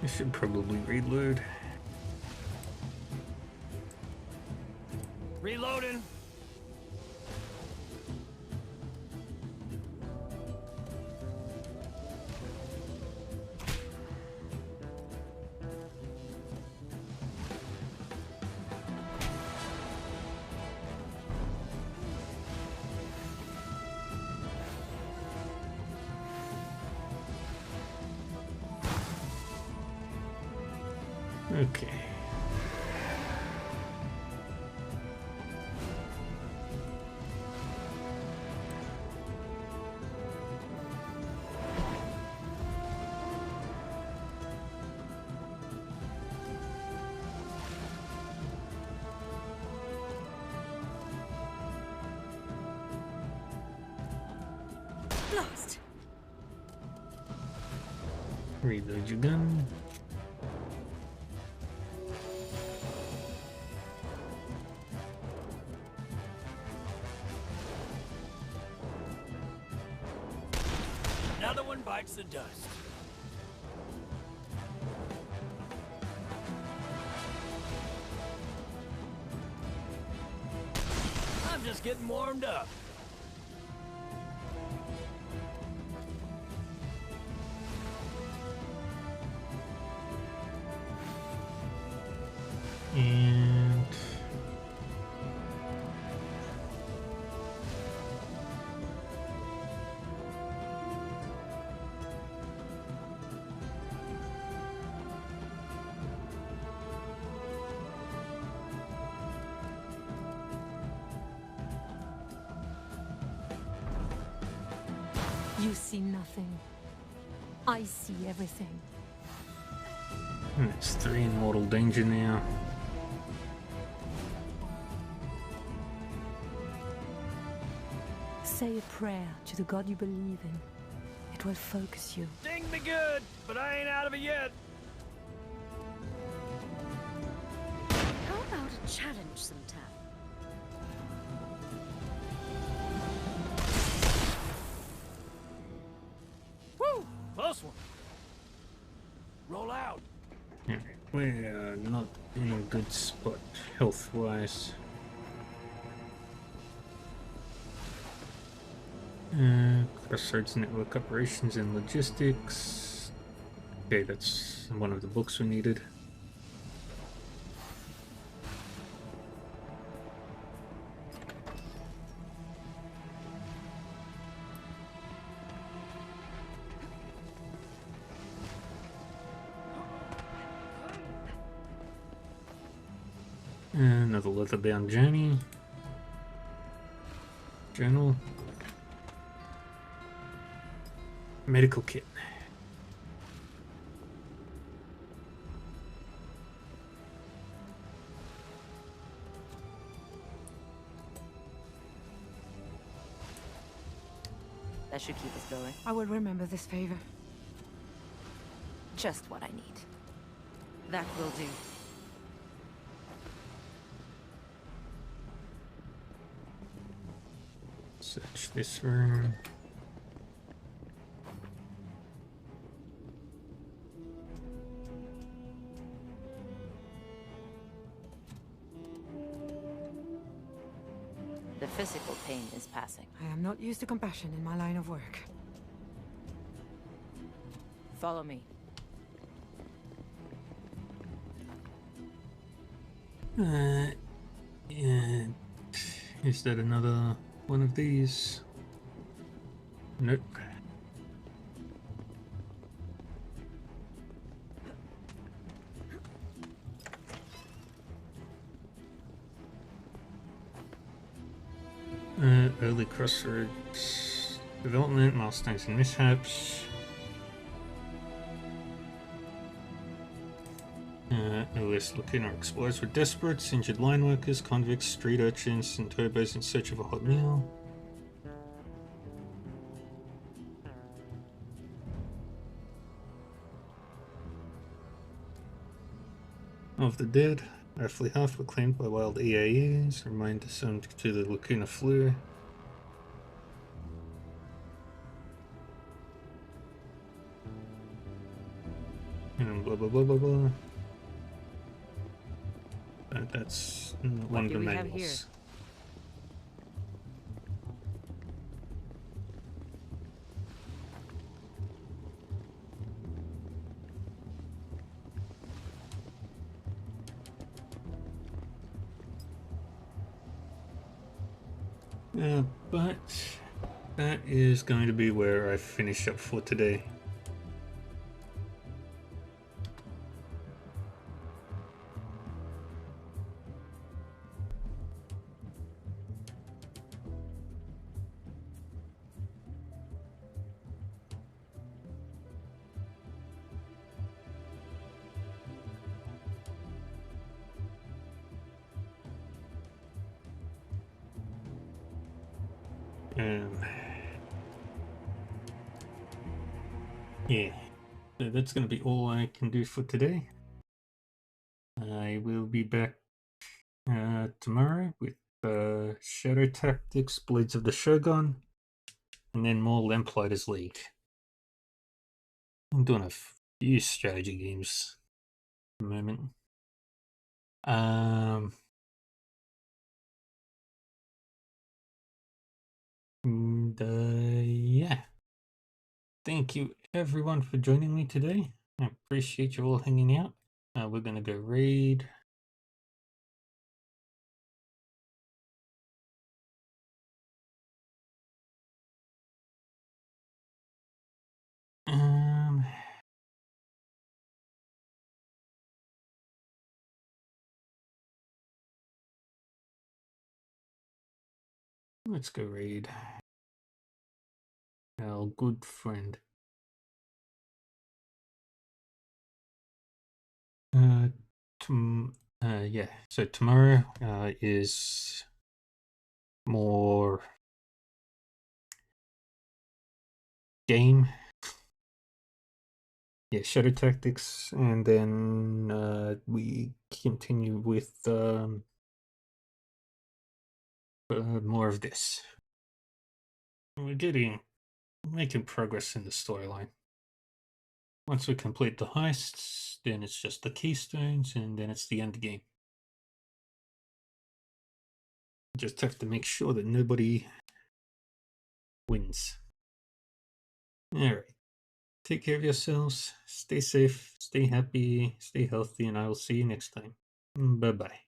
S1: I should probably reload.
S5: Reloading.
S1: Okay.
S7: Blast!
S1: Reload your gun.
S5: Another one bites the dust. I'm just getting warmed up.
S1: And
S4: You see nothing. I see everything.
S1: And it's 3 in mortal danger now.
S4: Say a prayer to the god you believe in. It will focus you.
S5: Ding me good, but I ain't out of it yet.
S7: How about a challenge sometime?
S5: Woo! Close one. Roll out.
S1: Yeah, we're not in a good spot health-wise. Crossroads Network Operations and Logistics. Okay, that's one of the books we needed. Another leather-bound journey. Journal. Medical kit.
S6: That should keep us going.
S4: I will remember this favor.
S6: Just what I need. That will do.
S1: Search this room.
S6: The physical pain is passing.
S4: I am not used to compassion in my line of work.
S6: Follow me.
S1: And is that another one of these? Nope. Early Crossroads development, milestones and mishaps. OS looking our explorers were desperates, injured line workers, convicts, street urchins, and turbos in search of a hot meal. Of the dead, roughly half were claimed by wild EAEs, remained assumed to the Lacuna flu. And blah blah blah blah blah. That's one of the manuals. But that is going to be where I finish up for today. Yeah, so that's going to be all I can do for today. I will be back tomorrow with Shadow Tactics, Blades of the Shogun, and then more Lamplighters League. I'm doing a few strategy games at the moment. Yeah. Thank you everyone for joining me today. I appreciate you all hanging out. We're gonna go raid. Let's go raid. our good friend. Yeah. So tomorrow is more game. Yeah, Shadow Tactics, and then we continue with more of this. We're making progress in the storyline. Once we complete the heists, then it's just the keystones, and then it's the end game. Just have to make sure that nobody wins. Alright. Take care of yourselves. Stay safe, stay happy, stay healthy, and I will see you next time. Bye-bye.